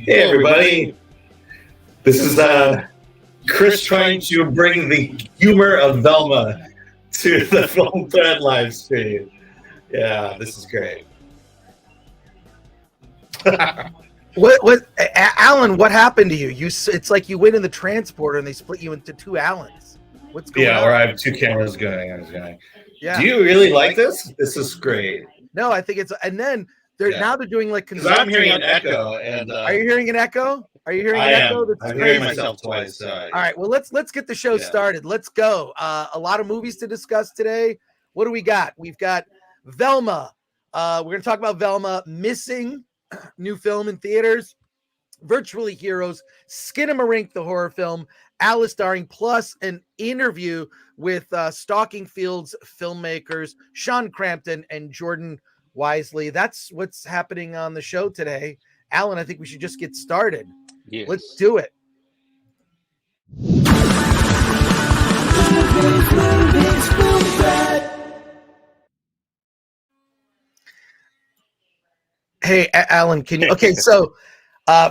Hey, everybody. This is Chris trying to bring the humor of Velma to the Film Threat live stream. Yeah, this is great. Alan, what happened to you? It's like you went in the transporter and they split you into two Allens. What's going on? Yeah, or I have two cameras going. Yeah. Do you really like this? This is great. No, I think it's, and then now they're doing like construction. I'm hearing an echo. And are you hearing an echo? Are you hearing an echo? I'm hearing myself twice. All right, well, let's get the show started. Let's go. A lot of movies to discuss today. What do we got? We've got Velma. We're going to talk about Velma, Missing, new film in theaters, Virtually Heroes, Skinamarink, the horror film, Alice starring, plus an interview with Stalking Fields filmmakers Sean Crampton and Jordan Wiseley. That's what's happening on the show today. Alan, I think we should just get started. Yes. Let's do it. Hey, Alan, can you? Okay, so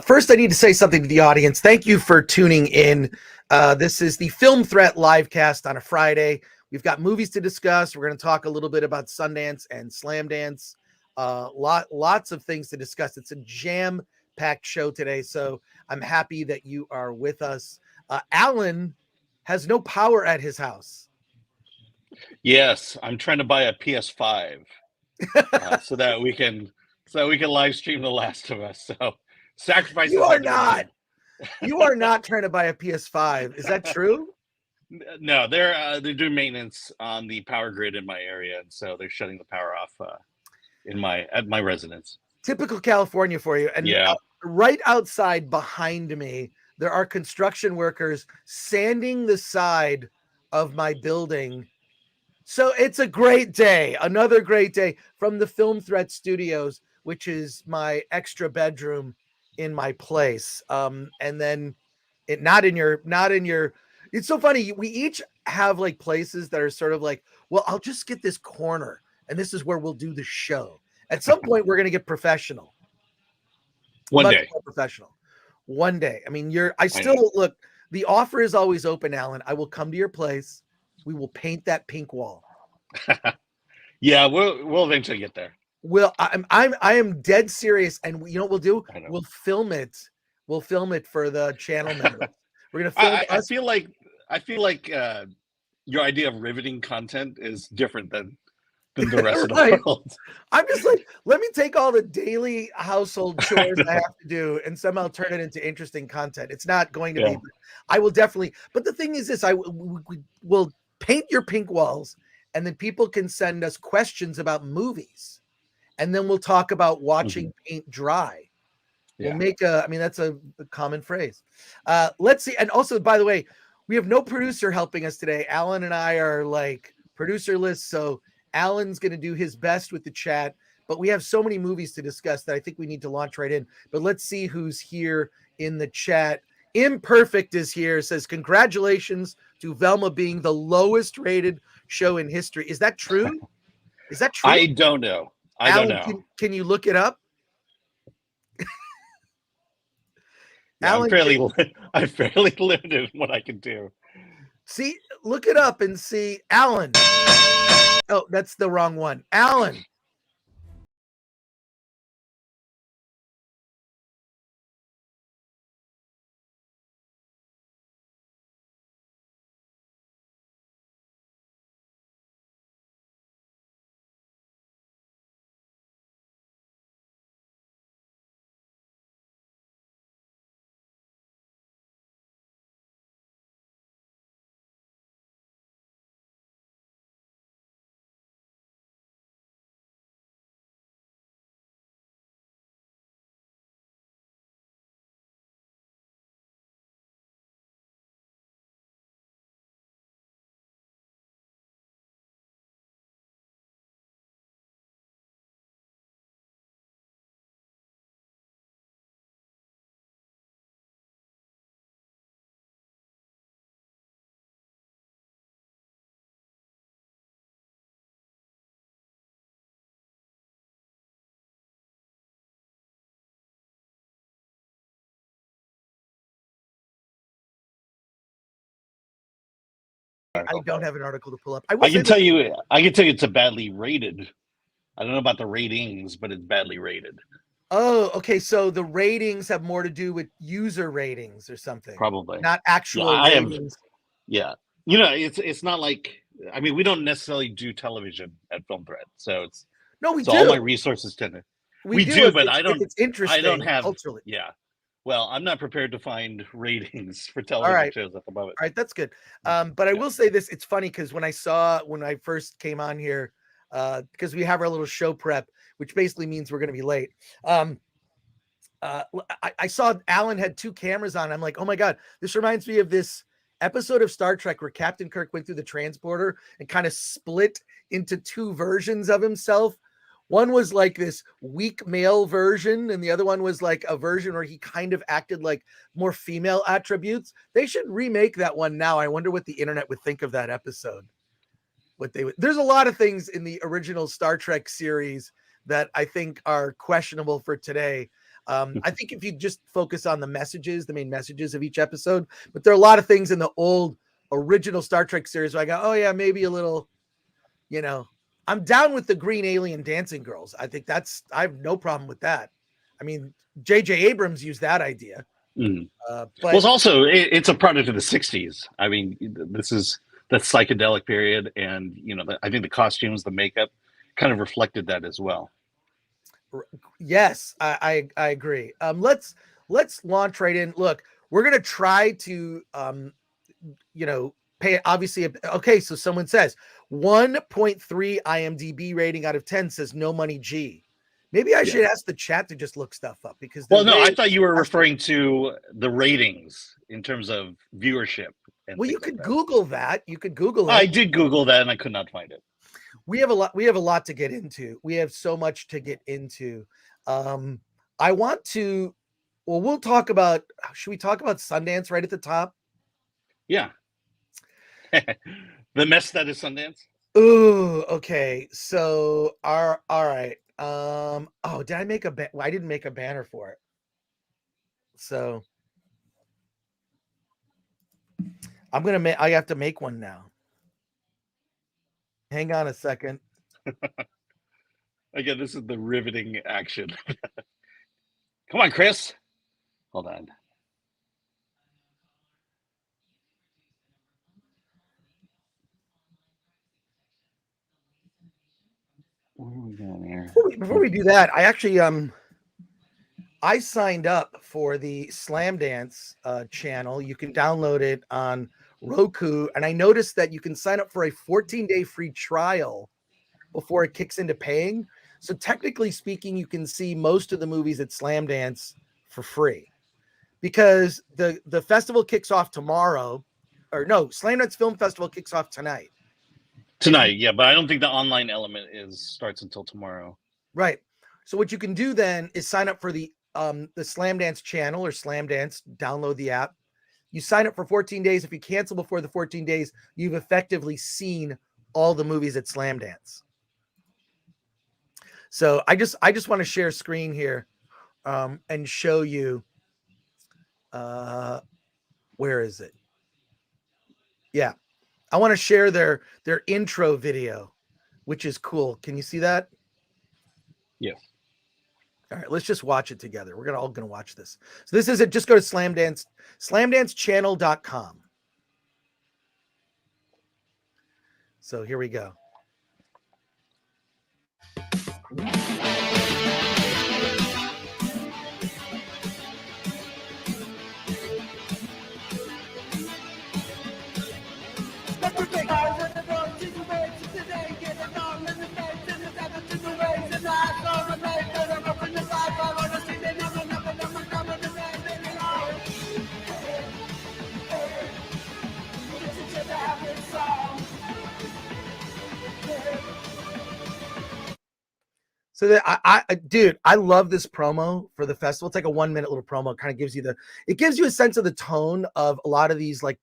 first I need to say something to the audience. Thank you for tuning in. This is the Film Threat Livecast on a Friday. We've got movies to discuss. We're going to talk a little bit about Sundance and Slam Dance. Lots of things to discuss. It's a jam-packed show today, so I'm happy that you are with us. Alan has no power at his house. Yes, I'm trying to buy a PS5 so that we can live stream The Last of Us. So sacrifice. You are not. You are not trying to buy a PS5. Is that true? No, they're doing maintenance on the power grid in my area, and so they're shutting the power off at my residence. Typical California for you. And right outside behind me, there are construction workers sanding the side of my building. So it's a great day, another great day from the Film Threat Studios, which is my extra bedroom in my place. And then not in your, it's so funny. We each have like places that are sort of like, well, I'll just get this corner and this is where we'll do the show. At some point, we're going to get professional. One day. Professional. One day. I mean, look, the offer is always open, Alan. I will come to your place. We will paint that pink wall. Yeah, we'll eventually get there. Well, I am dead serious, and you know what we'll do? We'll film it. We'll film it for the channel members. We're gonna film. I feel like your idea of riveting content is different than the rest of the world. I'm just like, let me take all the daily household chores I have to do and somehow turn it into interesting content. It's not going to be. I will definitely. But the thing is this: we will paint your pink walls, and then people can send us questions about movies, and then we'll talk about watching paint dry. We'll make that's a common phrase. Let's see. And also, by the way, we have no producer helping us today. Alan and I are like producerless, so Alan's going to do his best with the chat, but we have so many movies to discuss that I think we need to launch right in. But let's see who's here in the chat. Imperfect is here, says, congratulations to Velma being the lowest rated show in history. Is that true? Is that true? I don't know. Alan, can you look it up? Alan, I'm fairly limited in what I can do. See, look it up and see. Alan. Oh, that's the wrong one. Alan. don't have an article to pull up. I can tell you it's a badly rated. I don't know about the ratings, but it's badly rated. Oh, okay. So the ratings have more to do with user ratings or something. Probably. Not actual ratings. It's not like, I mean, we don't necessarily do television at Film Threat, so it's no, we do. All my resources tend to we do, but I don't. It's interesting. I don't have culturally. Yeah. Well, I'm not prepared to find ratings for television shows at the moment. All right, that's good. But I will say this: it's funny because when I first came on here, because we have our little show prep, which basically means we're going to be late. I saw Alan had 2 cameras on. I'm like, oh my god, this reminds me of this episode of Star Trek where Captain Kirk went through the transporter and kind of split into 2 versions of himself. One was like this weak male version, and the other one was like a version where he kind of acted like more female attributes. They should remake that one now. I wonder what the internet would think of that episode. There's a lot of things in the original Star Trek series that I think are questionable for today. I think if you just focus on the main messages of each episode, but there are a lot of things in the old original Star Trek series where I go, oh yeah, maybe a little, I'm down with the green alien dancing girls. I think I have no problem with that. I mean, J.J. Abrams used that idea. But it's also, it's a product of the 60s. I mean, this is the psychedelic period. And, I think the costumes, the makeup kind of reflected that as well. Yes, I agree. Let's launch right in. Look, we're going to try to, pay obviously. Okay. So someone says 1.3 IMDb rating out of 10 says no money G. Maybe I should ask the chat to just look stuff up because. I thought you were referring to the ratings in terms of viewership. Well, you could Google that. You could Google it. I did Google that and I could not find it. We have a lot to get into. We have so much to get into. I want to. Well, we'll talk about. Should we talk about Sundance right at the top? Yeah. The mess that is Sundance. Ooh, okay. So, all right. Did I make I didn't make a banner for it. So, I have to make one now. Hang on a second. Again, this is the riveting action. Come on, Chris. Hold on. What are we doing here? Before we do that, I actually I signed up for the Slamdance channel. You can download it on Roku, and I noticed that you can sign up for a 14-day free trial before it kicks into paying. So technically speaking, you can see most of the movies at Slamdance for free because the festival kicks off tomorrow, or no, Slamdance Film Festival kicks off tonight. Tonight, yeah, but I don't think the online element starts until tomorrow. Right. So what you can do then is sign up for the Slamdance channel or Slamdance, download the app. You sign up for 14 days. If you cancel before the 14 days, you've effectively seen all the movies at Slamdance. So I just want to share screen here and show you where is it? Yeah. I want to share their intro video, which is cool. Can you see that? Yes. All right, let's just watch it together. We're all gonna watch this. So this is it. Just go to Slamdance, slamdancechannel.com. So here we go. So that I love this promo for the festival. It's like a 1-minute little promo. It kind of gives you a sense of the tone of a lot of these like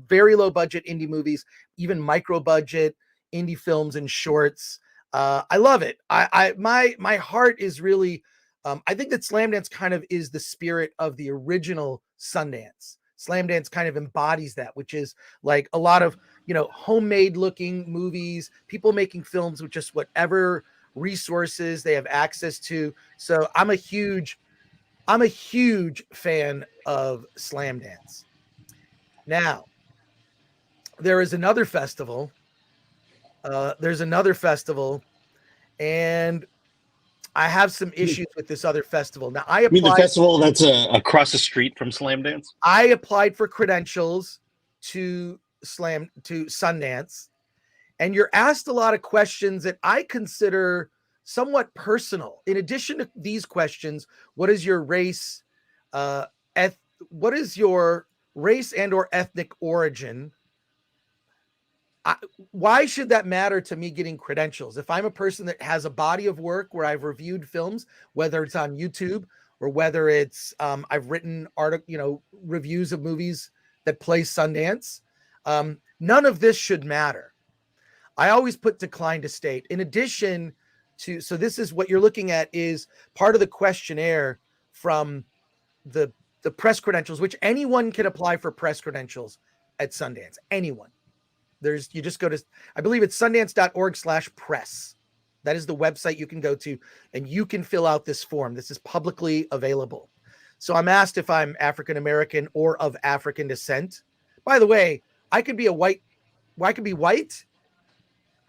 very low budget indie movies, even micro budget indie films and shorts. I love it. My heart is really, I think that Slamdance kind of is the spirit of the original Sundance. Slamdance kind of embodies that, which is like a lot of, homemade looking movies, people making films with just whatever resources they have access to. So I'm a huge fan of Slamdance. Now, there is another festival. And I have some issues with this other festival. Now, I applied. You mean the festival that's across the street from Slamdance? I applied for credentials to Sundance, and you're asked a lot of questions that I consider somewhat personal. In addition to these questions, what is your race? What is your race and or ethnic origin? Why should that matter to me getting credentials? If I'm a person that has a body of work where I've reviewed films, whether it's on YouTube or whether it's I've written reviews of movies that play Sundance, none of this should matter. I always put decline to state. In addition to, so this is what you're looking at is part of the questionnaire from the press credentials, which anyone can apply for press credentials at Sundance. Anyone. You just go to, I believe it's sundance.org/press. That is the website you can go to, and you can fill out this form. This is publicly available. So I'm asked if I'm African-American or of African descent. By the way, I could be white, I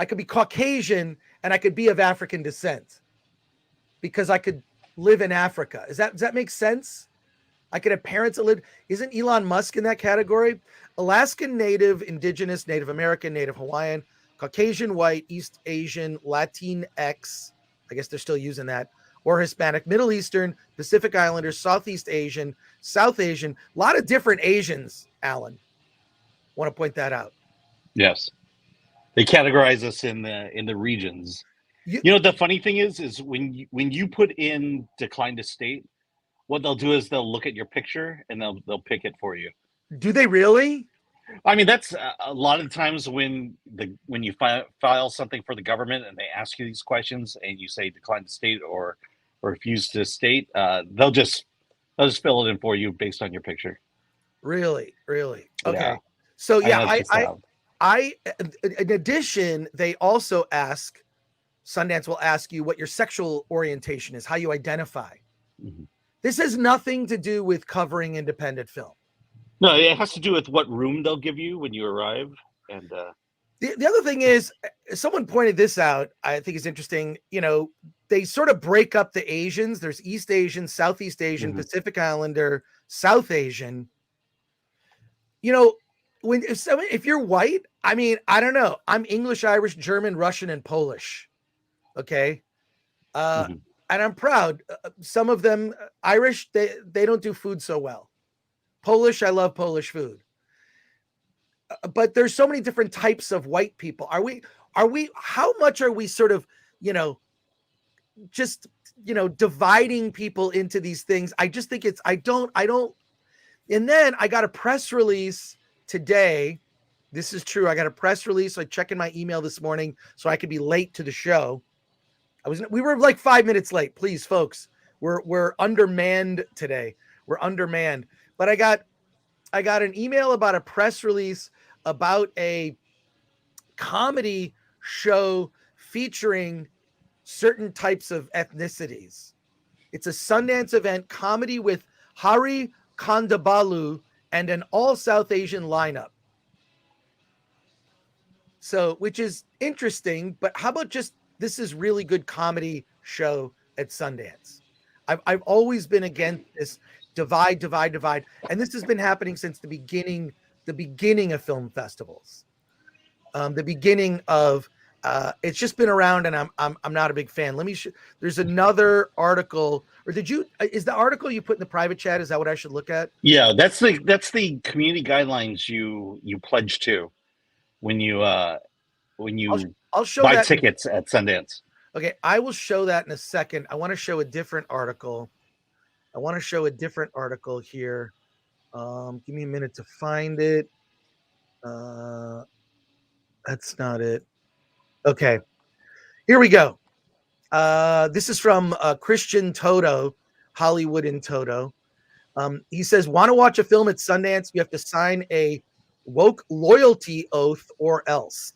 could be Caucasian, and I could be of African descent because I could live in Africa. Does that make sense? I could have parents that lived. Isn't Elon Musk in that category? Alaskan Native, Indigenous, Native American, Native Hawaiian, Caucasian, White, East Asian, Latinx, I guess they're still using that, or Hispanic, Middle Eastern, Pacific Islander, Southeast Asian, South Asian, a lot of different Asians, Alan. Want to point that out. Yes. They categorize us in the regions. The funny thing is when you put in decline to state, what they'll do is they'll look at your picture and they'll pick it for you. Do they really? I mean, that's a lot of times when you file something for the government and they ask you these questions and you say decline to state or refuse to state, they'll just fill it in for you based on your picture. Really? Okay. Yeah. So yeah, I in addition, they also Sundance will ask you what your sexual orientation is, how you identify. Mm-hmm. This has nothing to do with covering independent film. No, it has to do with what room they'll give you when you arrive. And the other thing is, someone pointed this out. I think it's interesting. They sort of break up the Asians. There's East Asian, Southeast Asian, mm-hmm. Pacific Islander, South Asian. If you're white, I mean, I don't know. I'm English, Irish, German, Russian, and Polish. Okay. Mm-hmm. And I'm proud. Some of them, Irish, they don't do food so well. Polish, I love Polish food. But there's so many different types of white people. How much are we sort of, dividing people into these things? I just think I don't. And then I got a press release today. This is true. I got a press release. I checked in my email this morning so I could be late to the show. We were like 5 minutes late. Please, folks, we're undermanned today. We're undermanned. But I got an email about a press release about a comedy show featuring certain types of ethnicities. It's a Sundance event, comedy with Hari Kondabolu and an all South Asian lineup. So, which is interesting, but how about just this is really good comedy show at Sundance. I've always been against this divide. And this has been happening since the beginning of film festivals. The beginning of it's just been around, and I'm not a big fan. There's another article, or is the article you put in the private chat, is that what I should look at? Yeah, that's the community guidelines you pledge to when you I'll show buy that tickets at Sundance. Okay, I will show that in a second. I want to show a different article. Here. Give me a minute to find it. That's not it. Okay, here we go. This is from Christian Toto, Hollywood in Toto. He says, want to watch a film at Sundance? You have to sign a woke loyalty oath or else.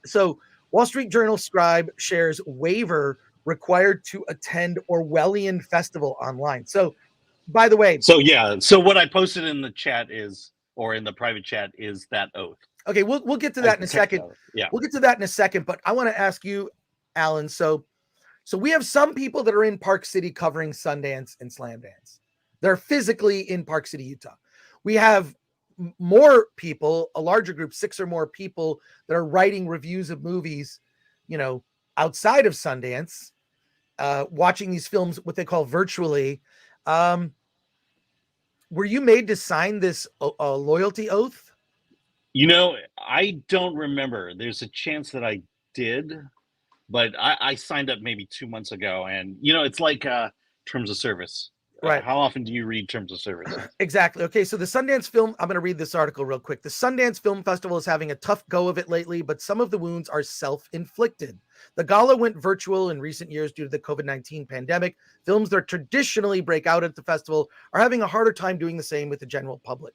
So Wall Street Journal scribe shares waiver required to attend Orwellian festival online. So, by the way, So yeah, so what I posted in the chat is, or in the private chat, is that oath. okay, we'll get to that in a second. Yeah, we'll get to that in a second, but I want to ask you, Alan. So we have some people that are in Park City covering Sundance and Slamdance. They're physically in Park City, Utah. We have more people, a larger group, 6 or more people that are writing reviews of movies, outside of Sundance, watching these films, what they call virtually. Were you made to sign this loyalty oath? I don't remember. There's a chance that I did, but I signed up maybe 2 months ago, and it's like terms of service. Right. How often do you read terms of service? Exactly. Okay, so the Sundance Film, I'm going to read this article real quick. The Sundance Film Festival is having a tough go of it lately, but some of the wounds are self-inflicted. The gala went virtual in recent years due to the COVID-19 pandemic. Films that traditionally break out at the festival are having a harder time doing the same with the general public.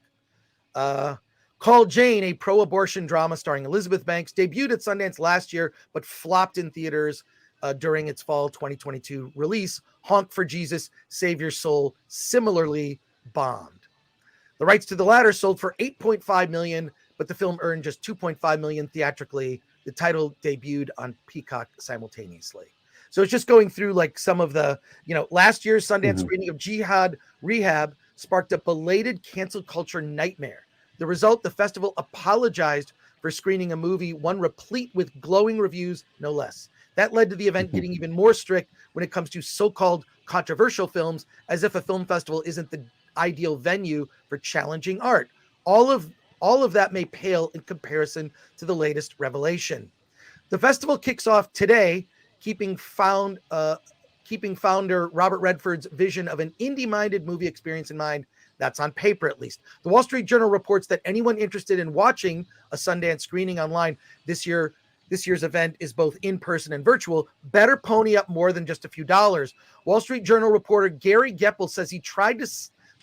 Call Jane, a pro-abortion drama starring Elizabeth Banks, debuted at Sundance last year, but flopped in theaters during its fall 2022 release. Honk for Jesus, Save Your Soul similarly bombed. The rights to the latter sold for $8.5 million, but the film earned just $2.5 million theatrically. The title debuted on Peacock simultaneously. So it's just going through like some of the, last year's Sundance screening of Jihad Rehab sparked a belated cancel culture nightmare. The result, the festival apologized for screening a movie, one replete with glowing reviews, no less. That led to the event getting even more strict when it comes to so-called controversial films, as if a film festival isn't the ideal venue for challenging art. All of that may pale in comparison to the latest revelation. The festival kicks off today, keeping founder Robert Redford's vision of an indie-minded movie experience in mind. That's on paper, at least. The Wall Street Journal reports that anyone interested in watching a Sundance screening online this year's event is both in-person and virtual, better pony up more than just a few dollars. Wall Street Journal reporter Gary Geppel says he tried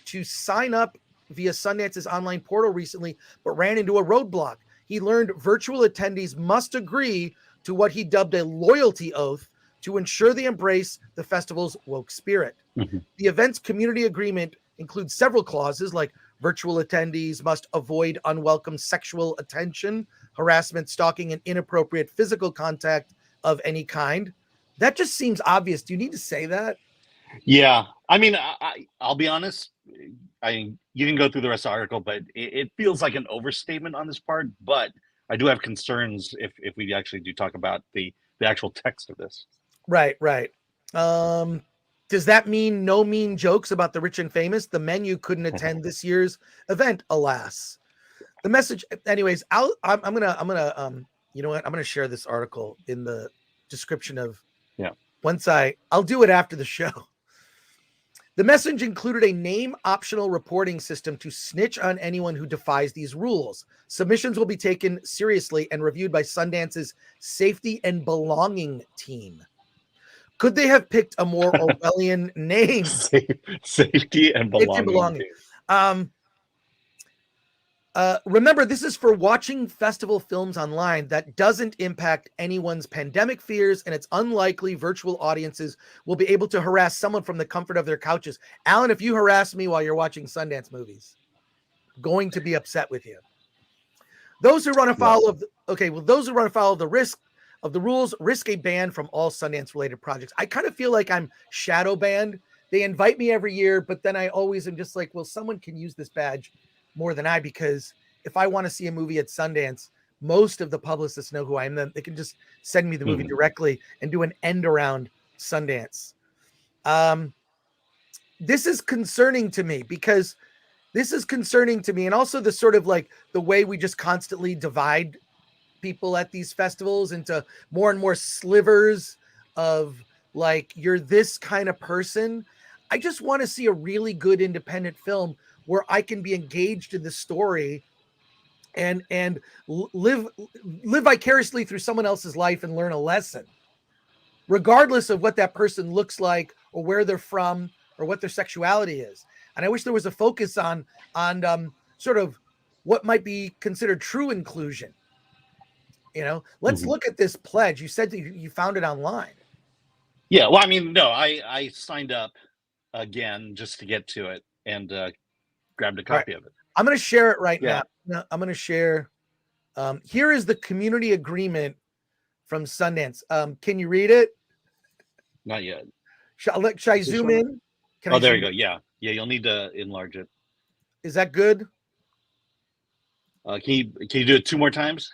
to sign up via Sundance's online portal recently, but ran into a roadblock. He learned virtual attendees must agree to what he dubbed a loyalty oath to ensure they embrace the festival's woke spirit. The event's community agreement includes several clauses like virtual attendees must avoid unwelcome sexual attention, harassment, stalking, and inappropriate physical contact of any kind. That just seems obvious. Do you need to say that? Yeah. I mean, I'll be honest. You can go through the rest of the article, but it feels like an overstatement on this part. But I do have concerns if we actually do talk about the actual text of this. Right. Does that mean no mean jokes about the rich and famous? The menu couldn't attend this year's event, alas. The message, anyways. I'm gonna share this article in the description of. Yeah. I'll do it after the show. The message included a name optional reporting system to snitch on anyone who defies these rules. Submissions will be taken seriously and reviewed by Sundance's safety and belonging team. Could they have picked a more Orwellian name? Safety and belonging. Remember, this is for watching festival films online. That doesn't impact anyone's pandemic fears, and it's unlikely virtual audiences will be able to harass someone from the comfort of their couches. Alan, if you harass me while you're watching Sundance movies, I'm going to be upset with you. Those who run afoul of the risk of the rules risk a ban from all Sundance-related projects. I kind of feel like I'm shadow banned. They invite me every year, but then I always am just like, well, someone can use this badge more than I, because if I want to see a movie at Sundance, most of the publicists know who I am. Then they can just send me the movie directly and do an end around Sundance. This is concerning to me, and also the sort of like the way we just constantly divide people at these festivals into more and more slivers of like, you're this kind of person. I just want to see a really good independent film where I can be engaged in the story and live vicariously through someone else's life and learn a lesson, regardless of what that person looks like or where they're from or what their sexuality is. And I wish there was a focus on sort of what might be considered true inclusion. Let's look at this pledge. You said that you found it online. Yeah, well, I mean, no, I signed up again just to get to it and grabbed a copy of it. I'm going to share it right now. I'm going to share. Here is the community agreement from Sundance. Can you read it? Not yet. Should I zoom in? There you go. Yeah, you'll need to enlarge it. Is that good? Can you do it 2 more times?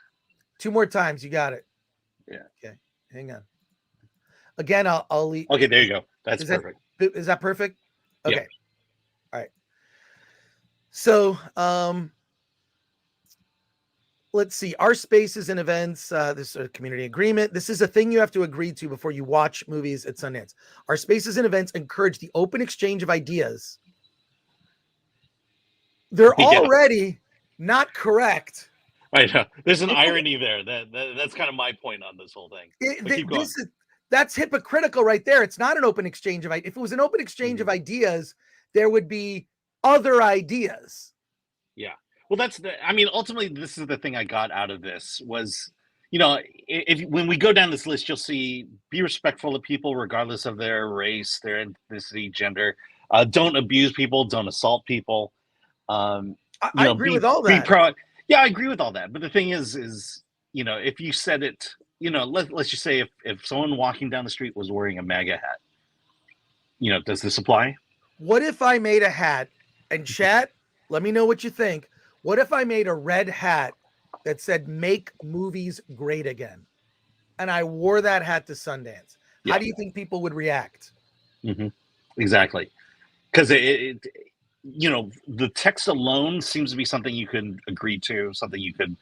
2 more times. You got it. Yeah. Okay. Hang on. Again, I'll leave. Okay, there you go. That's perfect. Is that perfect? Okay. Yeah. All right. So, let's see. Our spaces and events. This is a community agreement. This is a thing you have to agree to before you watch movies at Sundance. Our spaces and events encourage the open exchange of ideas. They're already not correct. I know. There's an irony there. That's kind of my point on this whole thing. Keep going. That's hypocritical right there. It's not an open exchange of ideas. If it was an open exchange of ideas, there would be other ideas. Yeah. Well, ultimately, this is the thing I got out of this was, when we go down this list, you'll see be respectful of people regardless of their race, their ethnicity, gender. Don't abuse people. Don't assault people. I agree with all that. Yeah, I agree with all that. But the thing is, if you said it, let's just say if someone walking down the street was wearing a MAGA hat, does this apply? What if I made a hat and chat? Let me know what you think. What if I made a red hat that said "Make movies great again," and I wore that hat to Sundance? Yeah. How do you think people would react? Mm-hmm. Exactly, because the text alone seems to be something you can agree to, something you could.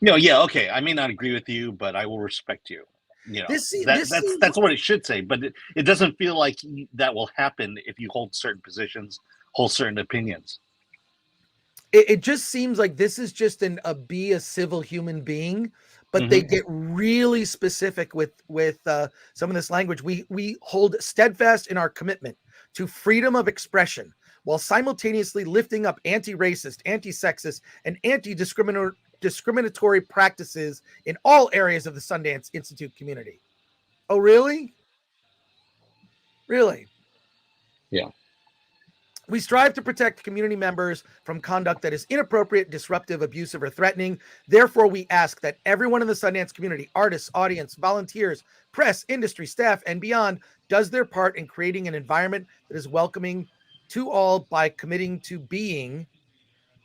Okay, I may not agree with you, but I will respect you. That's what it should say, but it doesn't feel like that will happen if you hold certain positions, hold certain opinions. It just seems like this is just be a civil human being, but they get really specific with some of this language. We hold steadfast in our commitment to freedom of expression while simultaneously lifting up anti-racist, anti-sexist, and anti-discriminatory practices in all areas of the Sundance Institute community. Oh, really? Really? Yeah. We strive to protect community members from conduct that is inappropriate, disruptive, abusive, or threatening. Therefore, we ask that everyone in the Sundance community, artists, audience, volunteers, press, industry, staff, and beyond, does their part in creating an environment that is welcoming to all by committing to being,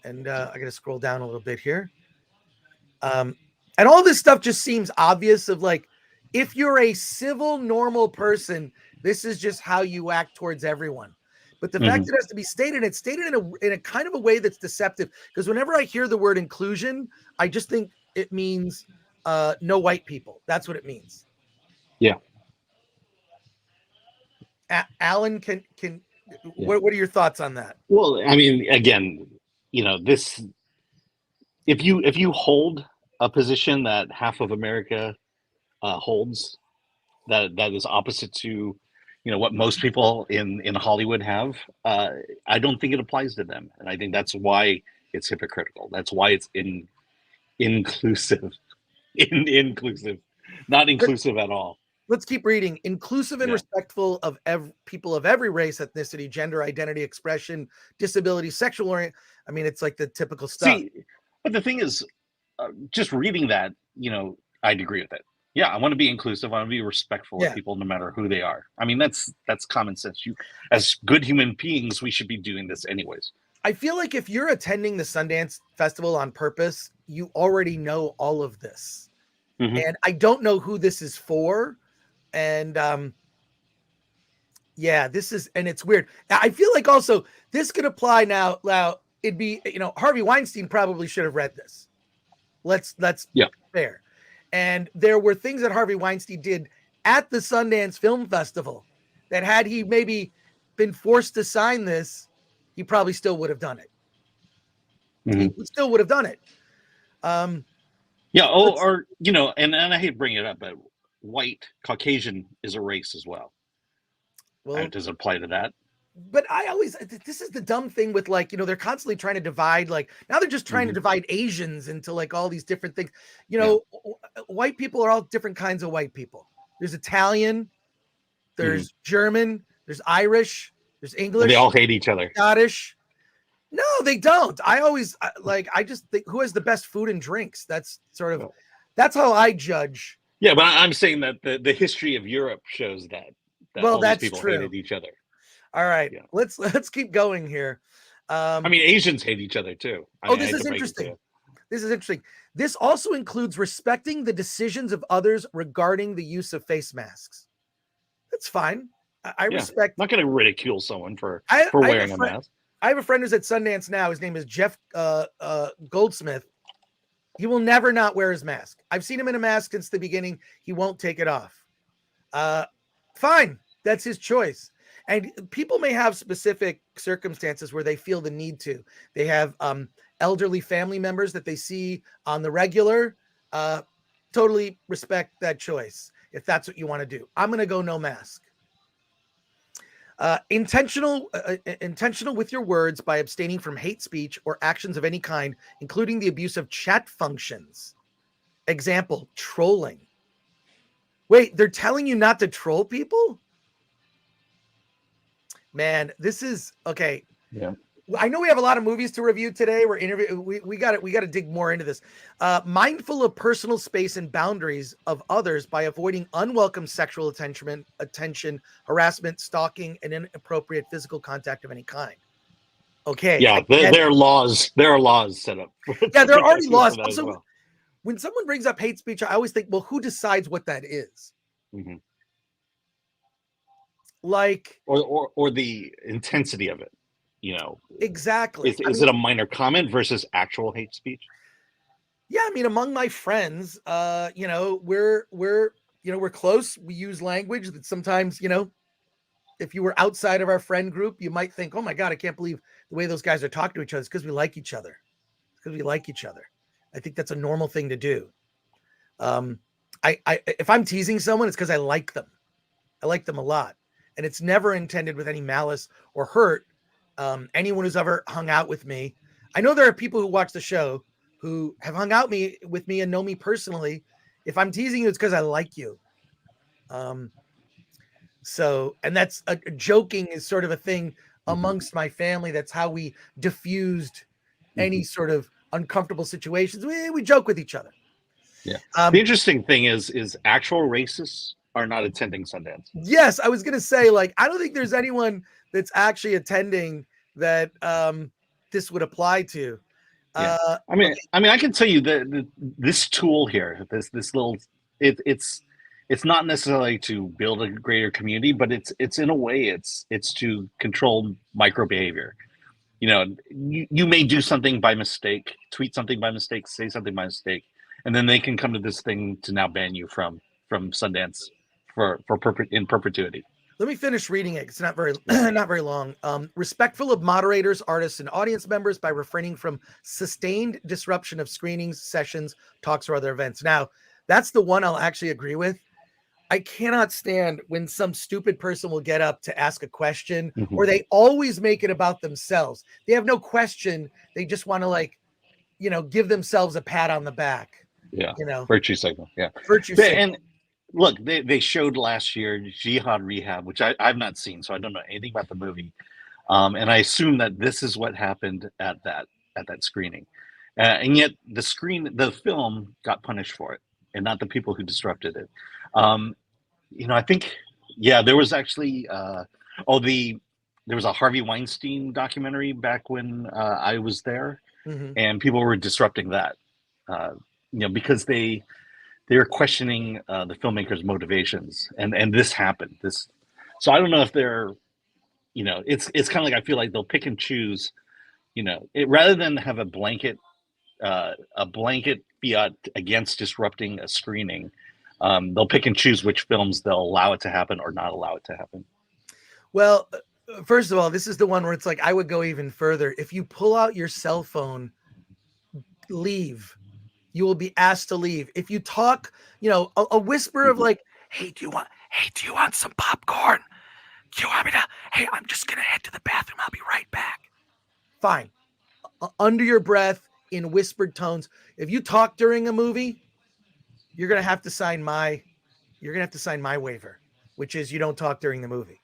and I got to scroll down a little bit here. And all this stuff just seems obvious of like, if you're a civil, normal person, this is just how you act towards everyone. But the fact it has to be stated, it's stated in a kind of a way that's deceptive. Because whenever I hear the word inclusion, I just think it means no white people. That's what it means. Yeah. Alan, what are your thoughts on that? Well, I mean, again, this, if you hold a position that half of America holds, that is opposite to what most people in Hollywood have, I don't think it applies to them, and I think that's why it's hypocritical. That's why it's inclusive, not inclusive at all. Let's keep reading. Inclusive and respectful of people of every race, ethnicity, gender, identity, expression, disability, sexual orientation. I mean, it's like the typical stuff. See, but the thing is, just reading that, I'd agree with it. Yeah, I want to be inclusive. I want to be respectful of people, no matter who they are. I mean, that's common sense. As good human beings, we should be doing this anyways. I feel like if you're attending the Sundance Festival on purpose, you already know all of this. And I don't know who this is for. And this is, and it's weird. I feel like also this could apply now. It'd be, Harvey Weinstein probably should have read this. Let's fair. And there were things that Harvey Weinstein did at the Sundance Film Festival that had he maybe been forced to sign this, he probably still would have done it. He still would have done it. And I hate to bring it up, but white, Caucasian is a race as well. Well, does it apply to that? but I always, this is the dumb thing with like, they're constantly trying to divide, like now they're just trying to divide Asians into like all these different things. White people are all different kinds of white people. There's Italian, there's German, there's Irish, there's English. They all hate each other. Scottish. No, they don't. I just think who has the best food and drinks. That's sort of, that's how I judge. Yeah, but I'm saying that the history of Europe shows that well, all that's these people true. hated each other. All right, let's keep going here. I mean, Asians hate each other too. This is interesting. This is interesting. This also includes respecting the decisions of others regarding the use of face masks. That's fine. I respect. I'm not going to ridicule someone for wearing a mask. I have a friend who's at Sundance now. His name is Jeff Goldsmith. He will never not wear his mask. I've seen him in a mask since the beginning. He won't take it off. Fine. That's his choice. And people may have specific circumstances where they feel the need to. They have elderly family members that they see on the regular. Totally respect that choice if that's what you want to do. I'm going to go no mask. Intentional with your words by abstaining from hate speech or actions of any kind, including the abuse of chat functions. Example, trolling. Wait, they're telling you not to troll people? Man, this is okay. Yeah. I know we have a lot of movies to review today. We got to dig more into this. Mindful of personal space and boundaries of others by avoiding unwelcome sexual attention, harassment, stalking, and inappropriate physical contact of any kind. Okay. Yeah, there are laws. There are laws set up. Yeah, there are already laws. Also, well. When someone brings up hate speech, I always think, well, who decides what that is? Mm-hmm. Like, or the intensity of it. Exactly. Is it a minor comment versus actual hate speech? Yeah, I mean, among my friends, we're close. We use language that sometimes, if you were outside of our friend group, you might think, oh my God, I can't believe the way those guys are talking to each other. It's because we like each other. I think that's a normal thing to do. If I'm teasing someone, it's because I like them. I like them a lot. And it's never intended with any malice or hurt. Anyone who's ever hung out with me, I know there are people who watch the show who have hung out with me and know me personally. If I'm teasing you, it's because I like you. So, and that's joking is sort of a thing amongst my family. That's how we diffused any sort of uncomfortable situations. We joke with each other. Yeah. The interesting thing is actual racists are not attending Sundance. Yes, I was going to say, like, I don't think there's anyone that's actually attending that this would apply to. Yeah. I mean, I can tell you that this tool here, this little, it's not necessarily to build a greater community, but it's in a way it's to control micro behavior. You may do something by mistake, tweet something by mistake, say something by mistake, and then they can come to this thing to now ban you from Sundance in perpetuity. Let me finish reading it. It's not very long. Respectful of moderators, artists, and audience members by refraining from sustained disruption of screenings, sessions, talks, or other events. Now, that's the one I'll actually agree with. I cannot stand when some stupid person will get up to ask a question, or they always make it about themselves. They have no question. They just want to give themselves a pat on the back. Yeah. Virtue signal. Yeah. Virtue signal. And look, they showed last year Jihad Rehab, which I've not seen, so I don't know anything about the movie. And I assume that this is what happened at that screening. And yet the film got punished for it, and not the people who disrupted it. I think, there was actually there was a Harvey Weinstein documentary back when I was there, and people were disrupting that, because they're questioning the filmmakers' motivations, and this happened. So I don't know if they're, it's kind of like I feel like they'll pick and choose, rather than have a blanket fiat against disrupting a screening. They'll pick and choose which films they'll allow it to happen or not allow it to happen. Well, first of all, this is the one where it's like I would go even further. If you pull out your cell phone, leave. You will be asked to leave. If you talk, a whisper of like, hey, do you want some popcorn? You want me to? Hey, I'm just gonna head to the bathroom. I'll be right back. Fine. Under your breath, in whispered tones. If you talk during a movie, you're gonna have to sign my waiver, which is you don't talk during the movie.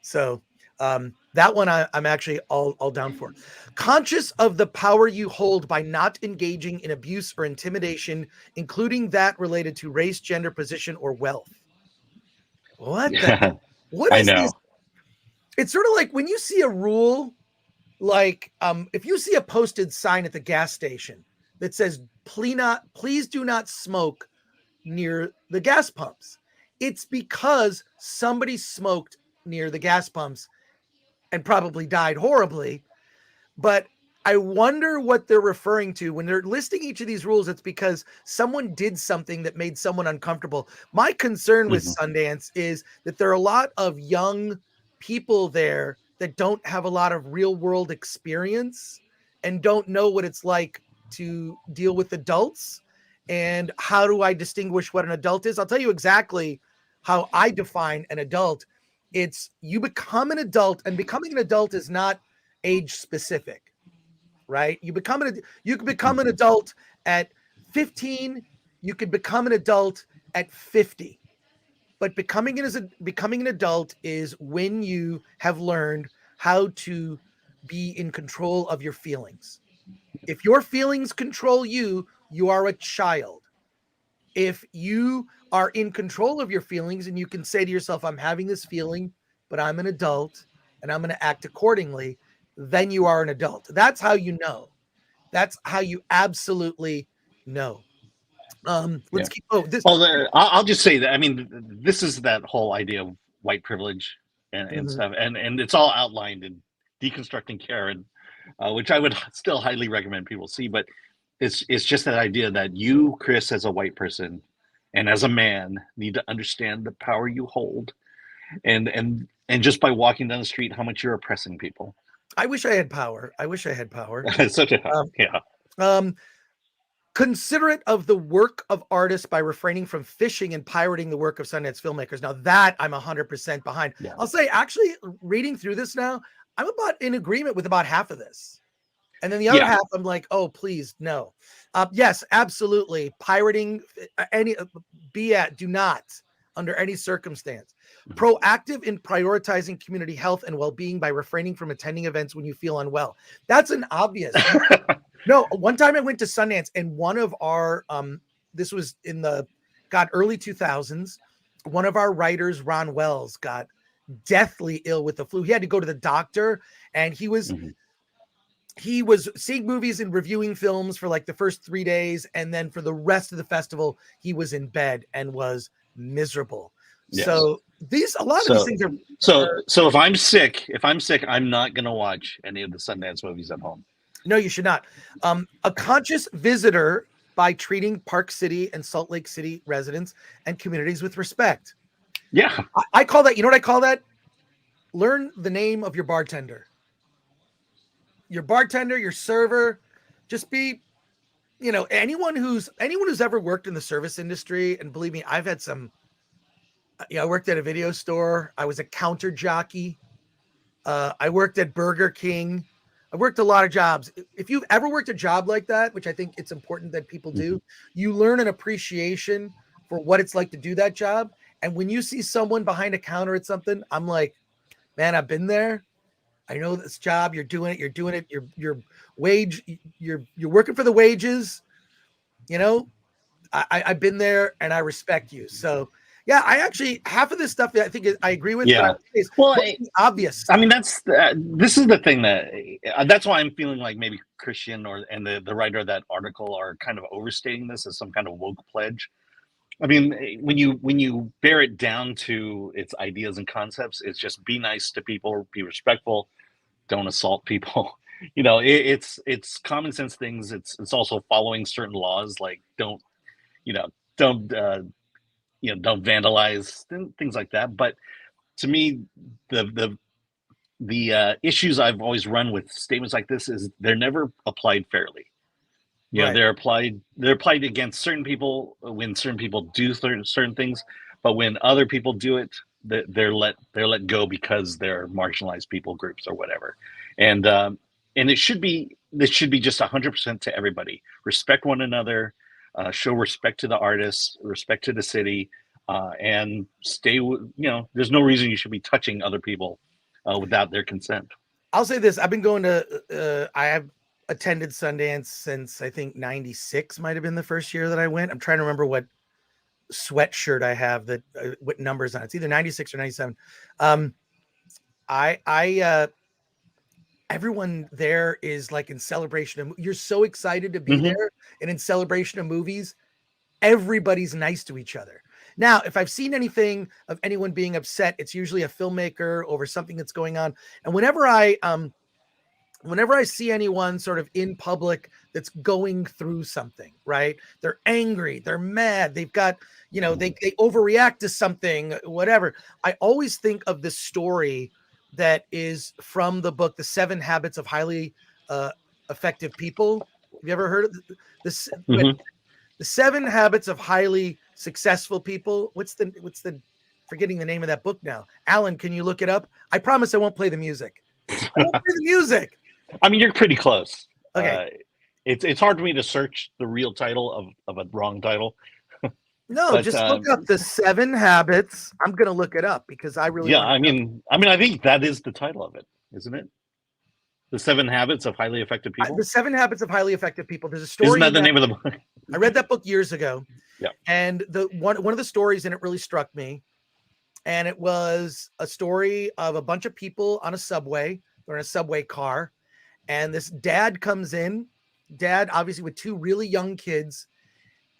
So that one I'm actually all down for. Conscious of the power you hold by not engaging in abuse or intimidation, including that related to race, gender, position, or wealth. What what I is know. this? It's sort of like when you see a rule, like if you see a posted sign at the gas station that says please do not smoke near the gas pumps. It's because somebody smoked near the gas pumps and probably died horribly. But I wonder what they're referring to when they're listing each of these rules. It's because someone did something that made someone uncomfortable. My concern with Sundance is that there are a lot of young people there that don't have a lot of real world experience and don't know what it's like to deal with adults. And how do I distinguish what an adult is? I'll tell you exactly how I define an adult. It's you become an adult, and becoming an adult is not age specific, right? You can become an adult at 15, you could become an adult at 50. But becoming an adult is when you have learned how to be in control of your feelings. If your feelings control you, you are a child. If you are in control of your feelings and you can say to yourself, I'm having this feeling, but I'm an adult and I'm going to act accordingly, then you are an adult. That's how you know. That's how you absolutely know. Let's keep. Oh, this. Well, I'll just say that. I mean, this is that whole idea of white privilege and stuff, and it's all outlined in Deconstructing Karen, which I would still highly recommend people see. But it's just that idea that you, Chris, as a white person and as a man, need to understand the power you hold, and just by walking down the street, how much you're oppressing people. I wish I had power. Such a Considerate of the work of artists by refraining from fishing and pirating the work of Sundance filmmakers. Now that I'm 100% behind. Yeah. I'll say, actually, reading through this now, I'm about in agreement with about half of this. And then the other half, I'm like, oh, please, no. Yes, absolutely. Pirating, do not, under any circumstance. Proactive in prioritizing community health and well-being by refraining from attending events when you feel unwell. That's an obvious. No, one time I went to Sundance and one of our, this was in the, early 2000s, one of our writers, Ron Wells, got deathly ill with the flu. He had to go to the doctor, and he was seeing movies and reviewing films for like the first 3 days. And then for the rest of the festival, he was in bed and was miserable. Yes. So a lot of these things are. So if I'm sick, I'm not going to watch any of the Sundance movies at home. No, you should not. A conscious visitor by treating Park City and Salt Lake City residents and communities with respect. Yeah. I call that, you know what I call that? Learn the name of your bartender. Your bartender, your server, just be, anyone who's ever worked in the service industry, and believe me, I've had some, I worked at a video store. I was a counter jockey. I worked at Burger King. I worked a lot of jobs. If you've ever worked a job like that, which I think it's important that people do, you learn an appreciation for what it's like to do that job. And when you see someone behind a counter at something, I'm like, man, I've been there. I know this job. You're doing it. Your wage. You're working for the wages. I've been there and I respect you. So yeah, I actually, half of this stuff I think I agree with. Yeah. But it's obvious. I mean, this is the thing that's why I'm feeling like maybe Christian and the writer of that article are kind of overstating this as some kind of woke pledge. I mean, when you bear it down to its ideas and concepts, it's just be nice to people, be respectful, don't assault people. It's common sense things. It's also following certain laws, like don't vandalize, things like that. But to me, the issues I've always run with statements like this is they're never applied fairly. Right. They're applied against certain people when certain people do certain things, but when other people do it, they're let go because they're marginalized people groups or whatever, and this should be just 100% to everybody. Respect one another, show respect to the artists, respect to the city, and stay. There's no reason you should be touching other people without their consent. I'll say this: I've been going to. I have attended Sundance since I think '96 might have been the first year that I went. I'm trying to remember what sweatshirt I have that what numbers on it. It's either 96 or 97. Everyone there is like in celebration of, you're so excited to be there, and in celebration of movies, everybody's nice to each other. Now, if I've seen anything of anyone being upset, it's usually a filmmaker over something that's going on. And whenever I see anyone sort of in public that's going through something, right? They're angry, they're mad, they've got, they overreact to something, whatever. I always think of this story that is from the book, The 7 Habits of Highly Effective People. Have you ever heard of this? The 7 Habits of Highly Successful People. What's the forgetting the name of that book now? Alan, can you look it up? I promise I won't play the music. I won't play the music. I mean, you're pretty close. Okay. It's hard for me to search the real title of a wrong title. No, but, just look up The 7 Habits. I'm going to look it up because I really. Yeah, I mean, I think that is the title of it, isn't it? The 7 Habits of Highly Effective People. The 7 Habits of Highly Effective People. There's a story. Isn't that the name of the book? I read that book years ago. Yeah. And the one of the stories in it really struck me. And it was a story of a bunch of people on a subway. They're in a subway car. And this dad comes in, obviously with 2 really young kids.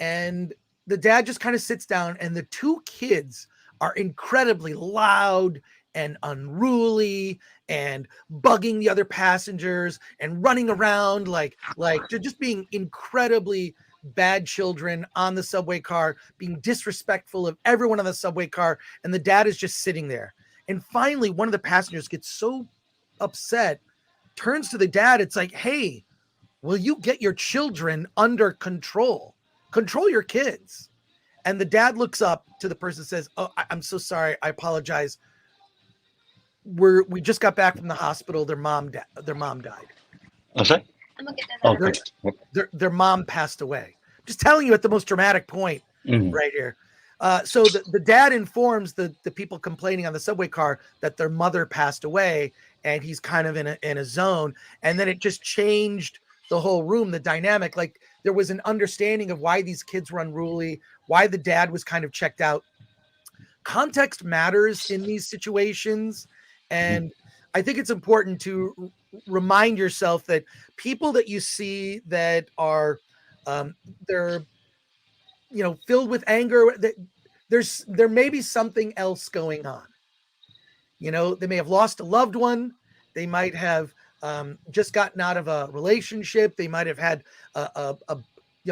And the dad just kind of sits down, and the 2 kids are incredibly loud and unruly and bugging the other passengers and running around like they're just being incredibly bad children on the subway car, being disrespectful of everyone on the subway car. And the dad is just sitting there. And finally, one of the passengers gets so upset, turns to the dad. It's like, hey, will you get your children under control? Control your kids. And the dad looks up to the person and says, oh, I'm so sorry. I apologize. We just got back from the hospital. Their mom died. Okay. Their mom passed away. Just telling you at the most dramatic point right here. So the dad informs the people complaining on the subway car that their mother passed away, and he's kind of in a zone. And then it just changed the whole room, the dynamic. Like there was an understanding of why these kids were unruly, why the dad was kind of checked out. Context matters in these situations. And I think it's important to remind yourself that people that you see that are, they're, filled with anger, that there may be something else going on. They may have lost a loved one. They might have just gotten out of a relationship. They might have had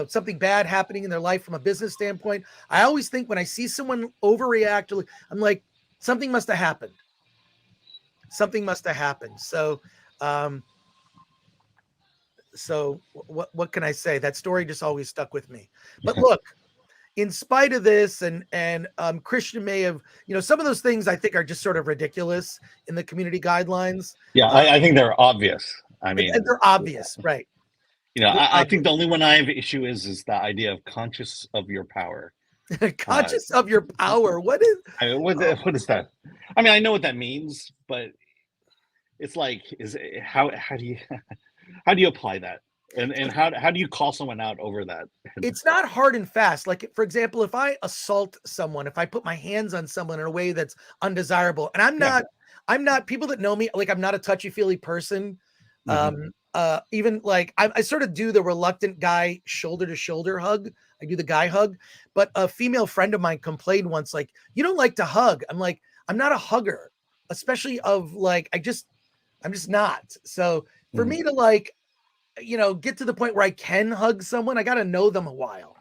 something bad happening in their life from a business standpoint. I always think when I see someone overreact, I'm like, something must have happened. Something must have happened. So what can I say? That story just always stuck with me. But look, in spite of this, and Christian may have, some of those things I think are just sort of ridiculous in the community guidelines. Yeah, I think they're obvious. I mean, and they're obvious, right? I think the only one I have issue is the idea of conscious of your power. Conscious of your power. What is? What is that? I mean, I know what that means, but it's like, how do you apply that? And how do you call someone out over that? It's not hard and fast. Like, for example, if I assault someone, if I put my hands on someone in a way that's undesirable, and I'm not people that know me, like I'm not a touchy-feely person. Even like I sort of do the reluctant guy shoulder to shoulder hug. I do the guy hug, but a female friend of mine complained once, like, you don't like to hug. I'm like, I'm not a hugger, especially of like, I'm just not. So for me to like, get to the point where I can hug someone, I got to know them a while.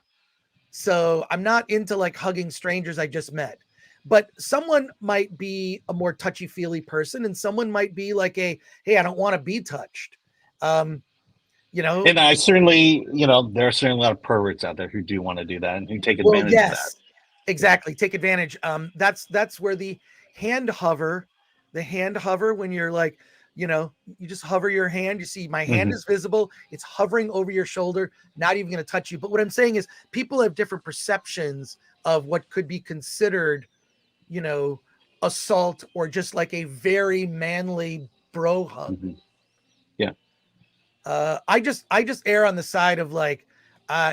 So I'm not into like hugging strangers I just met, but someone might be a more touchy-feely person, and someone might be like hey, I don't want to be touched. And I certainly, there are certainly a lot of perverts out there who do want to do that and who take advantage of that. Exactly. Take advantage. That's where the hand hover, the hand hover when you're like, you know, you just hover your hand. You see my hand is visible. It's hovering over your shoulder, not even going to touch you. But what I'm saying is people have different perceptions of what could be considered, you know, assault or just like a very manly bro hug. Yeah. I just err on the side of like,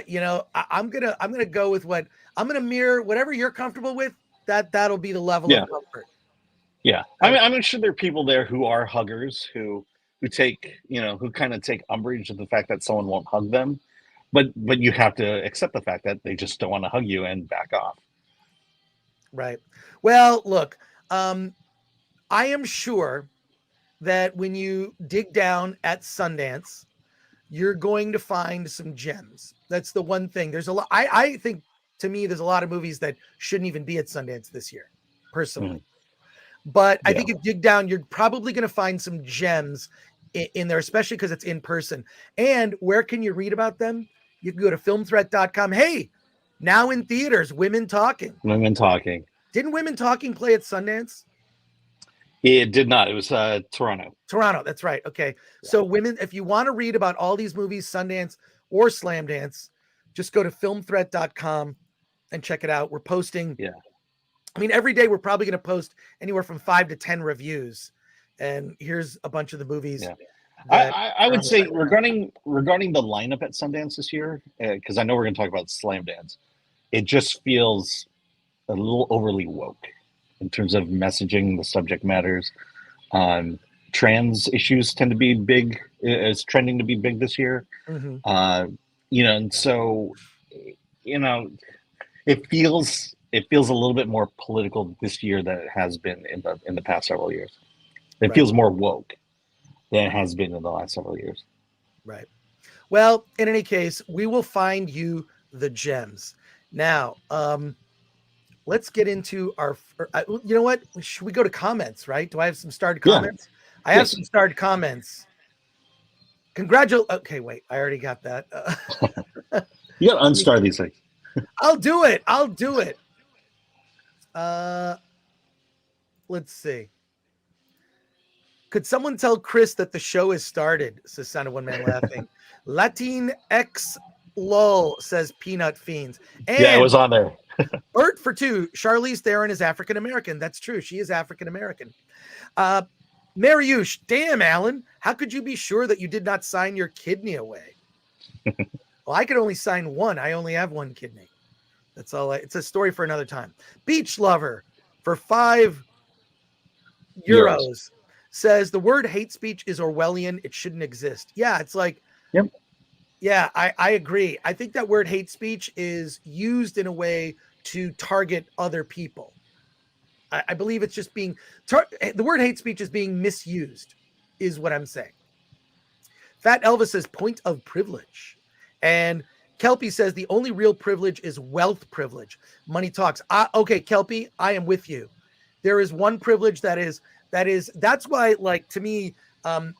you know, I'm gonna go with what I'm gonna mirror whatever you're comfortable with. That'll be the level of comfort. Yeah, I mean, I'm sure there are people there who are huggers who take, you know, who kind of take umbrage at the fact that someone won't hug them, but you have to accept the fact that they just don't want to hug you and back off. Right. Well, look, I am sure that when you dig down at Sundance, you're going to find some gems. That's the one thing. There's a lot. I think to me, there's a lot of movies that shouldn't even be at Sundance this year, personally. But I think if you dig down, you're probably going to find some gems in there, especially because it's in person. And where can you read about them? You can go to filmthreat.com. Hey, now in theaters, Women Talking. Women Talking. Didn't Women Talking play at Sundance? It did not. It was Toronto. Toronto, that's right. Okay. Yeah. So women, if you want to read about all these movies, Sundance or Slamdance, just go to filmthreat.com and check it out. We're posting. Yeah. I mean, every day we're probably going to post anywhere from 5 to 10 reviews. And here's a bunch of the movies. Yeah. I would say regarding the lineup at Sundance this year, because I know we're going to talk about Slamdance, it just feels a little overly woke in terms of messaging, the subject matters. Trans issues tend to be big, is trending to be big this year. You know, and so, you know, it feels a little bit more political this year than it has been in the past several years. It feels more woke than it has been in the last several years. Right. Well, in any case, we will find you the gems. Now, let's get into our, you know what? Should we go to comments, right? Do I have some started comments? I have some started comments. Okay, wait, I already got that. You got to unstar these things. I'll do it. Let's see. Could someone tell Chris that the show has started? Says Sound of One Man Laughing. Latin X lol, says Peanut Fiends. And yeah, it was on there. Bert for 2. Charlize Theron is African American. That's true. She is African American. Mariusz, damn, Alan, how could you be sure that you did not sign your kidney away? Well, I could only sign one. I only have one kidney. That's all. It's a story for another time. Beach Lover for 5 euros says the word hate speech is Orwellian. It shouldn't exist. Yeah, it's like, yeah, I agree. I think that word hate speech is used in a way to target other people. I believe it's just being, the word hate speech is being misused, is what I'm saying. Fat Elvis says point of privilege. And Kelpie says the only real privilege is wealth privilege. Money talks. Okay, Kelpie, I am with you. There is one privilege that's why, like, to me,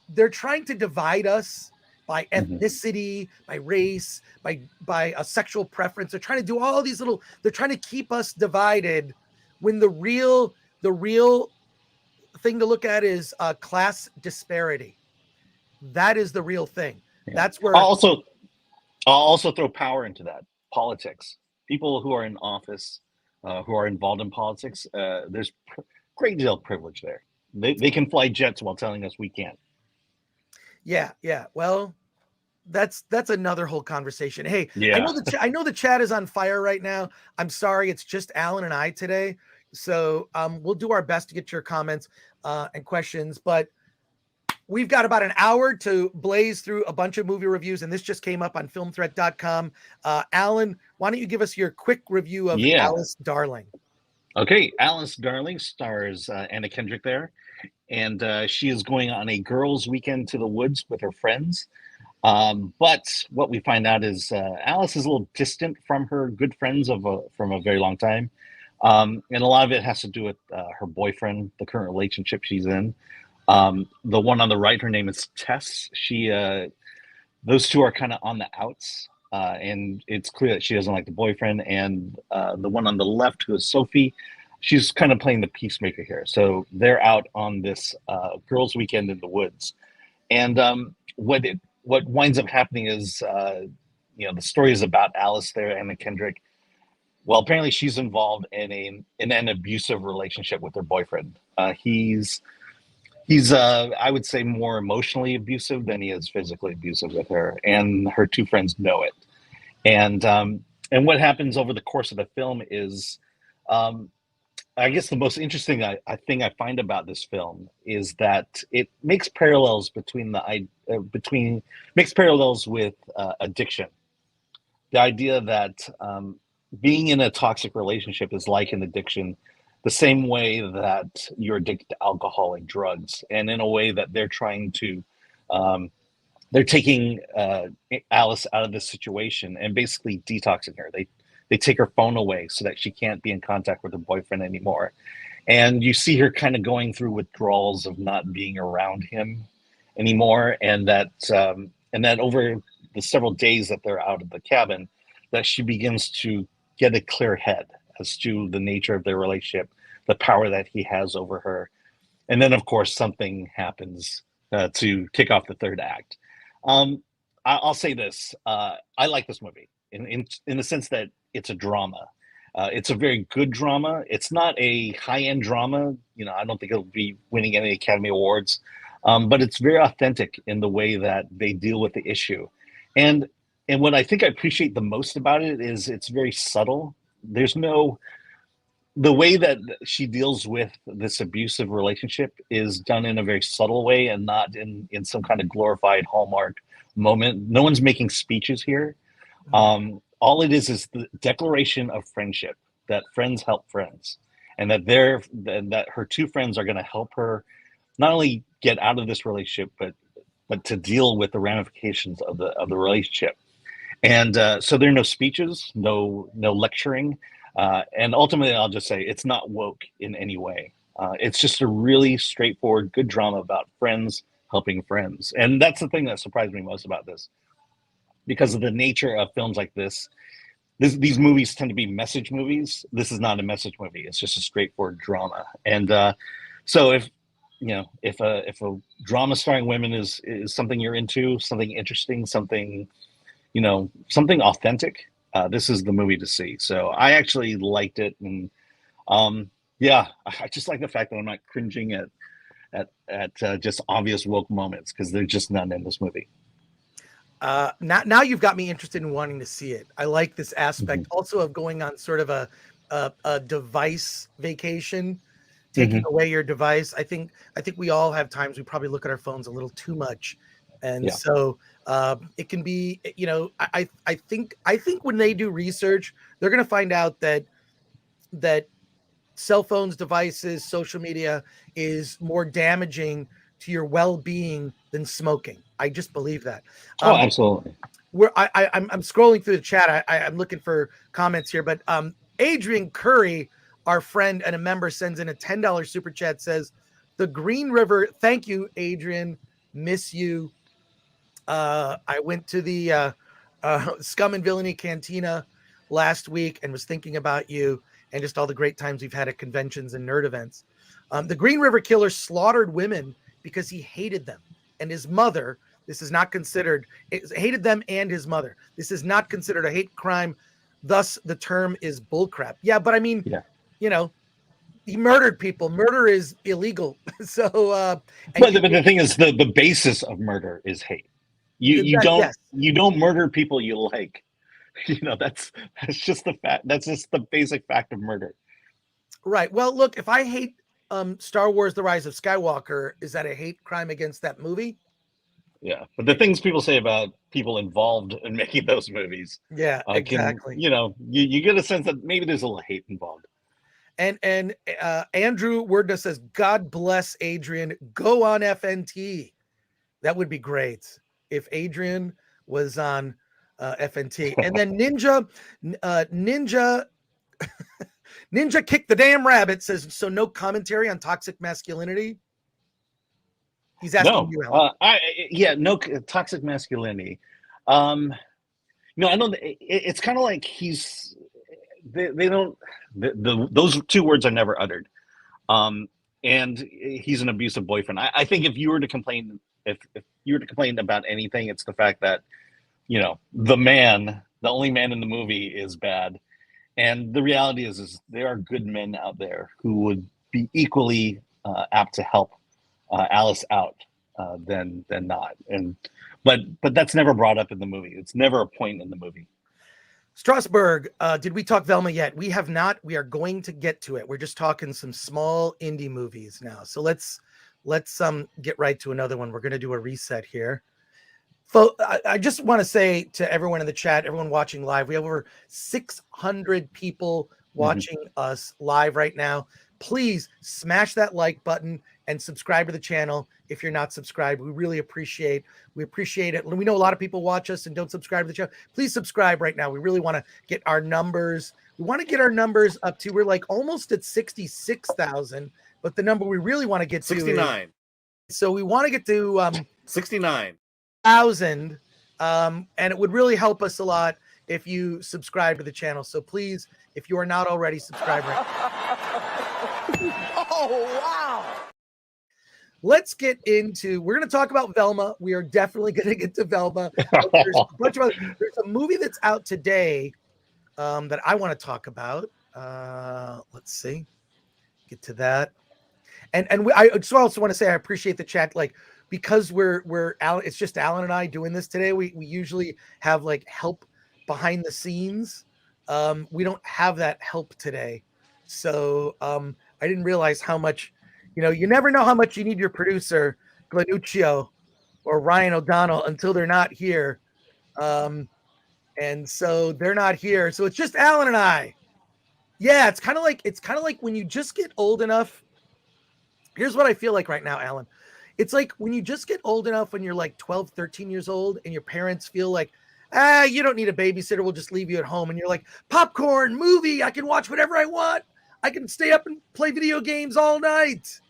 they're trying to divide us by ethnicity, by race, by a sexual preference. They're trying to do all these they're trying to keep us divided when the real thing to look at is class disparity. That is the real thing. Yeah. That's where I'll also throw power into that. Politics. People who are in office, who are involved in politics, there's great deal of privilege there. They can fly jets while telling us we can't. Yeah. Well, that's another whole conversation. Hey, I know the chat is on fire right now. I'm sorry, it's just Alan and I today. So we'll do our best to get your comments and questions, but we've got about an hour to blaze through a bunch of movie reviews, and this just came up on filmthreat.com. Alan, why don't you give us your quick review of Alice Darling? Okay, Alice Darling stars Anna Kendrick there, and she is going on a girls' weekend to the woods with her friends. But what we find out is Alice is a little distant from her good friends from a very long time. And a lot of it has to do with her boyfriend, the current relationship she's in. The one on the right, her name is Tess. Those two are kind of on the outs. And it's clear that she doesn't like the boyfriend. And the one on the left, who is Sophie, she's kind of playing the peacemaker here. So they're out on this girls' weekend in the woods, and what winds up happening is, the story is about Alice there, Anna Kendrick. Well, apparently she's involved in an abusive relationship with her boyfriend. He's I would say more emotionally abusive than he is physically abusive with her, and her two friends know it. And what happens over the course of the film is, I guess the most interesting thing I find about this film is that it makes parallels makes parallels with addiction. The idea that being in a toxic relationship is like an addiction, the same way that you're addicted to alcohol and drugs, and in a way that they're trying to, they're taking Alice out of this situation and basically detoxing her. They take her phone away so that she can't be in contact with her boyfriend anymore, and you see her kind of going through withdrawals of not being around him anymore, and that over the several days that they're out of the cabin, that she begins to get a clear head as to the nature of their relationship, the power that he has over her. And then, of course, something happens to kick off the third act. I'll say this. I like this movie in the sense that it's a drama. It's a very good drama. It's not a high-end drama. I don't think it'll be winning any Academy Awards, but it's very authentic in the way that they deal with the issue. And what I think I appreciate the most about it is it's very subtle. The way that she deals with this abusive relationship is done in a very subtle way and not in some kind of glorified Hallmark moment. No one's making speeches here. All it is the declaration of friendship, that friends help friends, and that her two friends are going to help her not only get out of this relationship, but to deal with the ramifications of the relationship. And so there are no speeches, no lecturing. And ultimately, I'll just say it's not woke in any way. It's just a really straightforward, good drama about friends helping friends. And that's the thing that surprised me most about this. Because of the nature of films like this, these movies tend to be message movies. This is not a message movie. It's just a straightforward drama. And so if a drama starring women is something you're into, something interesting, something authentic, this is the movie to see. So I actually liked it, and I just like the fact that I'm not cringing at just obvious woke moments, because there's just none in this movie. Now you've got me interested in wanting to see it. I like this aspect also of going on sort of a device vacation, taking away your device. I think we all have times we probably look at our phones a little too much. And so it can be, I think when they do research, they're going to find out that cell phones, devices, social media is more damaging to your well-being than smoking. I just believe that. Absolutely. I'm scrolling through the chat. I'm looking for comments here, but Adrian Curry, our friend and a member, sends in a $10 super chat, says, "The Green River." Thank you, Adrian. Miss you. I went to the Scum and Villainy Cantina last week and was thinking about you and just all the great times we've had at conventions and nerd events. The Green River Killer slaughtered women because he hated them and his mother. This is not considered, hated them and his mother. This is not considered a hate crime. Thus, the term is bullcrap. Yeah, but I mean, he murdered people. Murder is illegal. So, but the thing is, the basis of murder is hate. You don't murder people you like. That's just the fact. That's just the basic fact of murder. Right. Well, look, if I hate Star Wars: The Rise of Skywalker, is that a hate crime against that movie? Yeah, but the things people say about people involved in making those movies, exactly. You get a sense that maybe there's a little hate involved. And Andrew Wordna says, "God bless Adrian. Go on FNT." That would be great if Adrian was on FNT. And then Ninja Kick the Damn Rabbit says, "So no commentary on toxic masculinity?" He's asking you, Alan. No toxic masculinity. No, I don't. It's kind of like they don't. Those two words are never uttered. And he's an abusive boyfriend. I think if you were to complain, if you were to complain about anything, it's the fact that the only man in the movie is bad. And the reality is there are good men out there who would be equally apt to help Alice out than not. But that's never brought up in the movie. It's never a point in the movie. Strasbourg, did we talk Velma yet? We have not. We are going to get to it. We're just talking some small indie movies now. So let's get right to another one. We're going to do a reset here. I just want to say to everyone in the chat, everyone watching live, we have over 600 people watching us live right now. Please smash that like button and subscribe to the channel if you're not subscribed. We really appreciate it. We know a lot of people watch us and don't subscribe to the channel. Please subscribe right now. We really want to get our numbers. We want to get our numbers up to, we're like almost at 66,000, but the number we really want to get to 69. So we want to get to 69,000. And it would really help us a lot if you subscribe to the channel. So please, if you are not already subscribed right now. Oh, wow. Let's get into, we're going to talk about Velma. We are definitely going to get to Velma. There's a movie that's out today that I want to talk about. Let's see. Get to that. And I just also want to say I appreciate the chat. Like, because we're Alan, it's just Alan and I doing this today. We usually have like help behind the scenes. We don't have that help today. So I didn't realize how much, you never know how much you need your producer, Glanuccio or Ryan O'Donnell, until they're not here. And so they're not here. So it's just Alan and I. Yeah, it's kind of like when you just get old enough. Here's what I feel like right now, Alan. It's like when you just get old enough when you're like 12, 13 years old and your parents feel like, you don't need a babysitter. We'll just leave you at home. And you're like, popcorn, movie. I can watch whatever I want. I can stay up and play video games all night.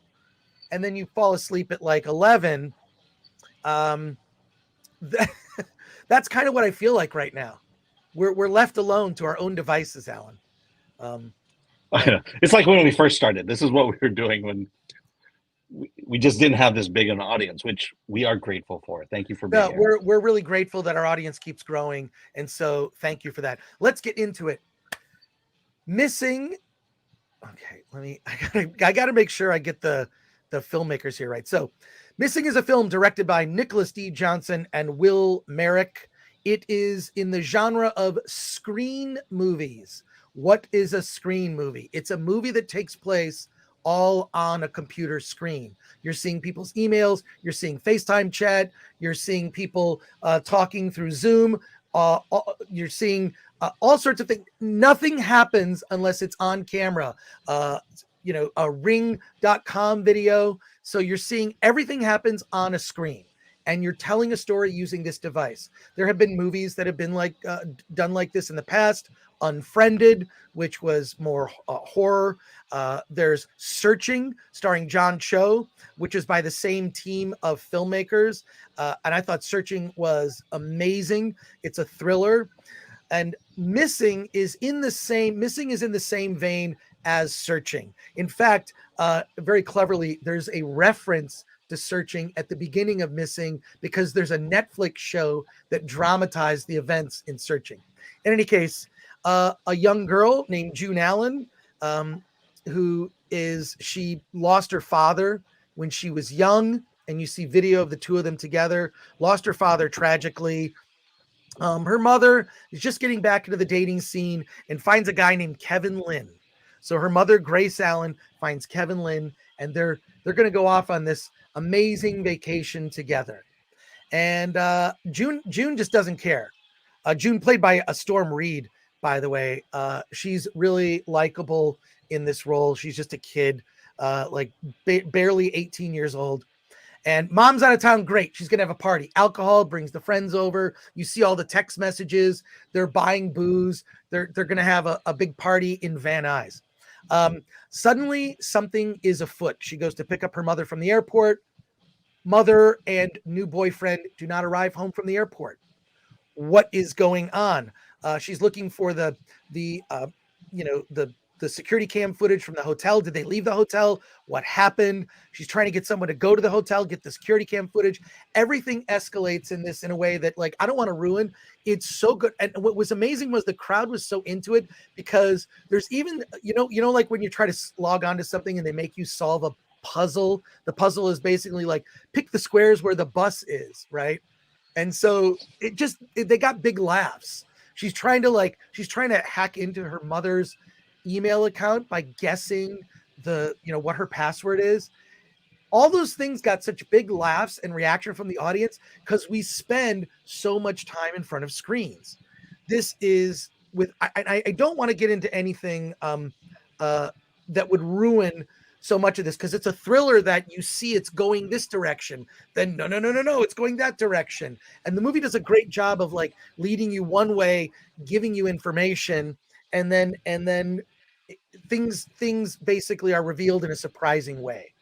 And then you fall asleep at like 11. That's kind of what I feel like right now. We're left alone to our own devices, Alan. It's like when we first started. This is what we were doing when we just didn't have this big an audience, which we are grateful for. Thank you for being here. We're really grateful that our audience keeps growing. And so thank you for that. Let's get into it. Missing. Okay, I gotta make sure I get the filmmakers here right. So Missing is a film directed by Nicholas D. Johnson and Will Merrick. It is in the genre of screen movies. What is a screen movie? It's a movie that takes place all on a computer screen. You're seeing people's emails, you're seeing FaceTime chat, you're seeing people talking through Zoom, you're seeing all sorts of things. Nothing happens unless it's on camera. A ring.com video. So you're seeing everything happens on a screen and you're telling a story using this device. There have been movies that have been like done like this in the past. Unfriended, which was more horror. There's Searching, starring John Cho, which is by the same team of filmmakers. And I thought Searching was amazing. It's a thriller. And Missing is in the same vein as Searching. In fact, very cleverly, there's a reference to Searching at the beginning of Missing because there's a Netflix show that dramatized the events in Searching. In any case, a young girl named June Allen, she lost her father when she was young, and you see video of the two of them together, lost her father tragically. Her mother is just getting back into the dating scene and finds a guy named Kevin Lynn. So her mother, Grace Allen, finds Kevin Lynn, and they're going to go off on this amazing vacation together. And June just doesn't care. June, played by Storm Reed, by the way. She's really likable in this role. She's just a kid, barely 18 years old. And mom's out of town. Great. She's going to have a party. Alcohol brings the friends over. You see all the text messages. They're buying booze. They're going to have a big party in Van Nuys. Suddenly something is afoot. She goes to pick up her mother from the airport. Mother and new boyfriend do not arrive home from the airport. What is going on? She's looking for the the security cam footage from the hotel. Did they leave the hotel? What happened? She's trying to get someone to go to the hotel, get the security cam footage. Everything escalates in this in a way that, like, I don't want to ruin. It's so good. And what was amazing was the crowd was so into it, because there's even, like when you try to log on to something and they make you solve a puzzle. The puzzle is basically like, pick the squares where the bus is, right? And so they got big laughs. She's trying to hack into her mother's email account by guessing what her password is. All those things got such big laughs and reaction from the audience because we spend so much time in front of screens. This is I don't want to get into anything that would ruin so much of this, because it's a thriller that you see it's going this direction, then no, it's going that direction. And the movie does a great job of like leading you one way, giving you information, and then things basically are revealed in a surprising way.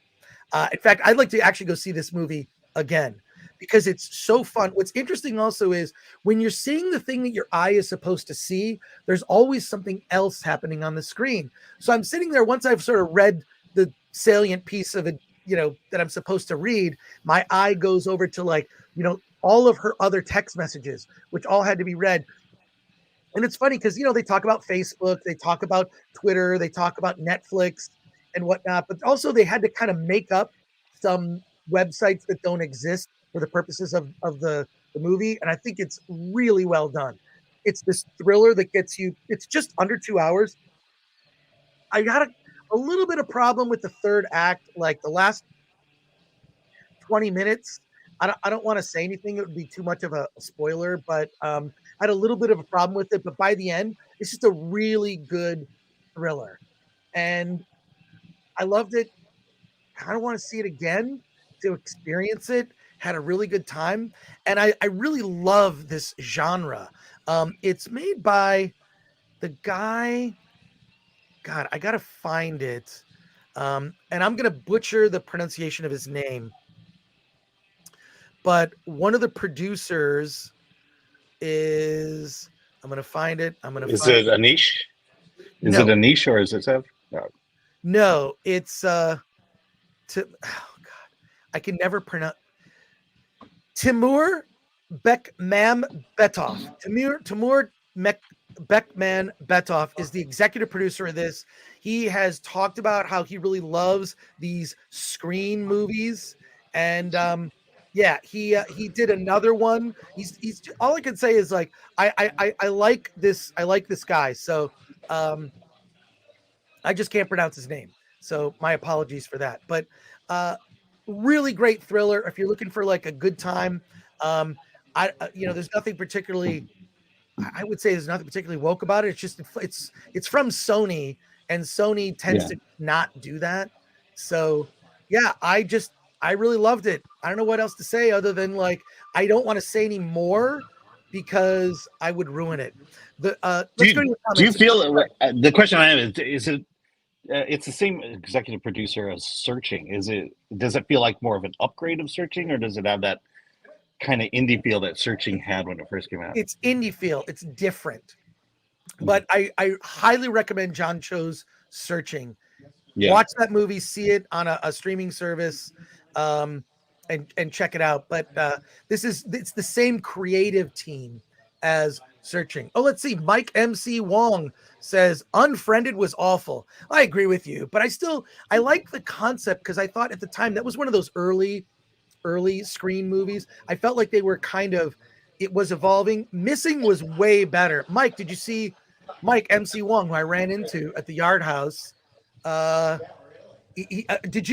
In fact, I'd like to actually go see this movie again because it's so fun. What's interesting also is when you're seeing the thing that your eye is supposed to see, there's always something else happening on the screen. So I'm sitting there, once I've sort of read the salient piece of it, that I'm supposed to read, my eye goes over to like, all of her other text messages, which all had to be read. And it's funny because, they talk about Facebook, they talk about Twitter, they talk about Netflix and whatnot, but also they had to kind of make up some websites that don't exist for the purposes of the movie. And I think it's really well done. It's this thriller that gets you, it's just under 2 hours. I got a little bit of problem with the third act, like the last 20 minutes. I don't want to say anything. It would be too much of a spoiler, but I had a little bit of a problem with it. But by the end, it's just a really good thriller. And I loved it. Kind of want to see it again to experience it. Had a really good time. And I really love this genre. It's made by the guy... God, I got to find it. And I'm going to butcher the pronunciation of his name. But one of the producers is... I'm going to find it. Is it Anish? Is it Anish or is it Sev? No, it's... oh, God. I can never pronounce... Timur Bekmambetov. Timur Bekman Betov is the executive producer of this. He has talked about how he really loves these screen movies, and he did another one. He's all I can say is like I like this. I like this guy. So I just can't pronounce his name. So my apologies for that. But really great thriller if you're looking for like a good time. There's nothing particularly. I would say there's nothing particularly woke about it. It's just it's from Sony, and Sony tends to not do that. So yeah, I really loved it. I don't know what else to say other than like I don't want to say any more because I would ruin it. Do you feel the question I have is it it's the same executive producer as Searching? Does it feel like more of an upgrade of Searching, or does it have that kind of indie feel that Searching had when it first came out? It's indie feel. It's different. But I highly recommend John Cho's Searching. Yeah. Watch that movie, see it on a streaming service, and check it out. But it's the same creative team as Searching. Oh, let's see. Mike MC Wong says Unfriended was awful. I agree with you, but I like the concept because I thought at the time that was one of those early screen movies. I felt like they were it was evolving. Missing was way better. Mike, did you see Mike MC Wong, who I ran into at the Yard House? Did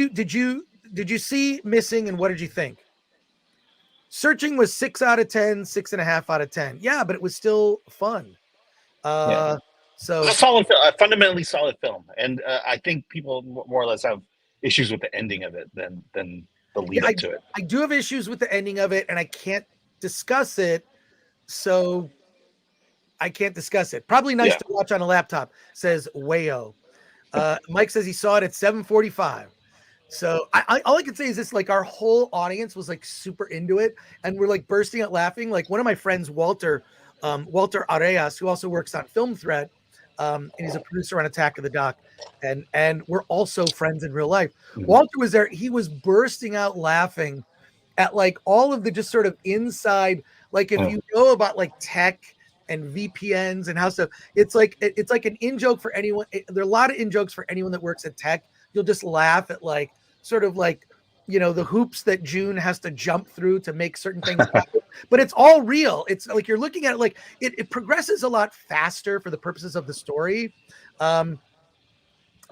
you see Missing, and what did you think? Searching was 6 out of 10, 6.5 out of 10. Yeah, but it was still fun. So it's a solid, fundamentally solid film, and I think people more or less have issues with the ending of it than the lead up to it. I do have issues with the ending of it, and I can't discuss it, so I can't discuss it. Probably nice to watch on a laptop, says Wayo. Mike says he saw it at 7:45. So all I can say is this: like our whole audience was like super into it, and we're like bursting out laughing. Like one of my friends, Walter Areas, who also works on Film Threat, And he's a producer on Attack of the Doc, and we're also friends in real life. Walter was there. He was bursting out laughing at like all of the just sort of inside, like if you know about like tech and VPNs and how stuff, it's like an in joke for anyone. There are a lot of in jokes for anyone that works at tech. You'll just laugh at like sort of like, you know, the hoops that June has to jump through to make certain things happen. But it's all real. It's like you're looking at it like it progresses a lot faster for the purposes of the story. And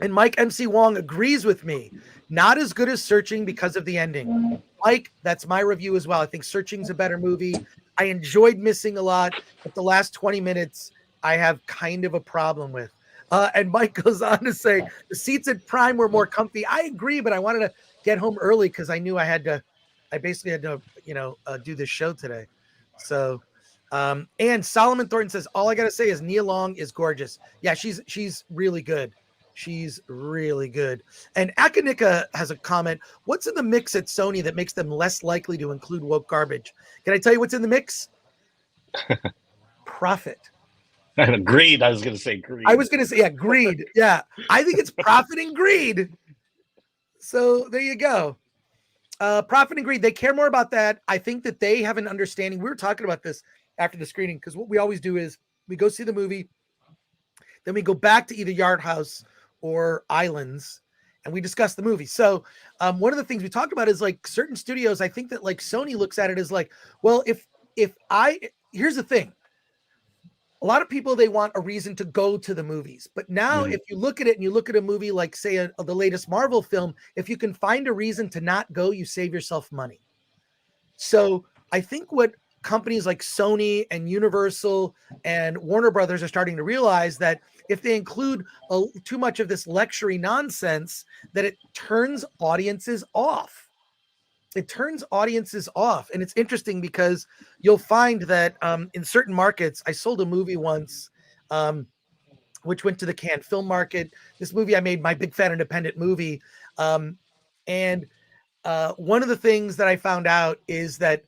Mike MC Wong agrees with me. Not as good as Searching because of the ending. Mike, that's my review as well. I think Searching's a better movie. I enjoyed Missing a lot, but the last 20 minutes I have kind of a problem with. And Mike goes on to say the seats at Prime were more comfy. I agree, but I wanted to get home early because I knew I basically had to, do this show today. So, and Solomon Thornton says, all I got to say is Nia Long is gorgeous. Yeah, she's really good. She's really good. And Akanika has a comment. What's in the mix at Sony that makes them less likely to include woke garbage? Can I tell you what's in the mix? Profit. Greed. I was going to say greed. I was going to say, yeah, greed. Yeah. I think it's profit and greed. So there you go. Profit and greed. They care more about that. I think that they have an understanding. We were talking about this after the screening because what we always do is we go see the movie. Then we go back to either Yard House or Islands and we discuss the movie. So one of the things we talked about is like certain studios, I think that like Sony looks at it as like, well, here's the thing. A lot of people, they want a reason to go to the movies. But now if you look at it and you look at a movie like, say, the latest Marvel film, if you can find a reason to not go, you save yourself money. So I think what companies like Sony and Universal and Warner Brothers are starting to realize that if they include too much of this luxury nonsense, that it turns audiences off. It turns audiences off. And it's interesting because you'll find that in certain markets, I sold a movie once, which went to the Cannes film market. This movie I made, my big fat independent movie. And one of the things that I found out is that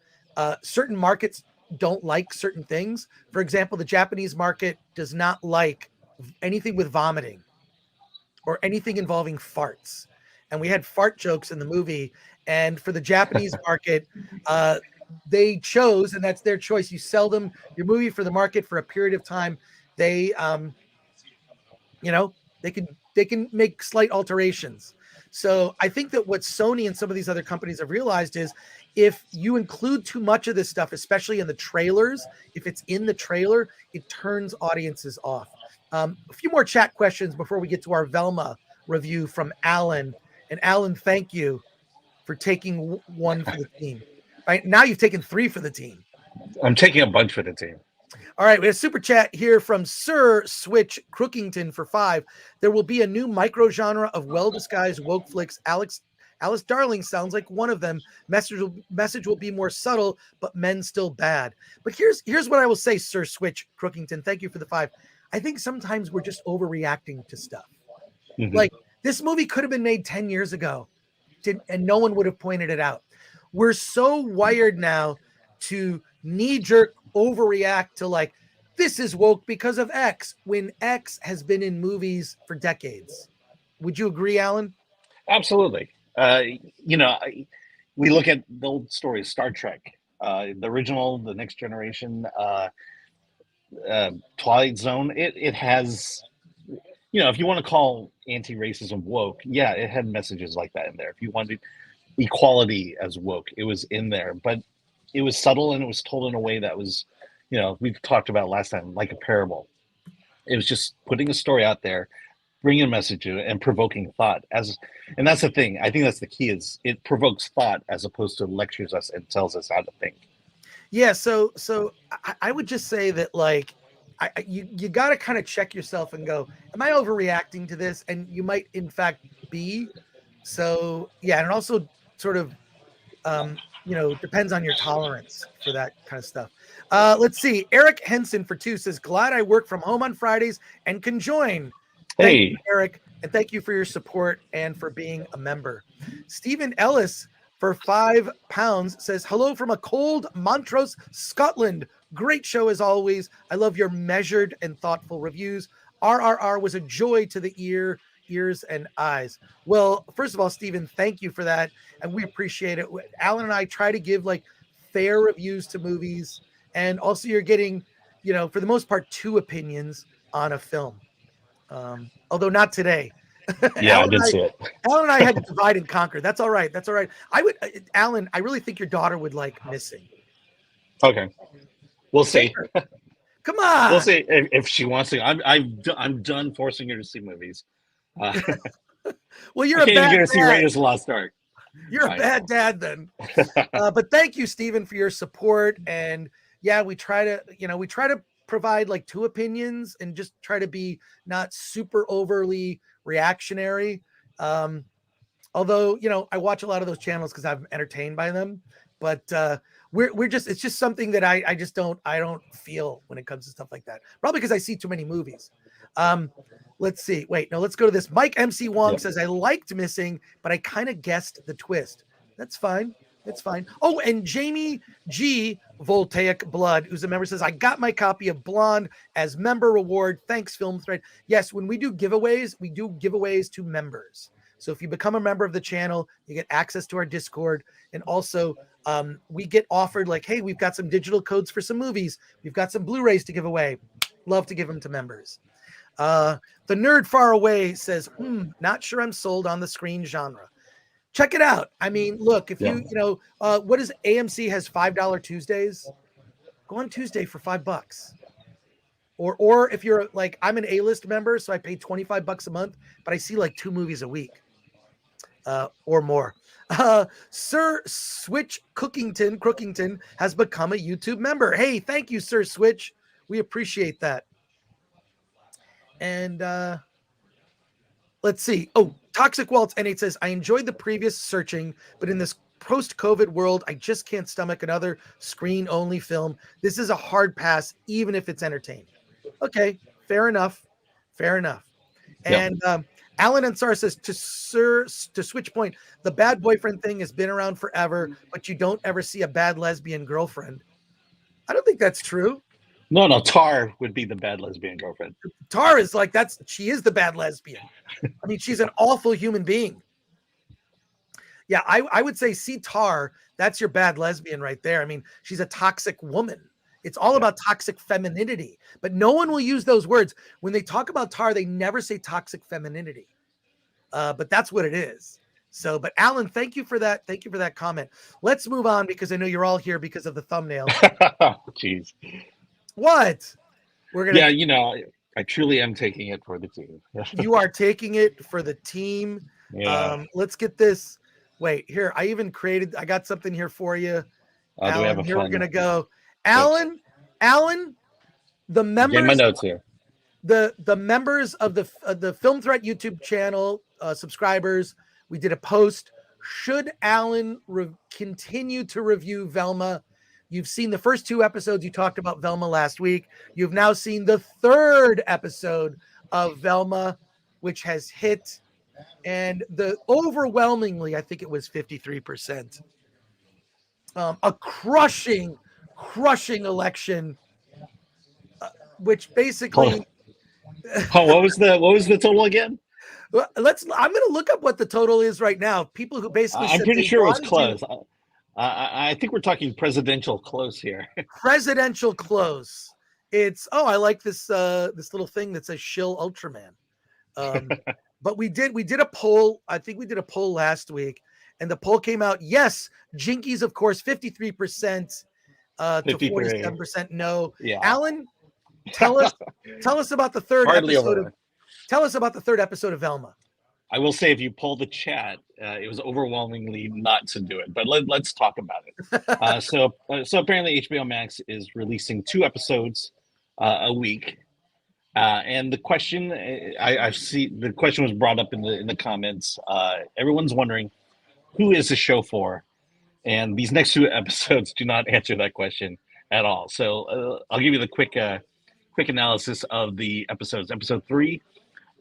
certain markets don't like certain things. For example, the Japanese market does not like anything with vomiting or anything involving farts. And we had fart jokes in the movie. And for the Japanese market, they chose, and that's their choice. You sell them your movie for the market for a period of time. They, they can make slight alterations. So I think that what Sony and some of these other companies have realized is if you include too much of this stuff, especially in the trailers, if it's in the trailer, it turns audiences off. A few more chat questions before we get to our Velma review from Alan. And Alan, thank you for taking one for the team. Right now you've taken 3 for the team. I'm taking a bunch for the team. All right, we have a super chat here from Sir Switch Crookington for 5. There will be a new micro genre of well-disguised woke flicks. Alice Darling sounds like one of them. Message will be more subtle, but men still bad. But here's what I will say, Sir Switch Crookington. Thank you for the 5. I think sometimes we're just overreacting to stuff. Mm-hmm. Like this movie could have been made 10 years ago, and no one would have pointed it out. We're so wired now to knee-jerk overreact to like, this is woke because of X, when X has been in movies for decades. Would you agree, Alan? Absolutely. We look at the old stories, Star Trek, the original, the Next Generation, Twilight Zone. It has, if you want to call anti-racism woke, yeah, it had messages like that in there. If you wanted equality as woke, it was in there, but it was subtle and it was told in a way that was, we've talked about last time, like a parable. It was just putting a story out there, bringing a message to it, and provoking thought. And that's the thing. I think that's the key, is it provokes thought as opposed to lectures us and tells us how to think. Yeah. So I would just say that, like, you got to kind of check yourself and go, am I overreacting to this? And you might, in fact, be. So, yeah. And also sort of, depends on your tolerance for that kind of stuff. Let's see. Eric Henson for 2 says, glad I work from home on Fridays and can join. Thank you, Eric. And thank you for your support and for being a member. Stephen Ellis for £5 says, hello from a cold Montrose, Scotland. Great show as always. I love your measured and thoughtful reviews. RRR was a joy to the ears and eyes. Well, first of all, Stephen, thank you for that, and we appreciate it. Alan and I try to give like fair reviews to movies, and also you're getting, for the most part, 2 opinions on a film. Although not today. Yeah, I did see it. Alan and I had to divide and conquer. That's all right. That's all right. Alan, I really think your daughter would like Missing. Okay, we'll see. Come on. We'll see if she wants to. I'm done forcing her to see movies. Well, you're I a can't bad even get to dad. see Raiders of the Lost Ark. You're a bad dad then. But thank you, Stephen, for your support. And yeah, we try to provide like 2 opinions and just try to be not super overly reactionary. Although, I watch a lot of those channels because I'm entertained by them, but it's just something that I don't feel when it comes to stuff like that. Probably because I see too many movies. Let's see. Wait, no, let's go to this. Mike MC Wong says, I liked Missing, but I kind of guessed the twist. That's fine. It's fine. Oh, and Jamie G. Voltaic Blood, who's a member, says, I got my copy of Blonde as member reward. Thanks, Film Thread. Yes, when we do giveaways, we do giveaways to members. So if you become a member of the channel, you get access to our Discord. And also, we get offered like, hey, we've got some digital codes for some movies. We've got some Blu-rays to give away. Love to give them to members. The Nerd Far Away says, not sure I'm sold on the screen genre. Check it out. I mean, look, if what is AMC has $5 Tuesdays? Go on Tuesday for $5. Or if you're like, I'm an A-list member, so I pay $25 a month, but I see like 2 movies a week, or more. Sir Switch Crookington has become a YouTube member. Hey, thank you, Sir Switch. We appreciate that. And let's see. Oh, Toxic Waltz N8 says, I enjoyed the previous Searching, but in this post-COVID world, I just can't stomach another screen-only film. This is a hard pass, even if it's entertaining. Okay, fair enough. And Alan Ansar says, to Switch Point, the bad boyfriend thing has been around forever, but you don't ever see a bad lesbian girlfriend. I don't think that's true. No, Tar would be the bad lesbian girlfriend. Tar is like, she is the bad lesbian. I mean, she's an awful human being. Yeah, I would say, see Tar, that's your bad lesbian right there. I mean, she's a toxic woman. It's all about toxic femininity, but no one will use those words. When they talk about Tar, they never say toxic femininity. But that's what it is. So, but Alan, thank you for that. Thank you for that comment. Let's move on because I know you're all here because of the thumbnail. Jeez. What? We're gonna. Yeah, I truly am taking it for the team. You are taking it for the team. Yeah. Let's get this. Wait, here. I got something here for you. Alan, here we're gonna go. Alan, the members. Getting my notes here. The members of the Film Threat YouTube channel subscribers. We did a post. Should Alan continue to review Velma? You've seen the first 2 episodes. You talked about Velma last week. You've now seen the 3rd episode of Velma, which has hit, and overwhelmingly, I think it was 53%. A crushing election, which basically. What was the total again? I'm going to look up what the total is right now. People who basically. I'm pretty sure it was close. I think we're talking presidential close here. Presidential close. It's I like this little thing that says shill Ultraman. But we did a poll. I think we did a poll last week, and the poll came out. Yes, Jinkies, of course, 53% to 47% no. Yeah. Alan, tell us about the 3rd Hardly episode over. Tell us about the 3rd episode of Velma. I will say, if you pull the chat, it was overwhelmingly not to do it. But let's talk about it. So apparently HBO Max is releasing 2 episodes a week, and the question the question was brought up in the comments. Everyone's wondering, who is the show for? And these next 2 episodes do not answer that question at all. So I'll give you the quick analysis of the episodes. Episode 3.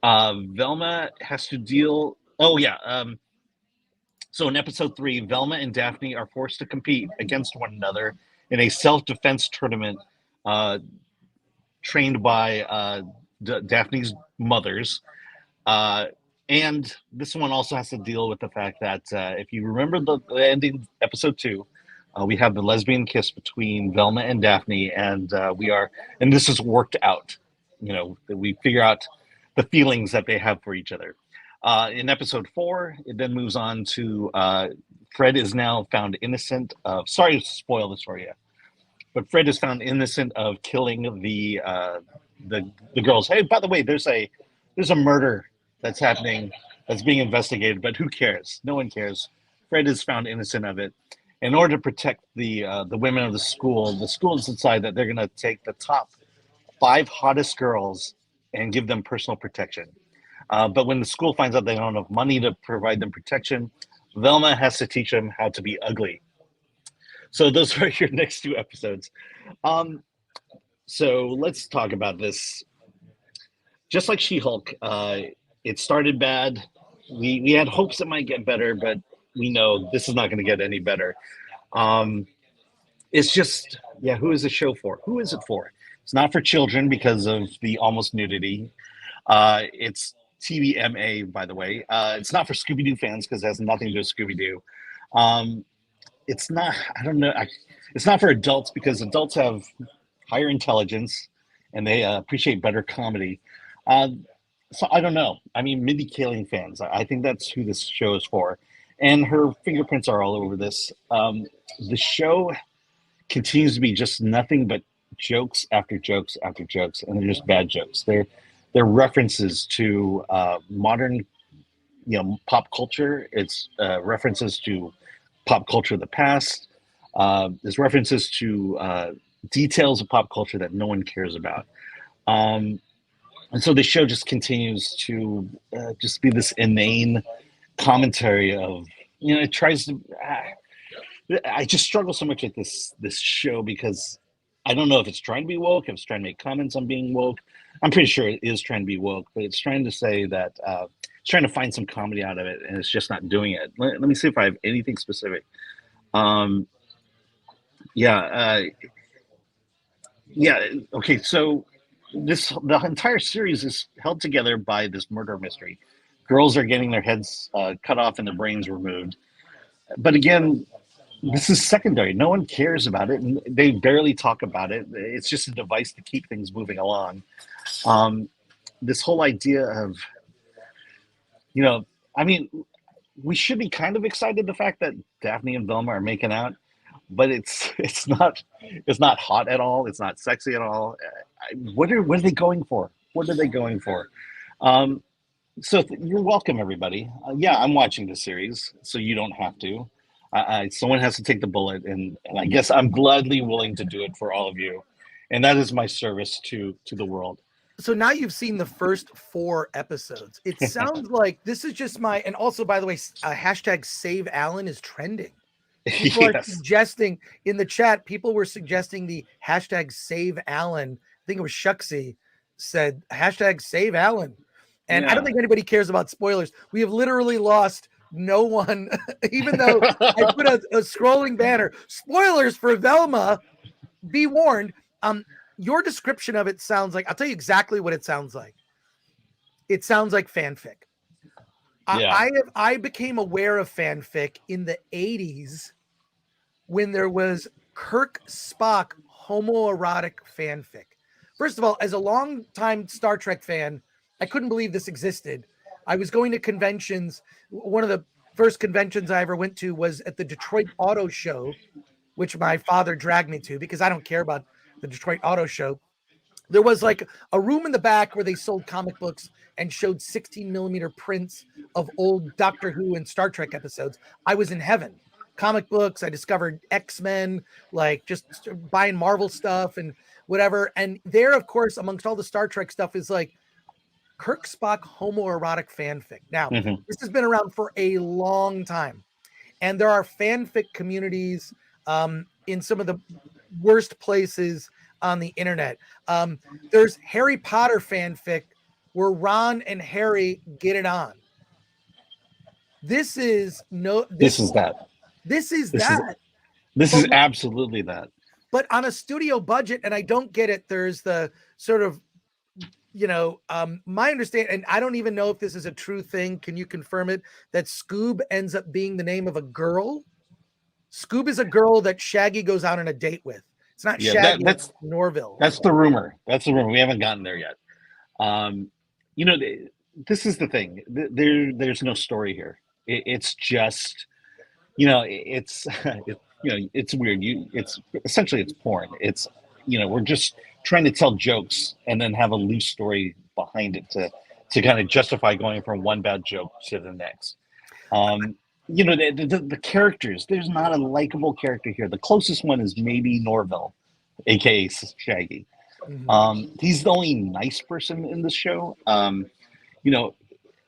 Velma has to deal. So in episode 3, Velma and Daphne are forced to compete against one another in a self-defense tournament trained by Daphne's mothers. And this one also has to deal with the fact that if you remember the ending episode 2, we have the lesbian kiss between Velma and Daphne, and and this is worked out. That we figure out the feelings that they have for each other. In episode 4, it then moves on to Fred is now found innocent of. Sorry to spoil this for you, but Fred is found innocent of killing the girls. Hey, by the way, there's a murder that's happening, that's being investigated, but who cares? No one cares. Fred is found innocent of it. In order to protect the women of the school decide that they're going to take the top 5 hottest girls and give them personal protection. But when the school finds out they don't have money to provide them protection, Velma has to teach them how to be ugly. So those are your next 2 episodes. So let's talk about this. Just like She-Hulk, it started bad. We had hopes it might get better, but we know this is not going to get any better. It's just, who is the show for? Who is it for? It's not for children because of the almost nudity. It's TVMA, by the way. It's not for Scooby-Doo fans because it has nothing to do with Scooby-Doo. It's not, I don't know. It's not for adults because adults have higher intelligence and they appreciate better comedy. So I don't know. I mean, Mindy Kaling fans, I think that's who this show is for. And her fingerprints are all over this. The show continues to be just nothing but jokes after jokes after jokes, and they're just bad jokes. They're references to modern, pop culture. It's references to pop culture of the past. There's references to details of pop culture that no one cares about. And so the show just continues to just be this inane commentary of, it tries to. I just struggle so much with this show because I don't know if it's trying to be woke, if it's trying to make comments on being woke. I'm pretty sure it is trying to be woke, but it's trying to say that it's trying to find some comedy out of it, and it's just not doing it. Let me see if I have anything specific. Okay, so the entire series is held together by this murder mystery. Girls are getting their heads cut off and their brains removed. But again, this is secondary. No one cares about it, and they barely talk about it. It's just a device to keep things moving along. This whole idea of, we should be kind of excited the fact that Daphne and Velma are making out, but it's not hot at all. It's not sexy at all. What are they going for? What are they going for? So you're welcome, everybody. I'm watching the series, so you don't have to. Someone has to take the bullet, and I guess I'm gladly willing to do it for all of you. And that is my service to the world. So now you've seen the first 4 episodes. It sounds like this is just and also, by the way, hashtag Save Alan is trending. People are suggesting in the chat, people were suggesting the hashtag Save Alan. I think it was Shucksy said hashtag Save Alan. And I don't think anybody cares about spoilers. We have literally lost no one, even though I put a scrolling banner. Spoilers for Velma. Be warned. Your description of it sounds like, I'll tell you exactly what it sounds like. It sounds like fanfic. I became aware of fanfic in the 80s when there was Kirk Spock homoerotic fanfic. First of all, as a longtime Star Trek fan, I couldn't believe this existed. I was going to conventions. One of the first conventions I ever went to was at the Detroit Auto Show, which my father dragged me to because I don't care about the Detroit Auto Show. There was like a room in the back where they sold comic books and showed 16 millimeter prints of old Doctor Who and Star Trek episodes. I was in heaven. Comic books. I discovered X-Men, like just buying Marvel stuff and whatever. And there, of course, amongst all the Star Trek stuff is like Kirk Spock homoerotic fanfic. Now, This has been around for a long time. And there are fanfic communities in some of the worst places on the internet. There's Harry Potter fanfic where Ron and Harry get it on. This is that. This is absolutely that. But on a studio budget, and I don't get it, there's the sort of my understanding, and I don't even know if this is a true thing. Can you confirm it? That Scoob ends up being the name of a girl. Scoob is a girl that Shaggy goes out on a date with. It's not Shaggy. That's Norville. That's the rumor. We haven't gotten there yet. This is the thing. There's no story here. It's just, it's it's weird. It's essentially it's porn. It's we're just trying to tell jokes and then have a loose story behind it to kind of justify going from one bad joke to the next. The characters. There's not a likable character here. The closest one is maybe Norville, aka Shaggy. He's the only nice person in the show.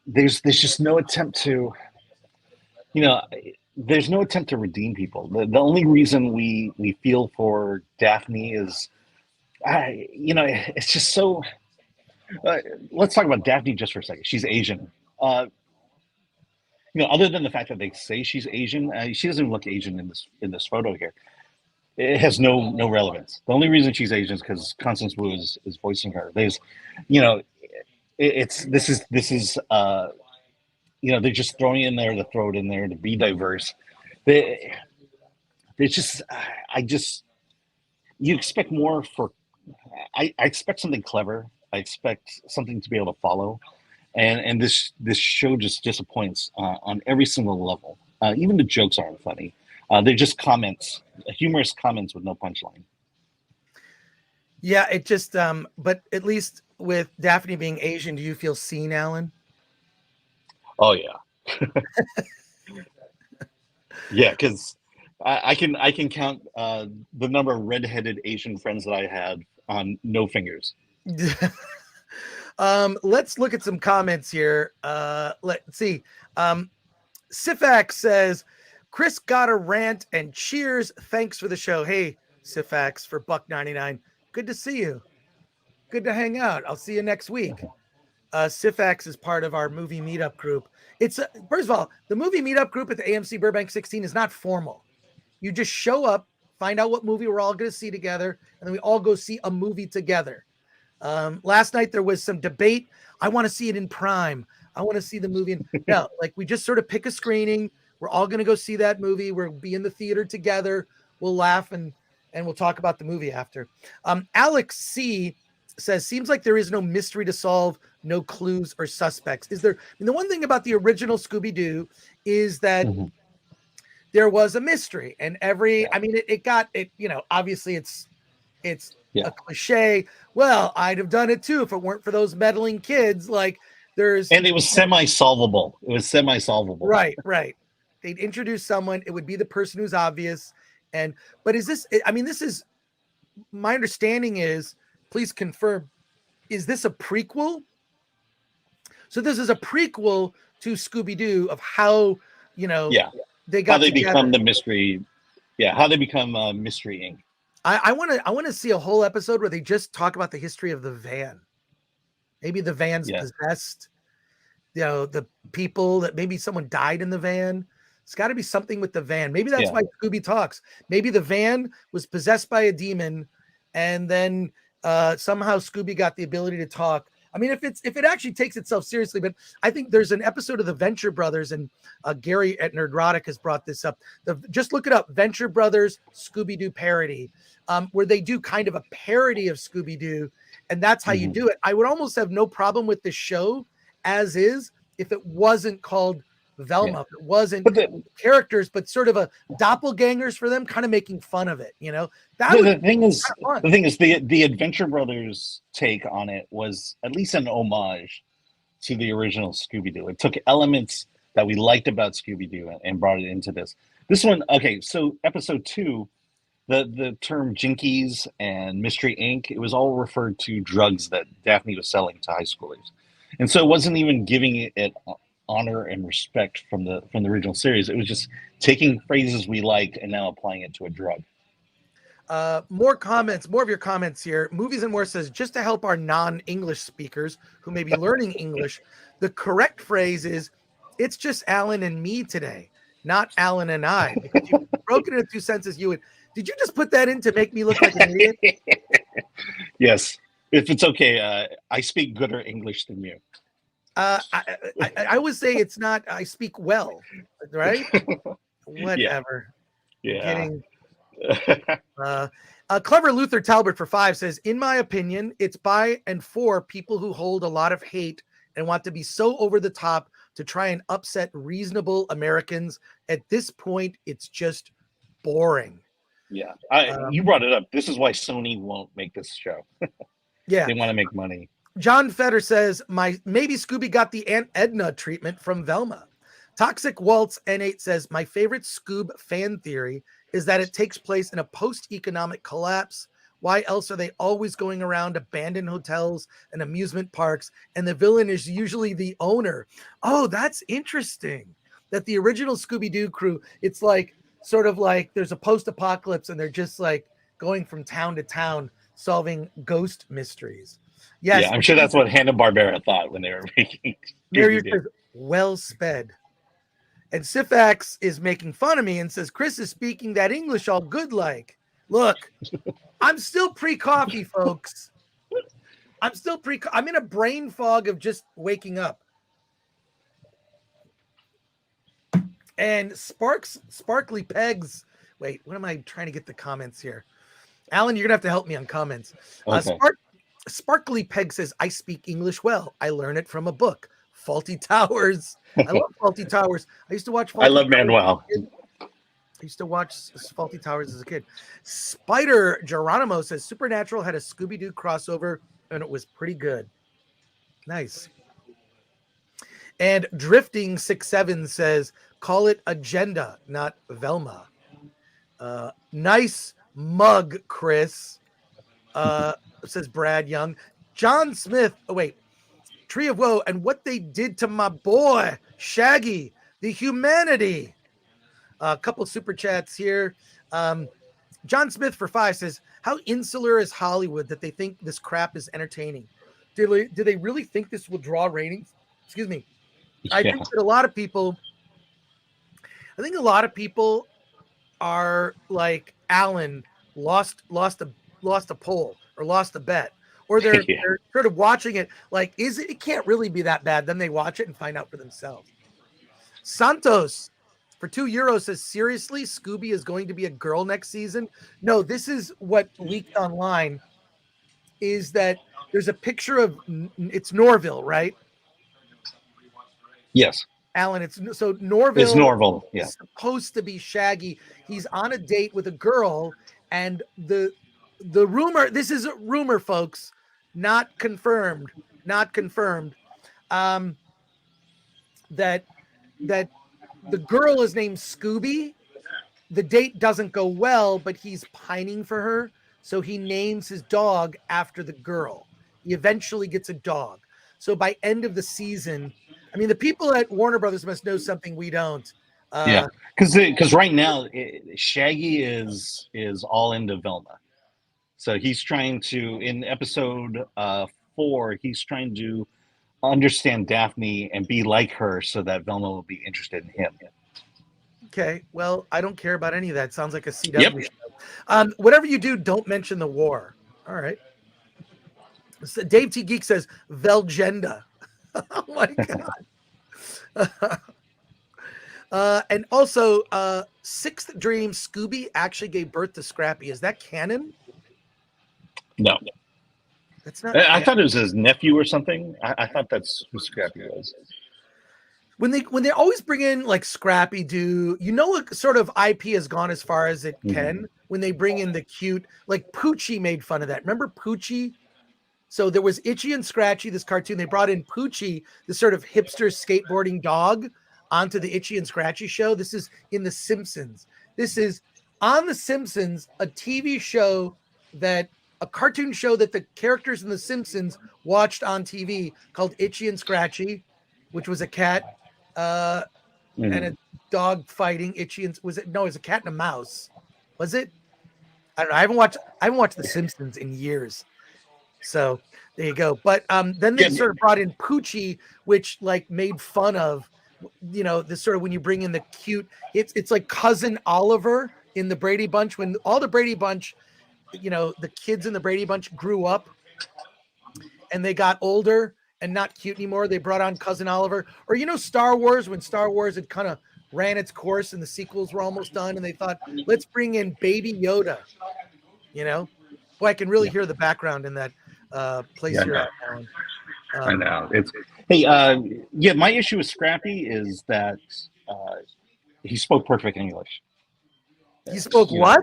There's just no attempt to, there's no attempt to redeem people. The only reason we feel for Daphne is, it's just so. Let's talk about Daphne just for a second. She's Asian. Other than the fact that they say she's Asian, she doesn't look Asian in this photo here. It has no relevance. The only reason she's Asian is because Constance Wu is voicing her. There's, this is they're just throwing in there to throw it in there to be diverse. You expect more for. I expect something clever. I expect something to be able to follow, and this show just disappoints on every single level. Even the jokes aren't funny. They're just comments, humorous comments with no punchline. Yeah, it just. But at least with Daphne being Asian, do you feel seen, Alan? Oh yeah, yeah. Because I can count the number of redheaded Asian friends that I had on no fingers. Let's look at some comments here. Let's see. Sifax says, Chris got a rant and cheers. Thanks for the show. Hey, Sifax, for $1.99. Good to see you. Good to hang out. I'll see you next week. Sifax is part of our movie meetup group. It's first of all, the movie meetup group at the AMC Burbank 16 is not formal. You just show up, find out what movie we're all going to see together, and then we all go see a movie together. Last night there was some debate. I want to see it in Prime. I want to see the movie. No, like we just sort of pick a screening. We're all going to go see that movie. We'll be in the theater together. We'll laugh and we'll talk about the movie after. Alex C says, seems like there is no mystery to solve, no clues or suspects. Is there? And the one thing about the original Scooby-Doo is that there was a mystery, and obviously it's a cliche. Well, I'd have done it too if it weren't for those meddling kids. And it was semi-solvable. Right. They'd introduce someone. It would be the person who's obvious. But is this? This is my understanding is. Please confirm. Is this a prequel? So this is a prequel to Scooby-Doo of how they got together. Become the mystery. Yeah, how they become Mystery Inc. I want to see a whole episode where they just talk about the history of the van. Maybe the van's possessed. The people that maybe someone died in the van. It's got to be something with the van. Maybe that's why Scooby talks. Maybe the van was possessed by a demon, and then somehow Scooby got the ability to talk. If it actually takes itself seriously, but I think there's an episode of the Venture Brothers, and Gary at Nerdrotic has brought this up. Just look it up, Venture Brothers Scooby-Doo parody, where they do kind of a parody of Scooby-Doo, and that's how you do it. I would almost have no problem with the show as is if it wasn't called Velma. If it wasn't characters, but sort of a doppelgangers for them, kind of making fun of it. The thing is, the Adventure Brothers take on it was at least an homage to the original Scooby-Doo. It took elements that we liked about Scooby-Doo and brought it into this. This one, okay, so episode 2, the term Jinkies and Mystery Inc., it was all referred to drugs that Daphne was selling to high schoolers. And so it wasn't even giving it honor and respect from the original series. It was just taking phrases we liked and now applying it to a drug. More of your comments here. Movies and More says, just to help our non-English speakers who may be learning English, the correct phrase is, it's just Alan and me today, not Alan and I. Because you broke it into 2 sentences. Did you just put that in to make me look like an idiot? Yes. If it's okay, I speak gooder English than you. I would say it's not. I speak well, right? Whatever. Yeah. Getting Clever Luther Talbot for 5 says, in my opinion, it's by and for people who hold a lot of hate and want to be so over the top to try and upset reasonable Americans. At this point, it's just boring. Yeah. You brought it up. This is why Sony won't make this show. Yeah. They want to make money. John Fetter says, maybe Scooby got the Aunt Edna treatment from Velma. Toxic Waltz N8 says, my favorite Scoob fan theory is that it takes place in a post-economic collapse. Why else are they always going around abandoned hotels and amusement parks, and the villain is usually the owner? Oh, that's interesting. That the original Scooby-Doo crew, it's like sort of like there's a post-apocalypse and they're just like going from town to town solving ghost mysteries. Yes, yeah, I'm sure that's what Hanna-Barbera thought when they were making Scooby-Doo. Well sped. And Sifax is making fun of me and says, Chris is speaking that English all good like. Look, I'm still pre-coffee, folks. I'm in a brain fog of just waking up. And Sparkly Pegs. Wait, what am I trying to get the comments here? Alan, you're going to have to help me on comments. Okay. Sparkly Peg says, I speak English well. I learn it from a book. Faulty Towers. I love Faulty Towers. I used to watch Faulty I love Towers. Manuel. I used to watch Faulty Towers as a kid. Spider Geronimo says Supernatural had a Scooby-Doo crossover and it was pretty good. Nice. And Drifting 67 says, call it Agenda, not Velma. Nice mug, Chris. Says Brad Young. John Smith. Oh, wait. Tree of Woe, and what they did to my boy Shaggy, the humanity. A couple super chats here. John Smith for 5 says, how insular is Hollywood that they think this crap is entertaining? Do they really think this will draw ratings? Excuse me. I think that a lot of people are like Alan, lost a poll or lost a bet. Or they're sort of watching it like, it can't really be that bad. Then they watch it and find out for themselves. Santos for €2 says, seriously, Scooby is going to be a girl next season? No, this is what leaked online is that there's a picture of, it's Norville, right? Yes. Alan, so Norville. It's Norville, yeah. Is supposed to be Shaggy. He's on a date with a girl, and the rumor, this is a rumor, folks, not confirmed, that the girl is named Scooby. The date doesn't go well, but he's pining for her, so he names his dog after the girl. He eventually gets a dog. So by end of the season, I mean, the people at Warner Brothers must know something we don't. Yeah, because right now Shaggy is all into Velma. So he's trying to, in episode 4, he's trying to understand Daphne and be like her so that Velma will be interested in him. Okay, well, I don't care about any of that. Sounds like a CW show. Whatever you do, don't mention the war. All right. So Dave T. Geek says, Velgenda. Oh, my God. And also, Sixth Dream, Scooby actually gave birth to Scrappy. Is that canon? No. That's not. I thought it was his nephew or something. I thought that's who Scrappy was. When they always bring in like Scrappy Doo, what sort of IP has gone as far as it can when they bring in the cute, like Poochie made fun of that. Remember Poochie? So there was Itchy and Scratchy, this cartoon. They brought in Poochie, this sort of hipster skateboarding dog, onto the Itchy and Scratchy show. This is in The Simpsons. This is on The Simpsons, a TV show a cartoon show that the characters in The Simpsons watched on TV called Itchy and Scratchy, which was a cat and a dog fighting Itchy and it was a cat and a mouse. Was it? I don't know. I haven't watched The Simpsons in years. So there you go. But then they sort of brought in Poochie, which like made fun of, this sort of when you bring in the cute, it's like cousin Oliver in the Brady Bunch. When all the Brady Bunch, the kids in the Brady Bunch grew up, and they got older and not cute anymore. They brought on Cousin Oliver, or Star Wars, when Star Wars had kind of ran its course and the sequels were almost done, and they thought, let's bring in Baby Yoda. Boy, I can really hear the background in that place you're at, Alan. I know. My issue with Scrappy is that he spoke perfect English. He spoke what?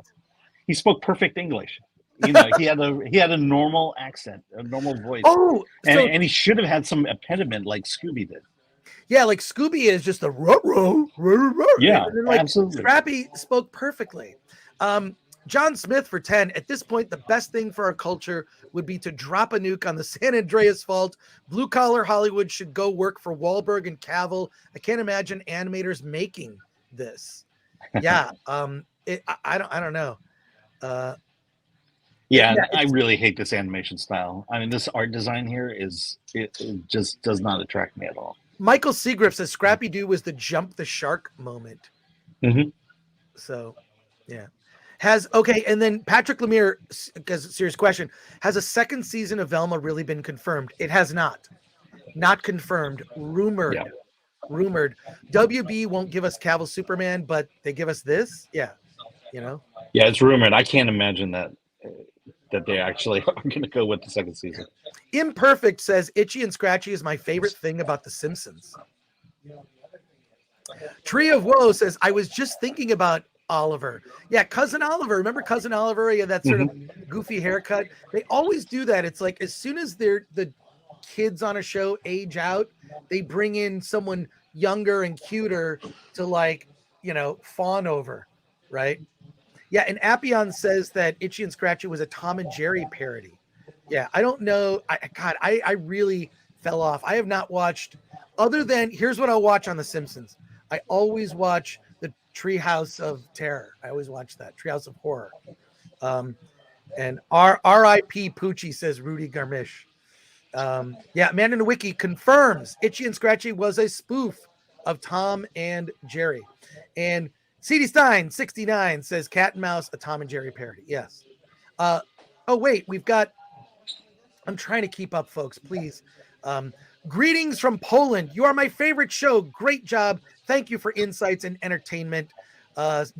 He spoke perfect English. He had a normal accent, a normal voice. Oh, and he should have had some impediment like Scooby did. Yeah, like Scooby is just a ruh-roh. Yeah, and then, absolutely. Scrappy spoke perfectly. John Smith for 10. At this point, the best thing for our culture would be to drop a nuke on the San Andreas Fault. Blue collar Hollywood should go work for Wahlberg and Cavill. I can't imagine animators making this. Yeah, I don't know. I really hate this animation style. I mean, this art design here it just does not attract me at all. Michael Seagriff says Scrappy Doo was the jump the shark moment. Mm-hmm. So, yeah. And then Patrick Lemire, because serious question, has a second season of Velma really been confirmed? It has not. Not confirmed. Rumored. Yeah. Rumored. WB won't give us Cavill Superman, but they give us this? Yeah. Yeah, it's rumored. I can't imagine that they actually are going to go with the second season. Imperfect says Itchy and Scratchy is my favorite thing about The Simpsons. Tree of Woe says, I was just thinking about Oliver. Yeah, Cousin Oliver. Remember Cousin Oliver? He had that sort of goofy haircut. They always do that. It's like as soon as the kids on a show age out, they bring in someone younger and cuter to fawn over, right? Yeah, and Appion says that Itchy and Scratchy was a Tom and Jerry parody. Yeah, I don't know. I really fell off. I have not watched, other than, here's what I'll watch on The Simpsons. I always watch the Treehouse of Terror. I always watch that, Treehouse of Horror. And R.I.P. Poochie says Rudy Garmisch. Man in the Wiki confirms Itchy and Scratchy was a spoof of Tom and Jerry. And CD Stein 69 says Cat and Mouse, a Tom and Jerry parody. Yes. Wait, I'm trying to keep up, folks, please. Greetings from Poland. You are my favorite show. Great job. Thank you for insights and entertainment.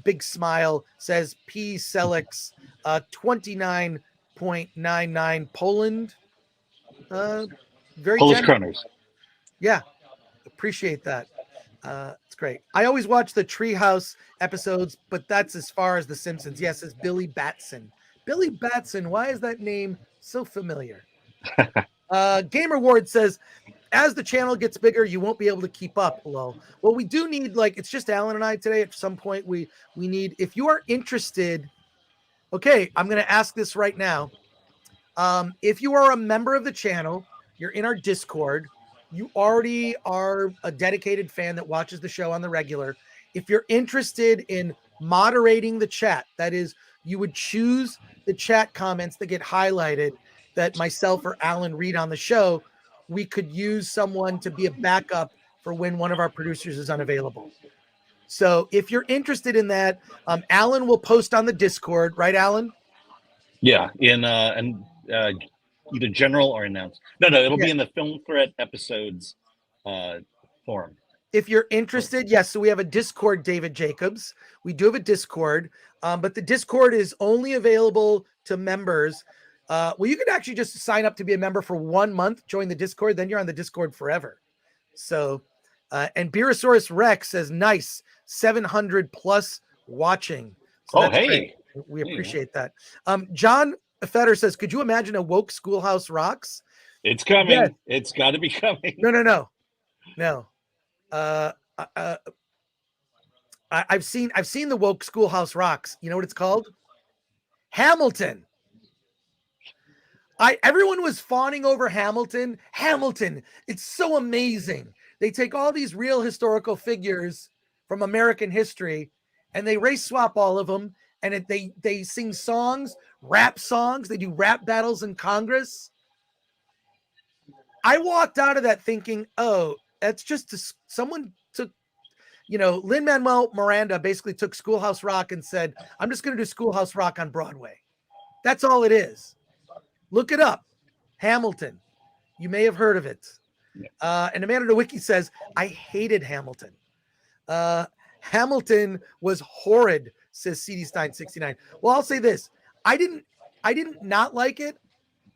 Big smile, says P. Selix 29.99 Poland. Very Polish kroners. Yeah, appreciate that. It's great. I always watch the Treehouse episodes, but that's as far as The Simpsons. Yes, it's Billy Batson. Billy Batson, why is that name so familiar? Gamer Ward says, as the channel gets bigger, you won't be able to keep up. Well, we do need, it's just Alan and I today. At some point, we need, if you are interested, okay, I'm going to ask this right now. If you are a member of the channel, you're in our Discord, you already are a dedicated fan that watches the show on the regular. If you're interested in moderating the chat, that is, you would choose the chat comments that get highlighted that myself or Alan read on the show, we could use someone to be a backup for when one of our producers is unavailable. So if you're interested in that, Alan will post on the Discord, right, Alan? Yeah, in either general or announced. No, it'll be in the Film Threat episodes forum. If you're interested, yes. So we have a Discord, David Jacobs. We do have a Discord, but the Discord is only available to members. You can actually just sign up to be a member for 1 month, join the Discord, then you're on the Discord forever. So, and Beerosaurus Rex says, nice, 700 plus watching. So that's great. We appreciate that. John Fetter says, could you imagine a woke Schoolhouse Rocks? It's coming. Yes. It's got to be coming. No. I've seen the woke Schoolhouse Rocks. You know what it's called? Hamilton. Everyone was fawning over Hamilton. Hamilton. It's so amazing. They take all these real historical figures from American history and they race swap all of them. And they sing songs, rap songs. They do rap battles in Congress. I walked out of that thinking, oh, that's just someone took, Lin-Manuel Miranda basically took Schoolhouse Rock and said, I'm just going to do Schoolhouse Rock on Broadway. That's all it is. Look it up. Hamilton. You may have heard of it. Yeah. And Amanda Nowicki says, I hated Hamilton. Hamilton was horrid, says CD Stein 69. Well, I'll say this. I didn't not like it.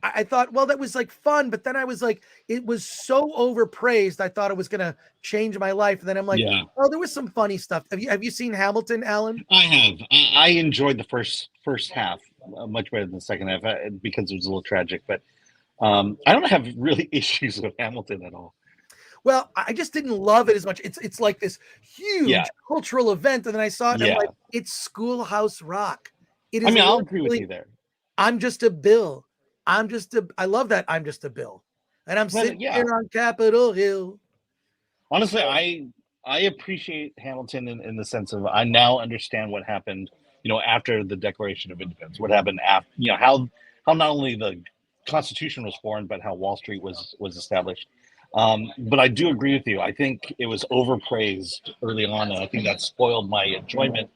I thought, well, that was like fun, but then I was like, it was so overpraised. I thought it was gonna change my life. And then I'm like, oh, there was some funny stuff. Have you seen Hamilton, Alan? I have. I enjoyed the first half much better than the second half because it was a little tragic. But I don't have really issues with Hamilton at all. Well, I just didn't love it as much. It's like this huge cultural event, and then I saw it, and I'm like, it's Schoolhouse Rock. It is. I mean, I'll agree with you there. I'm just a Bill. I love that. I'm just a Bill, and I'm sitting here on Capitol Hill. Honestly, I appreciate Hamilton in the sense of I now understand what happened. After the Declaration of Independence, what happened after. How not only the Constitution was formed, but how Wall Street was established. But I do agree with you. I think it was overpraised early on, and I think that spoiled my enjoyment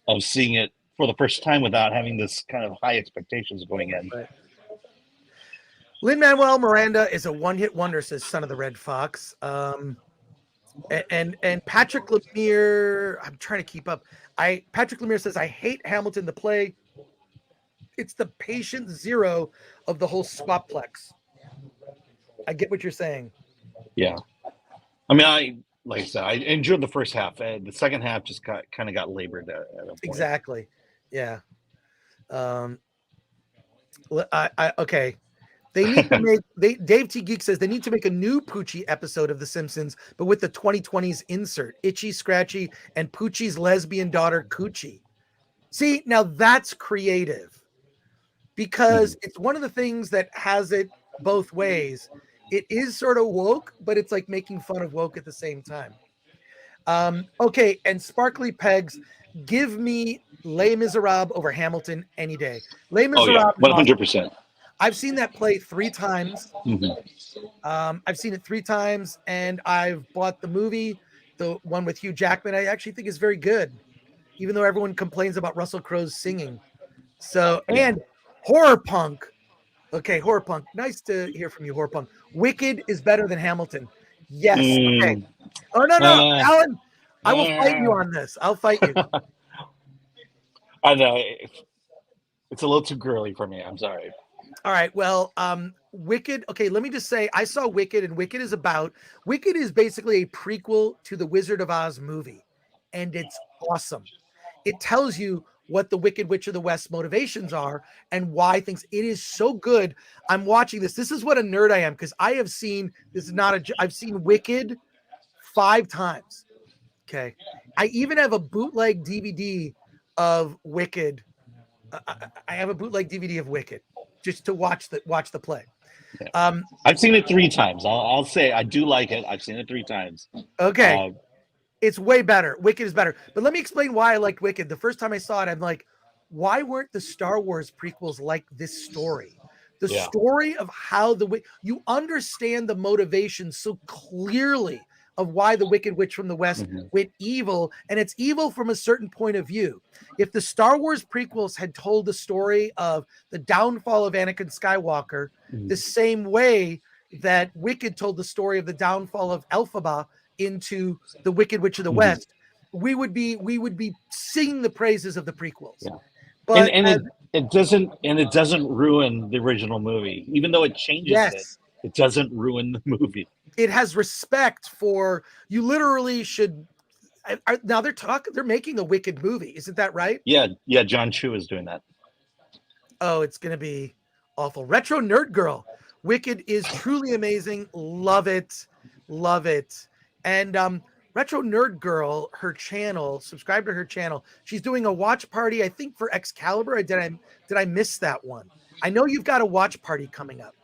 of seeing it for the first time without having this kind of high expectations going in. Right. Lin-Manuel Miranda is a one-hit wonder, says Son of the Red Fox. And Patrick Lemire, I'm trying to keep up. Patrick Lemire says, I hate Hamilton the play. It's the patient zero of the whole swaplex. I get what you're saying. Yeah. I mean, like I said, I enjoyed the first half. The second half just kind of got labored at a point. Exactly. Yeah. Okay. They need to make Dave T Geek says they need to make a new Poochie episode of The Simpsons, but with the 2020s insert Itchy, Scratchy, and Poochie's lesbian daughter Coochie. See, now that's creative because it's one of the things that has it both ways. It is sort of woke, but it's like making fun of woke at the same time. Okay, and Sparkly Pegs, give me Les Miserables over Hamilton any day. Les Miserables, 100%. I've seen that play 3 times. Mm-hmm. I've seen it 3 times, and I've bought the movie, the one with Hugh Jackman. I actually think is very good, even though everyone complains about Russell Crowe's singing. So, and Horror Punk. Okay, Horror Punk. Nice to hear from you, Horror Punk. Wicked is better than Hamilton. Yes. Okay. Oh, no, Alan. I will fight you on this. I'll fight you. I know. It's a little too girly for me. I'm sorry. All right. Well, Wicked. Okay, let me just say, I saw Wicked, and Wicked is basically a prequel to the Wizard of Oz movie, and it's awesome. It tells you what the Wicked Witch of the West motivations are and why things. It is so good. I'm watching this. This is what a nerd I am because I have seen. I've seen Wicked 5 times. Okay, I even have a bootleg DVD of Wicked. I have a bootleg DVD of Wicked just to watch the play. Yeah. I've seen it 3 times. I'll say I do like it. I've seen it 3 times. Okay. It's way better. Wicked is better. But let me explain why I liked Wicked. The first time I saw it, I'm like, why weren't the Star Wars prequels like this story? The story of how you understand the motivation so clearly of why the Wicked Witch from the West went evil, and it's evil from a certain point of view. If the Star Wars prequels had told the story of the downfall of Anakin Skywalker the same way that Wicked told the story of the downfall of Elphaba into the Wicked Witch of the West, we would be singing the praises of the prequels. Yeah. But it doesn't ruin the original movie, even though it changes it. It doesn't ruin the movie. It has respect for you. Literally should. Now they're making a Wicked movie, isn't that right? Yeah. John Chu is doing that. Oh, it's gonna be awful. Retro Nerd Girl, Wicked is truly amazing. Love it. And Retro Nerd Girl, her channel, subscribe to her channel. She's doing a watch party, I think, for Excalibur. Did I miss that one? I know you've got a watch party coming up.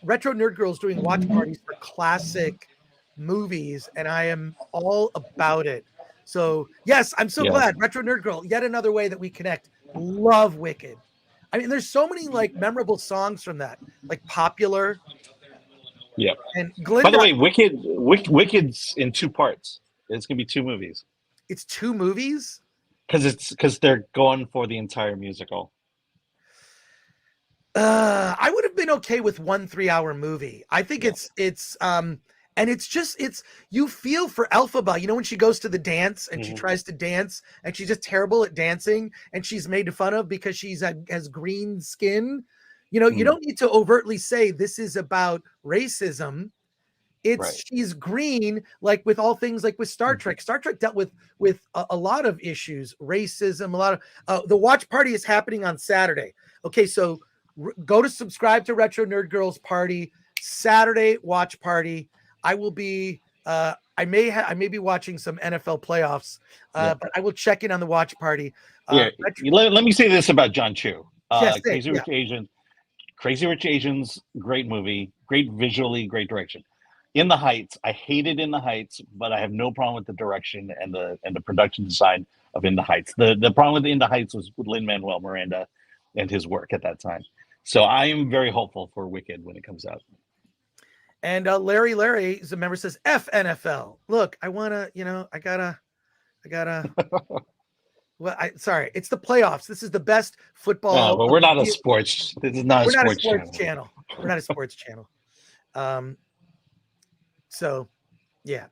Retro Nerd Girl is doing watch parties for classic movies, and I am all about it. So yes, I'm so glad. Retro Nerd Girl, yet another way that we connect. Love Wicked. I mean, there's so many like memorable songs from that, like Popular. Yeah. And Glinda, by the way, Wicked's in 2 parts. It's gonna be 2 movies. It's 2 movies? Because they're going for the entire musical. I would have been okay with 1 3-hour movie. I think it's and it's you feel for Elphaba. You know, when she goes to the dance and she tries to dance and she's just terrible at dancing and she's made fun of because she's has green skin. You know, you don't need to overtly say this is about racism. It's she's green, like with all things, like with Star Trek. Star Trek dealt with a lot of issues, racism, a lot of the watch party is happening on Saturday. Okay, so go to subscribe to Retro Nerd Girls Party Saturday watch party. I will be I may be watching some NFL playoffs, but I will check in on the watch party. Let me say this about John Chu. Yes, Crazy Rich Asians, great movie, great visually, great direction. In the Heights, I hated In the Heights, but I have no problem with the direction and the production design of In the Heights. The problem with In the Heights was with Lin-Manuel Miranda and his work at that time. So I am very hopeful for Wicked when it comes out. And Larry, the member says, F NFL. Look, I want to, I gotta. Well, sorry, it's the playoffs. This is the best football. No, but we're not a sports. This is not a sports channel. We're not a sports channel. So, yeah.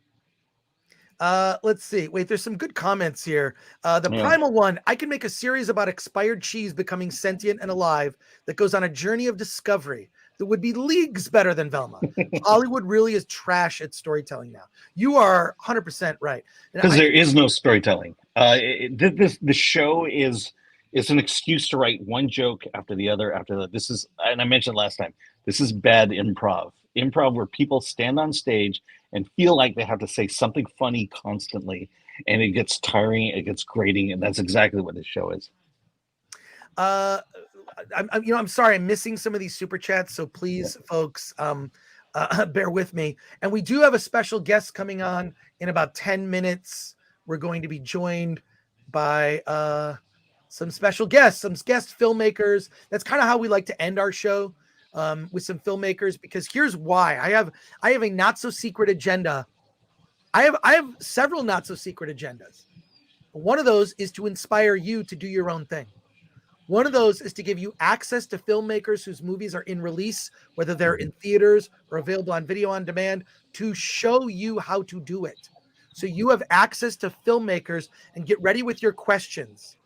Let's see. Wait, there's some good comments here. Primal one, I can make a series about expired cheese becoming sentient and alive that goes on a journey of discovery that would be leagues better than Velma. Hollywood really is trash at storytelling now. You are 100% right. Because there is no storytelling. The show is an excuse to write one joke after the other after the. This is, and I mentioned last time, this is bad improv. Improv where people stand on stage and feel like they have to say something funny constantly, and it gets tiring, it gets grating, and that's exactly what this show is. I'm sorry, I'm missing some of these super chats, so please, folks, bear with me. And we do have a special guest coming on in about 10 minutes. We're going to be joined by some special guests, some guest filmmakers. That's kind of how we like to end our show. With some filmmakers, because here's why. I have a not so secret agenda. I have several not so secret agendas. One of those is to inspire you to do your own thing. One of those is to give you access to filmmakers whose movies are in release, whether they're in theaters or available on video on demand, to show you how to do it. So you have access to filmmakers, and get ready with your questions.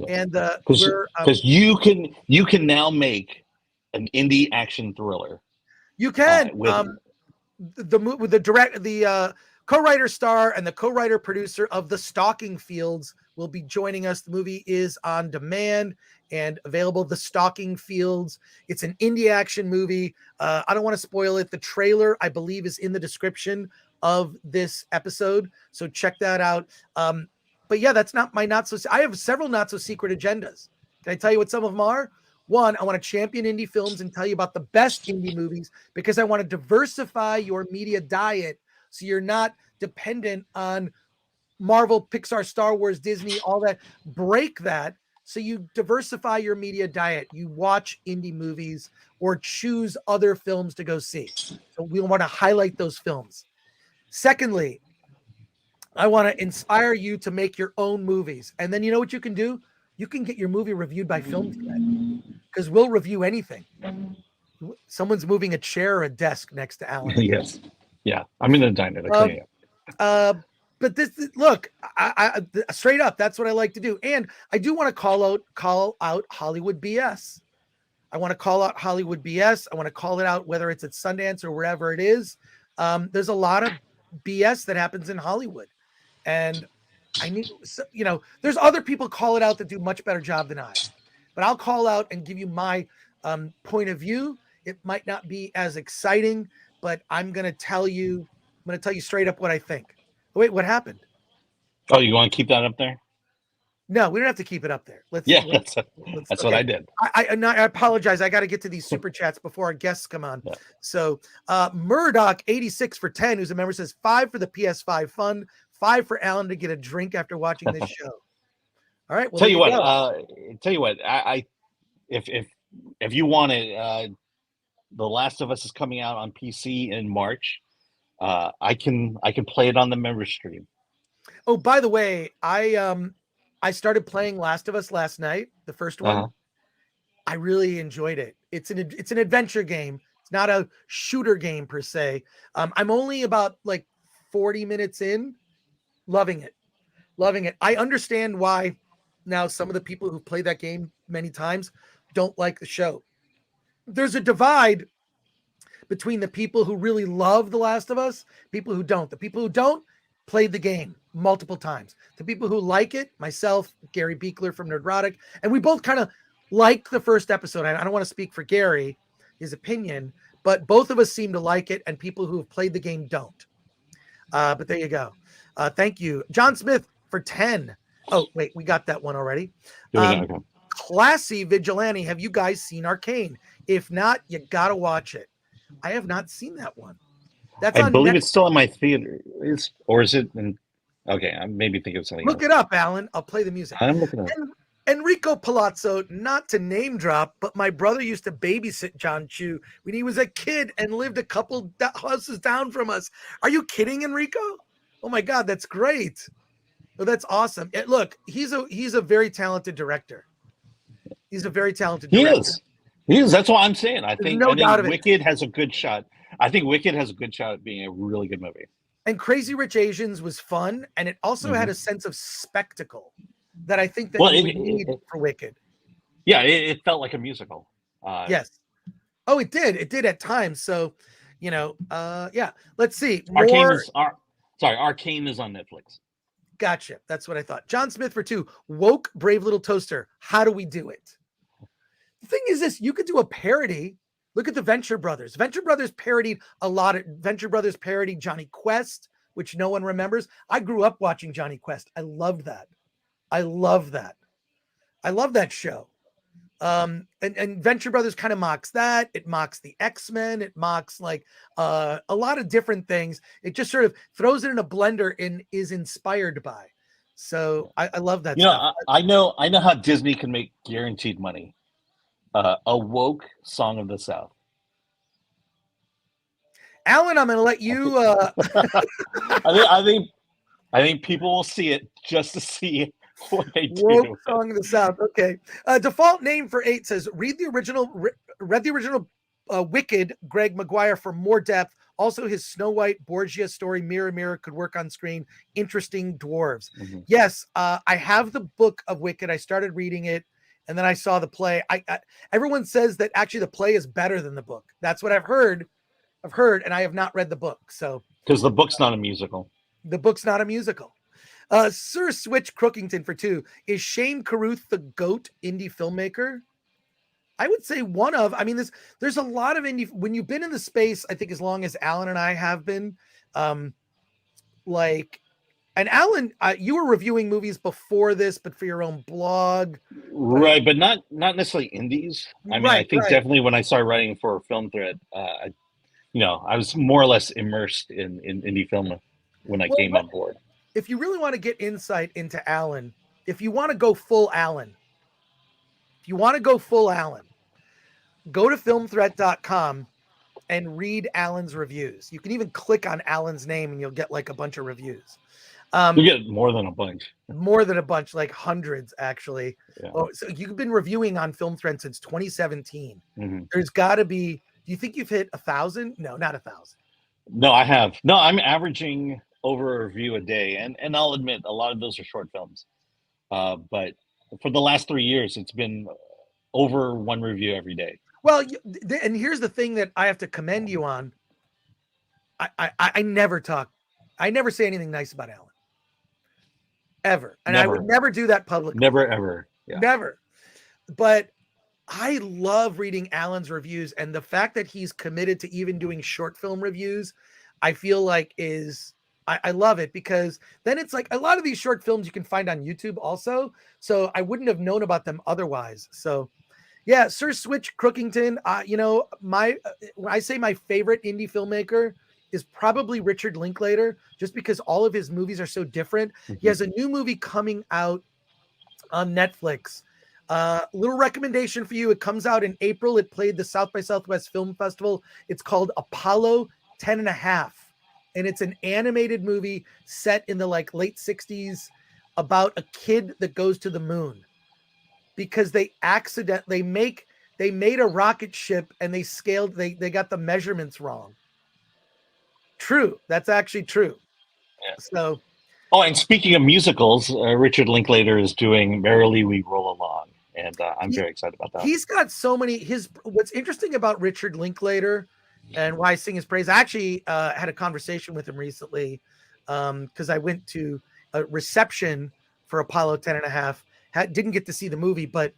And because you can now make an indie action thriller. You can the co-writer star and the co-writer producer of The Stalking Fields will be joining us. The movie is on demand and available. The Stalking Fields. It's an indie action movie. I don't want to spoil it. The trailer, I believe, is in the description of this episode, so check that out. But yeah, that's not my not so. I have several not so secret agendas. Can I tell you what some of them are? One, I want to champion indie films and tell you about the best indie movies, because I want to diversify your media diet so you're not dependent on Marvel, Pixar, Star Wars, Disney, all that. Break that so you diversify your media diet. You watch indie movies or choose other films to go see. So we want to highlight those films. Secondly, I want to inspire you to make your own movies. And then you know what you can do? You can get your movie reviewed by Film Threat, because we'll review anything. Someone's moving a chair or a desk next to Alan. Yes. Yeah. I'm in the diner. But look, I straight up, that's what I like to do. And I do want to call out Hollywood BS. I want to call out Hollywood BS. I want to call it out, whether it's at Sundance or wherever it is. There's a lot of BS that happens in Hollywood. And I need, there's other people call it out that do much better job than I, but I'll call out and give you my point of view. It might not be as exciting, but I'm going to tell you straight up what I think. Wait, what happened? Oh, you want to keep that up there? No, we don't have to keep it up there. Let's that's what I did. I apologize. I got to get to these super chats before our guests come on. Yeah. So Murdoch 86 for 10, who's a member, says 5 for the PS5 fund, 5 for Alan to get a drink after watching this show. All right. Well, tell you what. If you want it, The Last of Us is coming out on PC in March. I can play it on the member stream. Oh, by the way, I started playing Last of Us last night, the first one. I really enjoyed it. It's an adventure game. It's not a shooter game per se. I'm only about like 40 minutes in, loving it. Loving it. I understand why now some of the people who've played that game many times don't like the show. There's a divide between the people who really love The Last of Us, people who don't. The people who don't played the game multiple times. The people who like it, myself, Gary Beekler from Nerdrotic, and we both kind of like the first episode. I don't want to speak for Gary, his opinion, but both of us seem to like it, and people who have played the game don't. But there you go. Thank you. John Smith for 10. Oh, wait, we got that one already. Okay. Classy Vigilante. Have you guys seen Arcane? If not, you got to watch it. I have not seen that one. That's I on believe Netflix. it's still in my theater. Or is it? Okay, I maybe think of something Look else. it up, Alan. I'll play the music. I'm looking at it. Enrico Palazzo, not to name drop, but my brother used to babysit John Chu when he was a kid and lived a couple houses down from us. Are you kidding, Enrico? Oh my God, that's great. Oh, that's awesome. Look, he's a very talented director. He's a very talented director. He is. That's what I'm saying. I think doubt of it. Wicked has a good shot. I think Wicked has a good shot at being a really good movie. And Crazy Rich Asians was fun, and it also had a sense of spectacle that I think that you would need for Wicked. Yeah, it felt like a musical. Yes. Oh, it did. It did at times. So, yeah. Let's see. Arcane is on Netflix. Gotcha. That's what I thought. John Smith for 2. Woke Brave Little Toaster. How do we do it? The thing is this, you could do a parody. Look at the Venture Brothers. Venture Brothers parodied a lot. Venture Brothers parodied Johnny Quest, which no one remembers. I grew up watching Johnny Quest. I loved that. I love that show. And Venture Brothers kind of mocks that. It mocks the X-Men. It mocks like a lot of different things. It just sort of throws it in a blender and is inspired by. So I love that stuff. I know how Disney can make guaranteed money. A woke Song of the South. Alan, I'm going to let you. I think people will see it just to see what they do. Woke Song of the South. Okay. Default name for 8 says read the original Wicked, Greg Maguire, for more depth. Also, his Snow White Borgia story, Mirror Mirror, could work on screen. Interesting dwarves. Mm-hmm. Yes, I have the book of Wicked. I started reading it, and then I saw the play. Everyone says that actually the play is better than the book. That's what I've heard, and I have not read the book. So because the book's not a musical. The book's not a musical. Sir Switch Crookington for 2. Is Shane Carruth the GOAT indie filmmaker? I would say one of. I mean, there's a lot of indie. When you've been in the space, I think as long as Alan and I have been, and Alan, you were reviewing movies before this, but for your own blog, right? But not necessarily indies. I mean, I think definitely when I started writing for Film Threat, I was more or less immersed in indie film when I came on board. If you really want to get insight into Alan, if you want to go full Alan, go to filmthreat.com and read Alan's reviews. You can even click on Alan's name and you'll get like a bunch of reviews. You get more than a bunch. Like hundreds, actually. Yeah. Oh, so you've been reviewing on Film Threat since 2017. Mm-hmm. There's got to be. Do you think you've hit 1,000? No, not 1,000. No, I have. No, I'm averaging over a review a day, and I'll admit a lot of those are short films. But for the last 3 years, it's been over one review every day. Well, and here's the thing that I have to commend you on. I never talk. I never say anything nice about Alan. Ever. And I would never do that publicly. Never, ever. Yeah. Never. But I love reading Alan's reviews, and the fact that he's committed to even doing short film reviews, I feel like I love it, because then it's like a lot of these short films you can find on YouTube also. So I wouldn't have known about them otherwise. So yeah, Sir Switch Crookington, when I say my favorite indie filmmaker is probably Richard Linklater, just because all of his movies are so different. Mm-hmm. He has a new movie coming out on Netflix. Little recommendation for you. It comes out in April. It played the South by Southwest Film Festival. It's called Apollo 10.5. And it's an animated movie set in the late 60s about a kid that goes to the moon, because they make they made a rocket ship and they scaled, they got the measurements wrong. True. That's actually true. Yeah. So. Oh, and speaking of musicals, Richard Linklater is doing Merrily We Roll Along. And I'm very excited about that. He's got so many. What's interesting about Richard Linklater and why I sing his praise, I actually had a conversation with him recently because I went to a reception for Apollo 10 and a half. Didn't get to see the movie, but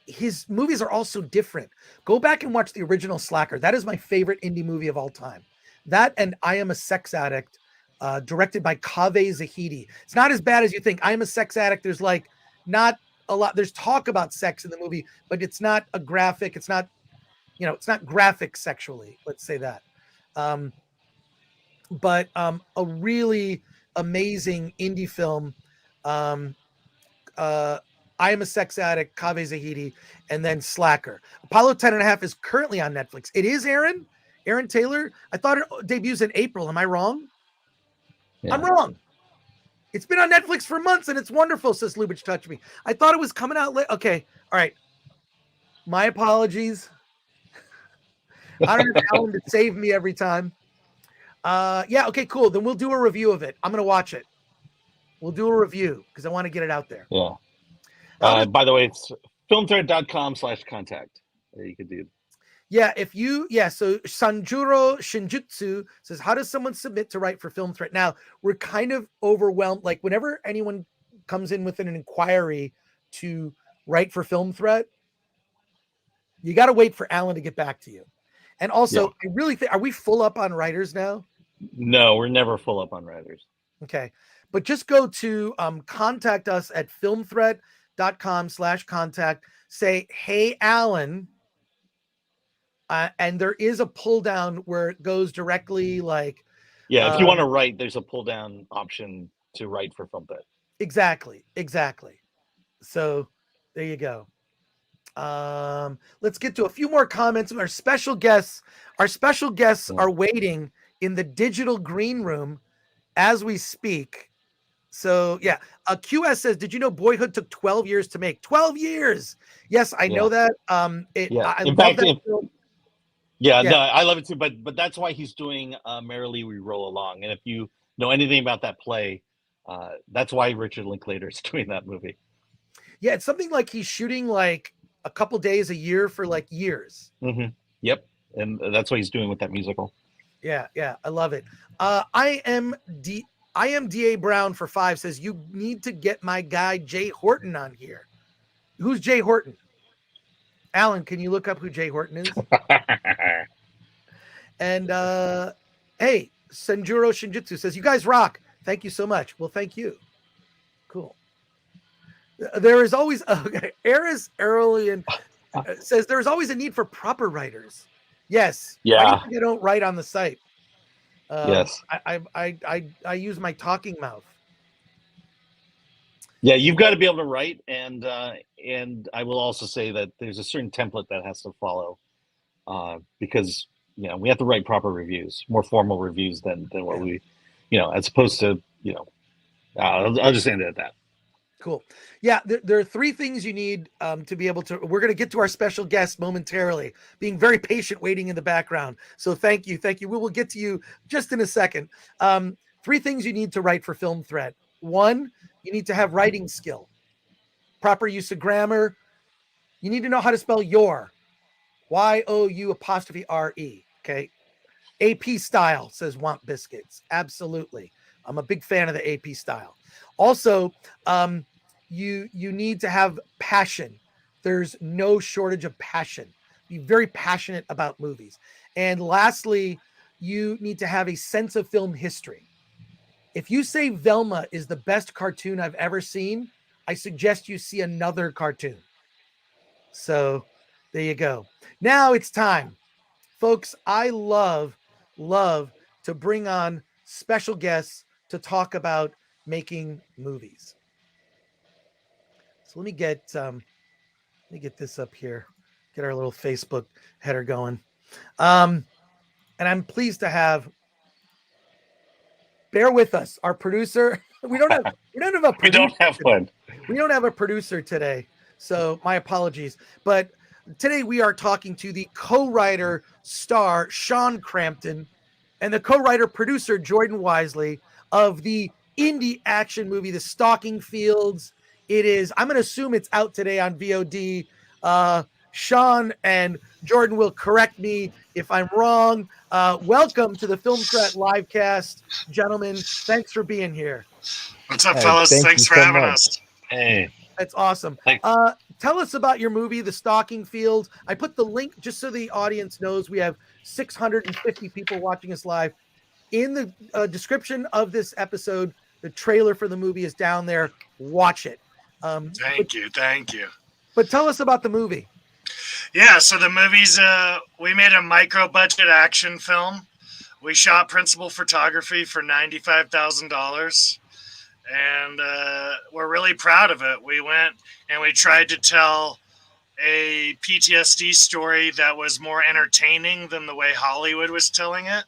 his movies are also different. Go back and watch the original Slacker. That is my favorite indie movie of all time. That and I Am a Sex Addict, directed by Kaveh Zahidi. It's not as bad as you think. I Am a Sex Addict. There's like not a lot. There's talk about sex in the movie, but it's not a graphic. It's not, it's not graphic sexually. Let's say that. But a really amazing indie film. I Am a Sex Addict, Kaveh Zahidi, and then Slacker. Apollo 10 and a half is currently on Netflix. It is Aaron Taylor. I thought it debuts in April. Am I wrong? Yeah. I'm wrong. It's been on Netflix for months and it's wonderful, says Lubitsch Touch Me. I thought it was coming out late. Okay. All right. My apologies. I don't have Alan to save me every time. Yeah. Okay, cool. Then we'll do a review of it. I'm going to watch it. We'll do a review because I want to get it out there. Yeah. By the way, it's filmthread.com/contact. You could do. Yeah, so Sanjuro Shinjutsu says, how does someone submit to write for Film Threat? Now, we're kind of overwhelmed. Like whenever anyone comes in with an inquiry to write for Film Threat, you got to wait for Alan to get back to you. And also, I really think, are we full up on writers now? No, we're never full up on writers. Okay. But just go to contact us at filmthreat.com/contact. Say, hey, Alan. And there is a pull down where it goes directly like. Yeah, if you want to write, there's a pull down option to write for Film Threat. Exactly. So there you go. Let's get to a few more comments. Our special guests are waiting in the digital green room as we speak. So yeah, QS says, did you know Boyhood took 12 years to make? 12 years. Yes, I know that. I love that film. Yeah, no, I love it too. But that's why he's doing Merrily We Roll Along. And if you know anything about that play, that's why Richard Linklater is doing that movie. Yeah, it's something like he's shooting like a couple days a year for like years. Mm-hmm. Yep, and that's what he's doing with that musical. Yeah, I love it. I am DA Brown for 5 says you need to get my guy Jay Horton on here. Who's Jay Horton? Alan, can you look up who Jay Horton is? And hey, Senjuro Shinjutsu says, you guys rock. Thank you so much. Well, thank you. Cool. There is always Eris Earlian says there's always a need for proper writers. Yes. Yeah. You don't write on the site. Yes. I use my talking mouth. Yeah, you've got to be able to write, and I will also say that there's a certain template that has to follow, because we have to write proper reviews, more formal reviews than what we, as opposed to I'll just end it at that. Cool. Yeah, there are 3 things you need to be able to. We're going to get to our special guest momentarily, being very patient, waiting in the background. So thank you. We will get to you just in a second. 3 things you need to write for Film Threat. 1, you need to have writing skill, proper use of grammar. You need to know how to spell your, YOU''RE. Okay. AP style, says Want Biscuits. Absolutely. I'm a big fan of the AP style. Also, you need to have passion. There's no shortage of passion. Be very passionate about movies. And lastly, you need to have a sense of film history. If you say Velma is the best cartoon I've ever seen, I suggest you see another cartoon. So there you go. Now it's time. Folks, I love to bring on special guests to talk about making movies. So let me get this up here. Get our little Facebook header going. And I'm pleased to have, bear with us, our producer. We don't have a producer. We don't have one. We don't have a producer today. So my apologies. But today we are talking to the co-writer star Sean Crampton and the co-writer producer Jordan Wiseley of the indie action movie The Stalking Fields. It is, I'm going to assume it's out today on VOD. Sean and Jordan will correct me if I'm wrong. Welcome to the Film Threat Livecast, gentlemen. Thanks for being here. What's up, fellas? Thanks for having us. Hey, That's awesome. thanks. Tell us about your movie, The Stalking Fields. I put the link just so the audience knows we have 650 people watching us live. In the description of this episode, the trailer for the movie is down there. Watch it. Thank you. But tell us about the movie. Yeah, so the movie's, we made a micro-budget action film. We shot principal photography for $95,000. And we're really proud of it. We went and we tried to tell a PTSD story that was more entertaining than the way Hollywood was telling it,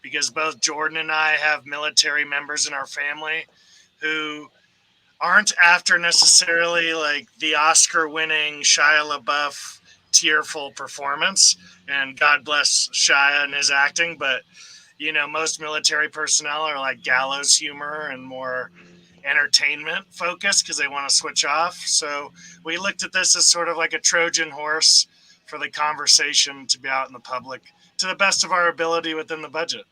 because both Jordan and I have military members in our family who aren't after necessarily like the Oscar-winning Shia LaBeouf tearful performance, and God bless Shia and his acting, but you know, most military personnel are like gallows humor and more entertainment focused because they want to switch off. So we looked at this as sort of like a Trojan horse for the conversation to be out in the public to the best of our ability within the budget.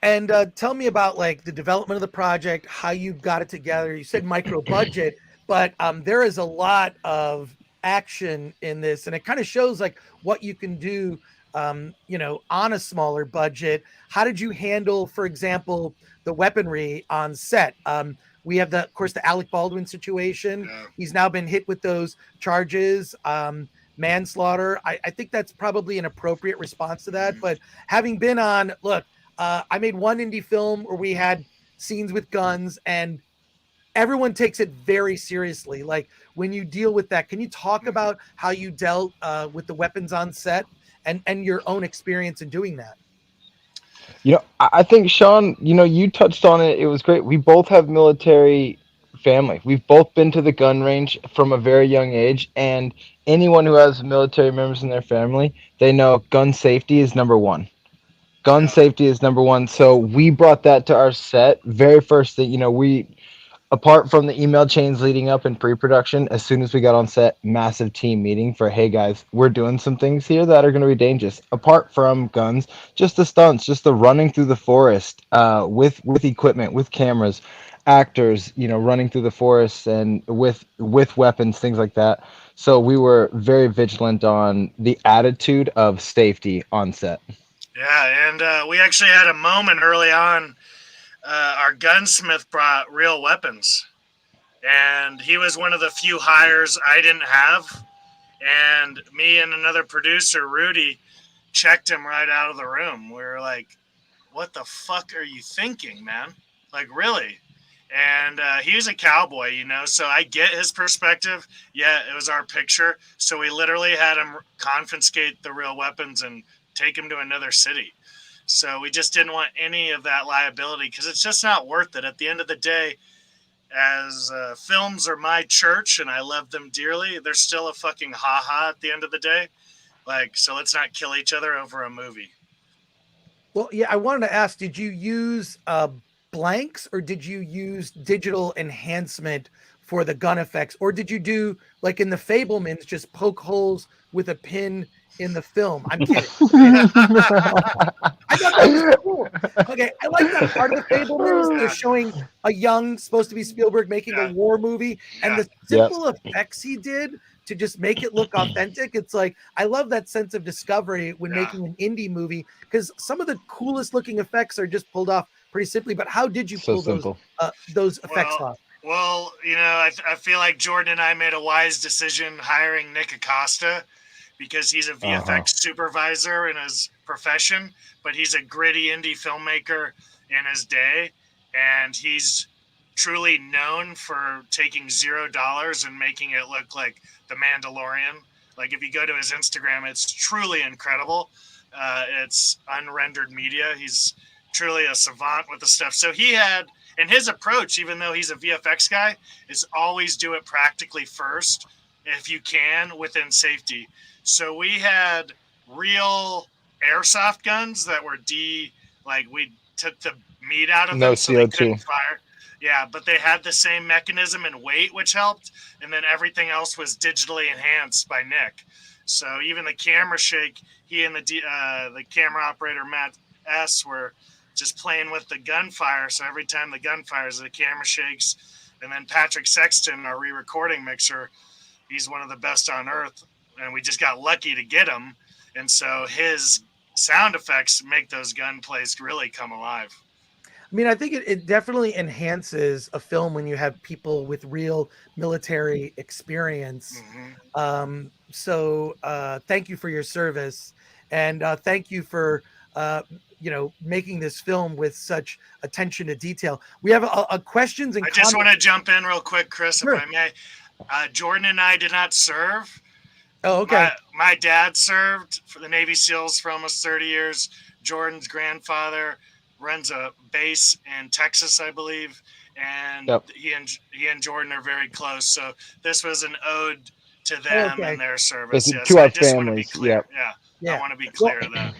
And tell me about like the development of the project, how you got it together. You said micro budget, but there is a lot of action in this, and it kind of shows like what you can do, you know, on a smaller budget. How did you handle, for example, the weaponry on set? We have of course, the Alec Baldwin situation. Yeah. He's now been hit with those charges, manslaughter. I think that's probably an appropriate response to that. But having been on, look, I made one indie film where we had scenes with guns, and everyone takes it very seriously. Like when you deal with that, can you talk about how you dealt with the weapons on set and your own experience in doing that? You know, I think, Sean, you know, you touched on it. It was great. We both have military family. We've both been to the gun range from a very young age. And anyone who has military members in their family, they know gun safety is number one. Gun safety is number one. So we brought that to our set. Very first thing, you know, apart from the email chains leading up in pre-production, as soon as we got on set, massive team meeting for, hey guys, we're doing some things here that are going to be dangerous. Apart from guns, just the stunts, just the running through the forest with equipment, with cameras, actors, you know, running through the forest and with weapons, things like that. So we were very vigilant on the attitude of safety on set. Yeah, and we actually had a moment early on. Our gunsmith brought real weapons, and he was one of the few hires I didn't have. And me and another producer, Rudy, checked him right out of the room. We were like, what the fuck are you thinking, man? Like, really? And he was a cowboy, you know, so I get his perspective. Yeah, it was our picture. So we literally had him confiscate the real weapons and take him to another city. So we just didn't want any of that liability because it's just not worth it. At the end of the day, as films are my church and I love them dearly, they're still a fucking ha-ha at the end of the day. Like, so let's not kill each other over a movie. Well, yeah, I wanted to ask, did you use blanks or did you use digital enhancement for the gun effects? Or did you do, like in the Fablemans, just poke holes with a pin in the film? I'm kidding. I thought that was cool. Okay, I like that part of the Fablemans. They're showing a young, supposed to be Spielberg making a war movie, and the simple effects he did to just make it look authentic. It's like, I love that sense of discovery when making an indie movie, because some of the coolest looking effects are just pulled off pretty simply. But how did you pull those effects off? Well, you know, I feel like Jordan and I made a wise decision hiring Nick Acosta, because he's a VFX supervisor in his profession, but he's a gritty indie filmmaker in his day. And he's truly known for taking $0 and making it look like The Mandalorian. Like if you go to his Instagram, it's truly incredible. It's unrendered media. He's truly a savant with the stuff. So he had And his approach, even though he's a VFX guy, is always do it practically first, if you can, within safety. So we had real airsoft guns that were we took the meat out of No them so they CO2. couldn't fire. Yeah, but they had the same mechanism and weight, which helped. And then everything else was digitally enhanced by Nick. So even the camera shake, he and the camera operator, Matt S., were just playing with the gunfire. So every time the gun fires, the camera shakes. And then Patrick Sexton, our re-recording mixer, he's one of the best on earth. And we just got lucky to get him. And so his sound effects make those gun plays really come alive. I mean, I think it definitely enhances a film when you have people with real military experience. So thank you for your service, and thank you for making this film with such attention to detail. We have a questions and I just want to jump in real quick, Chris, Sure. if I may. Jordan and I did not serve. Oh, okay. My dad served for the Navy SEALs for almost 30 years. Jordan's grandfather runs a base in Texas, I believe, and he and Jordan are very close. So this was an ode to them and their service. To So our I just families. want to be clear. Yeah. I want to be clear of that.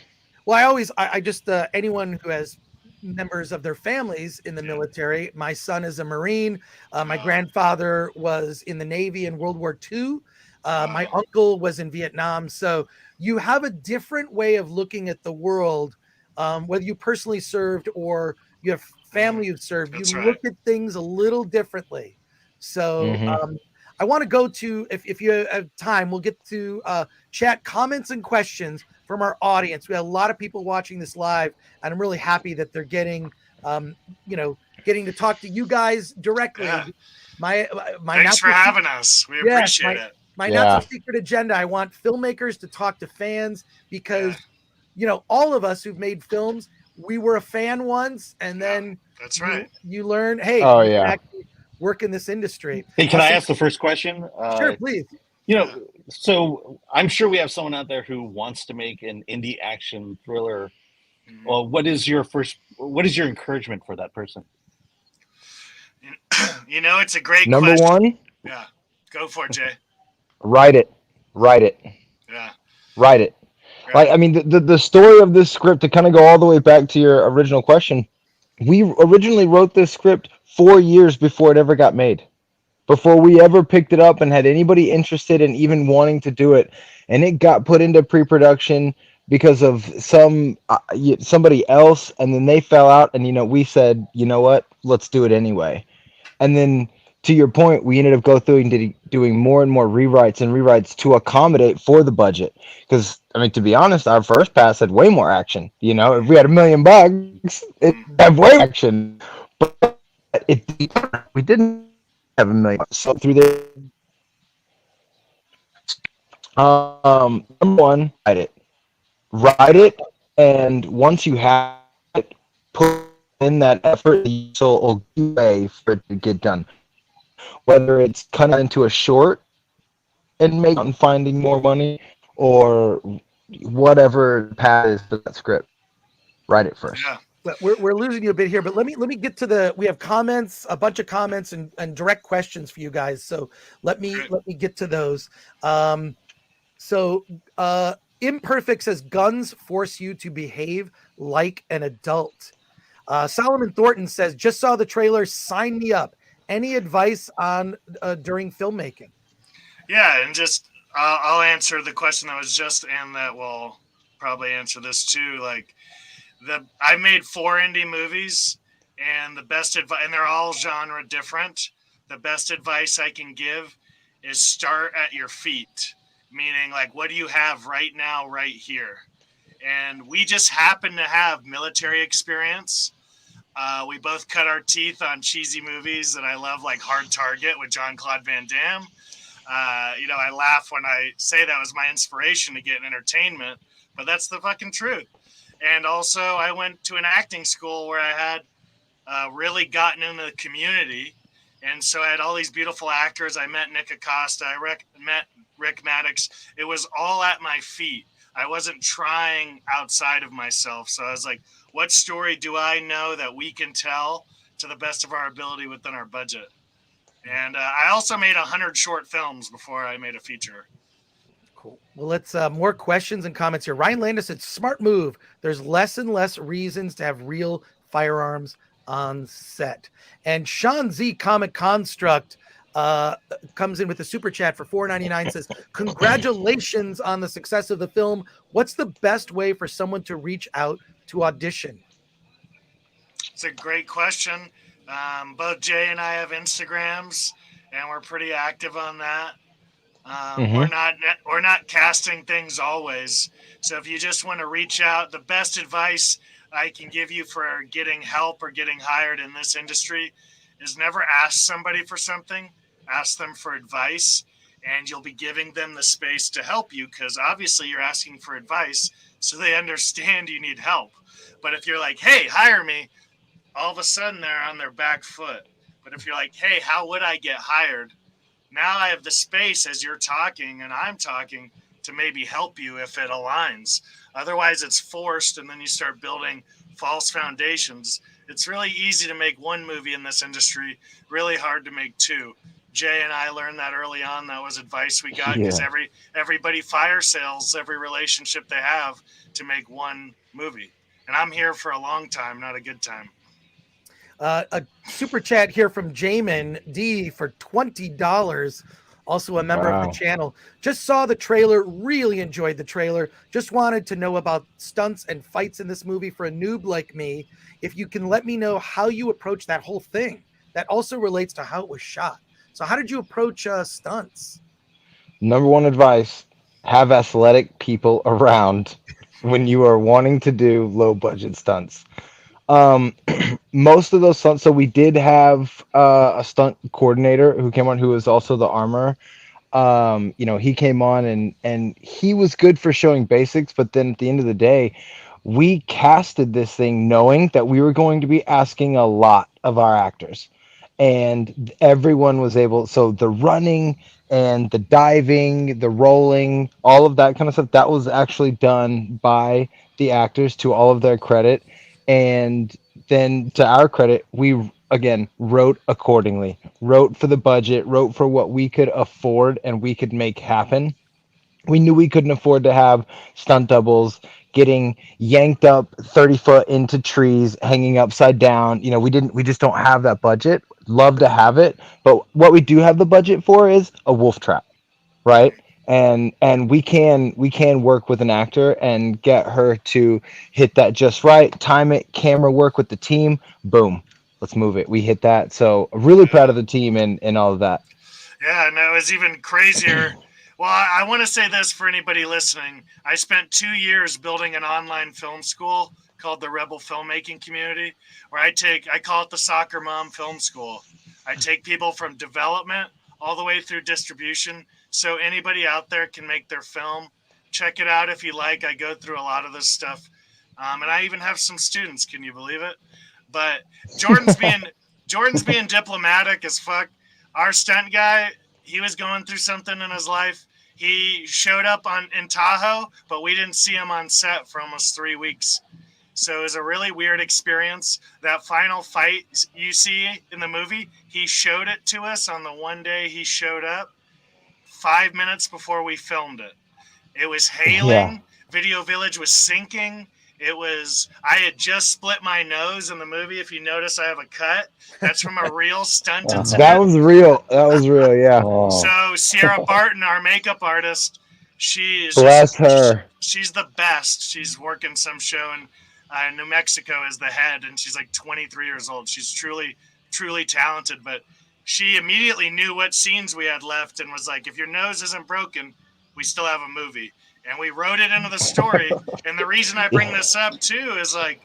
Well, I just anyone who has members of their families in the military. My son is a Marine. My grandfather was in the Navy in World War II. My uncle was in Vietnam. So you have a different way of looking at the world, whether you personally served or you have family who served. That's you right. look at things a little differently. So I want to go to, if you have time, we'll get to chat comments and questions from our audience. We have a lot of people watching this live, and I'm really happy that they're getting, getting to talk to you guys directly. Yeah. My Thanks for having us. We appreciate it. My not so secret agenda. I want filmmakers to talk to fans because, all of us who've made films, we were a fan once, and then that's right. You learn, hey, you can actually work in this industry. Hey, can I ask the first question? Sure, please. So I'm sure we have someone out there who wants to make an indie action thriller. Well, what is your encouragement for that person? It's a great Number question. one. Yeah. Go for it, Jay. Write it. Yeah. Write it. Like, I mean, the story of this script, to kind of go all the way back to your original question, we originally wrote this script 4 years before it ever got made, before we ever picked it up and had anybody interested in even wanting to do it. And it got put into pre-production because of somebody else, and then they fell out, and we said, you know what, let's do it anyway. And then, to your point, we ended up doing more and more rewrites to accommodate for the budget. Because, I mean, to be honest, our first pass had way more action. If we had $1 million, it'd have way more action. But we didn't have $1 million. So through the number one, write it, and once you have it, put in that effort, so it'll give way for it to get done. Whether it's cut into a short and finding more money, or whatever path is for that script, write it first. Yeah. We're losing you a bit here, but let me get to we have comments, a bunch of comments and direct questions for you guys. So let me get to those. Imperfect says guns force you to behave like an adult. Solomon Thornton says, just saw the trailer, sign me up. Any advice on during filmmaking? Yeah, and just I'll answer the question that was just, and that will probably answer this too. Like I made 4 indie movies, and the best advice, and they're all genre different. The best advice I can give is start at your feet, meaning like, what do you have right now, right here? And we just happen to have military experience. We both cut our teeth on cheesy movies that I love, like Hard Target with Jean-Claude Van Damme. I laugh when I say that was my inspiration to get an entertainment, but that's the fucking truth. And also, I went to an acting school where I had really gotten into the community. And so I had all these beautiful actors. I met Nick Acosta. I met Rick Maddox. It was all at my feet. I wasn't trying outside of myself. So I was like, what story do I know that we can tell to the best of our ability within our budget. And I also made 100 short films before I made a feature. Cool. Well, let's more questions and comments here. Ryan Landis said, smart move. There's less and less reasons to have real firearms on set. And Sean Z Comic Construct comes in with a super chat for $4.99, says, congratulations on the success of the film. What's the best way for someone to reach out to audition? It's a great question. Both Jay and I have Instagrams, and we're pretty active on that. We're not casting things always. So if you just want to reach out, the best advice I can give you for getting help or getting hired in this industry is never ask somebody for something. Ask them for advice, and you'll be giving them the space to help you, because obviously you're asking for advice, so they understand you need help. But if you're like, hey, hire me, all of a sudden they're on their back foot. But if you're like, hey, how would I get hired? Now I have the space as you're talking and I'm talking to maybe help you if it aligns. Otherwise it's forced, and then you start building false foundations. It's really easy to make one movie in this industry, really hard to make two. Jay and I learned that early on. That was advice we got, because everybody fire sales every relationship they have to make one movie. And I'm here for a long time, not a good time. A super chat here from Jamin D for $20, also a member of the channel. Just saw the trailer, really enjoyed the trailer. Just wanted to know about stunts and fights in this movie for a noob like me. If you can let me know how you approach that whole thing. That also relates to how it was shot. So how did you approach stunts? Number one advice, have athletic people around when you are wanting to do low budget stunts. Most of those stunts, so we did have a stunt coordinator who came on, who was also the armor. He came on and he was good for showing basics, but then at the end of the day, we casted this thing knowing that we were going to be asking a lot of our actors, and everyone was able. So the running and the diving, the rolling, all of that kind of stuff, that was actually done by the actors, to all of their credit. And then to our credit, we again wrote accordingly, wrote for the budget, wrote for what we could afford and we could make happen. We knew we couldn't afford to have stunt doubles getting yanked up 30 foot into trees, hanging upside down. We just don't have that budget. Love to have it, but what we do have the budget for is a wolf trap, right? And we can work with an actor and get her to hit that just right, time it, camera work with the team, boom, let's move it. We hit that. So really proud of the team and all of that. Yeah, and it was even crazier. Well, I want to say this for anybody listening. I spent 2 years building an online film school called the Rebel Filmmaking Community, where I call it the Soccer Mom Film School. I take people from development all the way through distribution, so anybody out there can make their film. Check it out if you like. I go through a lot of this stuff. And I even have some students. Can you believe it? But Jordan's being diplomatic as fuck. Our stunt guy, he was going through something in his life. He showed up in Tahoe, but we didn't see him on set for almost 3 weeks. So it was a really weird experience. That final fight you see in the movie, he showed it to us on the one day he showed up, 5 minutes before we filmed it. It was hailing. Yeah. Video Village was sinking. I had just split my nose in the movie. If you notice, I have a cut. That's from a real stunt incident. That was real, yeah. So Sierra Barton, our makeup artist, she's the best. She's working some show in New Mexico as the head, and she's like 23 years old. She's truly, truly talented, but she immediately knew what scenes we had left and was like, if your nose isn't broken, we still have a movie. And we wrote it into the story. And the reason I bring this up too is like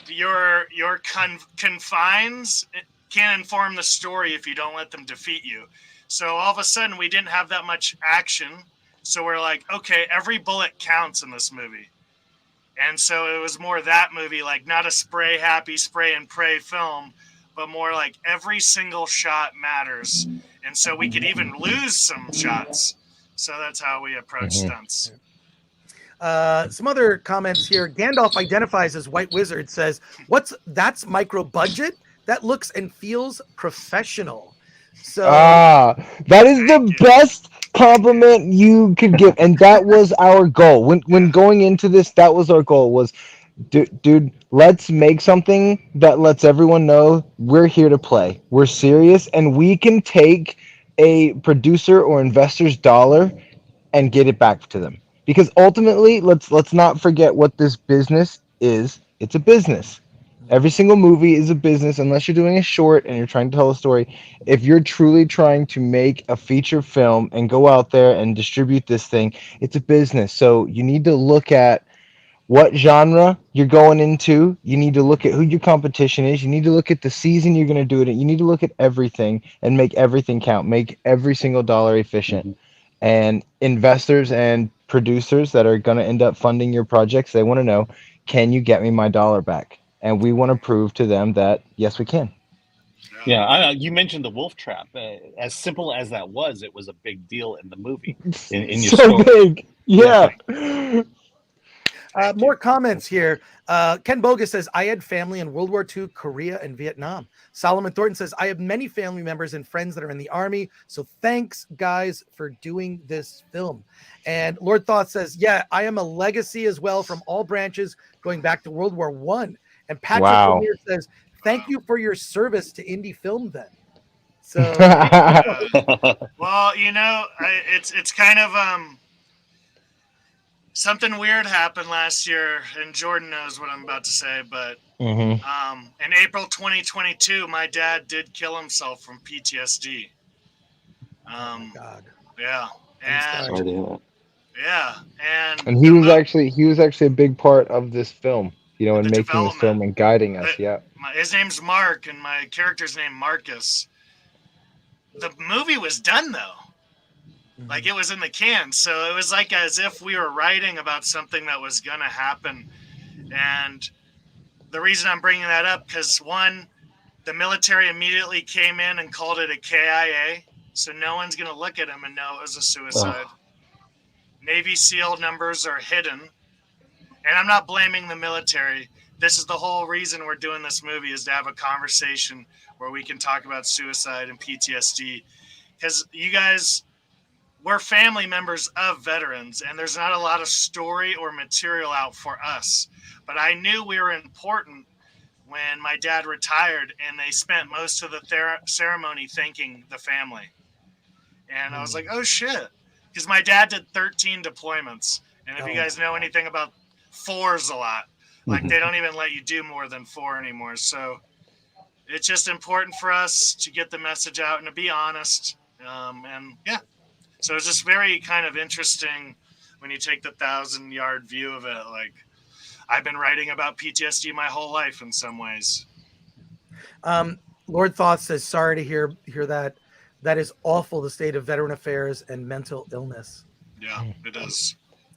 your confines can't inform the story if you don't let them defeat you. So all of a sudden we didn't have that much action. So we're like, okay, every bullet counts in this movie. And so it was more that movie, like not a spray and pray film, but more like every single shot matters. And so we could even lose some shots. So that's how we approach stunts. Some other comments here. Gandalf identifies as White Wizard, says, that's micro budget? That looks and feels professional. So that is the best compliment you could give, and that was our goal when going into this. That was our goal. Was dude, let's make something that lets everyone know we're here to play. We're serious, and we can take a producer or investor's dollar and get it back to them. Because ultimately, let's not forget what this business is. It's a business. Every single movie is a business unless you're doing a short and you're trying to tell a story. If you're truly trying to make a feature film and go out there and distribute this thing, it's a business. So you need to look at what genre you're going into. You need to look at who your competition is. You need to look at the season you're going to do it in. You need to look at everything and make everything count. Make every single dollar efficient. And investors and producers that are going to end up funding your projects, they want to know, can you get me my dollar back? And we want to prove to them that, yes, we can. Yeah, you mentioned the wolf trap. As simple as that was, it was a big deal in the movie. In your so story. Big. Yeah. More comments here. Ken Bogus says, I had family in World War II, Korea, and Vietnam. Solomon Thornton says, I have many family members and friends that are in the Army. So thanks, guys, for doing this film. And Lord Thought says, yeah, I am a legacy as well from all branches going back to World War I. And Patrick Lemire says, thank you for your service to indie film then. So, well, it's kind of something weird happened last year, and Jordan knows what I'm about to say, but in April 2022, my dad did kill himself from PTSD. Oh my God. Yeah. And he was actually a big part of this film, in making this film and guiding us. His name's Mark, and my character's name Marcus. The movie was done though. Like it was in the can. So it was like as if we were writing about something that was going to happen. And the reason I'm bringing that up, because one, the military immediately came in and called it a KIA. So no one's going to look at him and know it was a suicide. Navy SEAL numbers are hidden. And I'm not blaming the military. This is the whole reason we're doing this movie, is to have a conversation where we can talk about suicide and PTSD. Because you guys, we're family members of veterans, and there's not a lot of story or material out for us. But I knew we were important when my dad retired, and they spent most of the ceremony thanking the family. And I was like, oh, shit. Because my dad did 13 deployments. And if you guys know anything about 4's a lot. Like, they don't even let you do more than 4 anymore. So it's just important for us to get the message out and to be honest. So it's just very kind of interesting when you take the 1,000-yard view of it. Like, I've been writing about PTSD my whole life in some ways. Lord Thought says, sorry to hear that. That is awful, the state of veteran affairs and mental illness. Yeah, it is.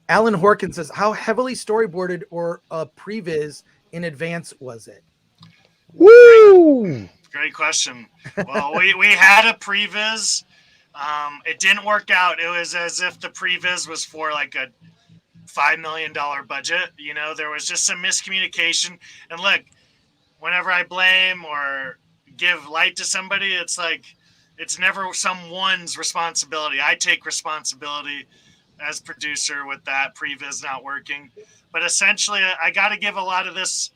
Alan Horkin says, how heavily storyboarded or previs in advance was it? Woo! Great question. Well, we had a previs. It didn't work out. It was as if the previs was for like a $5 million budget. There was just some miscommunication. And look, whenever I blame or give light to somebody, it's like, it's never someone's responsibility. I take responsibility as producer with that previs not working. But essentially, I got to give a lot of this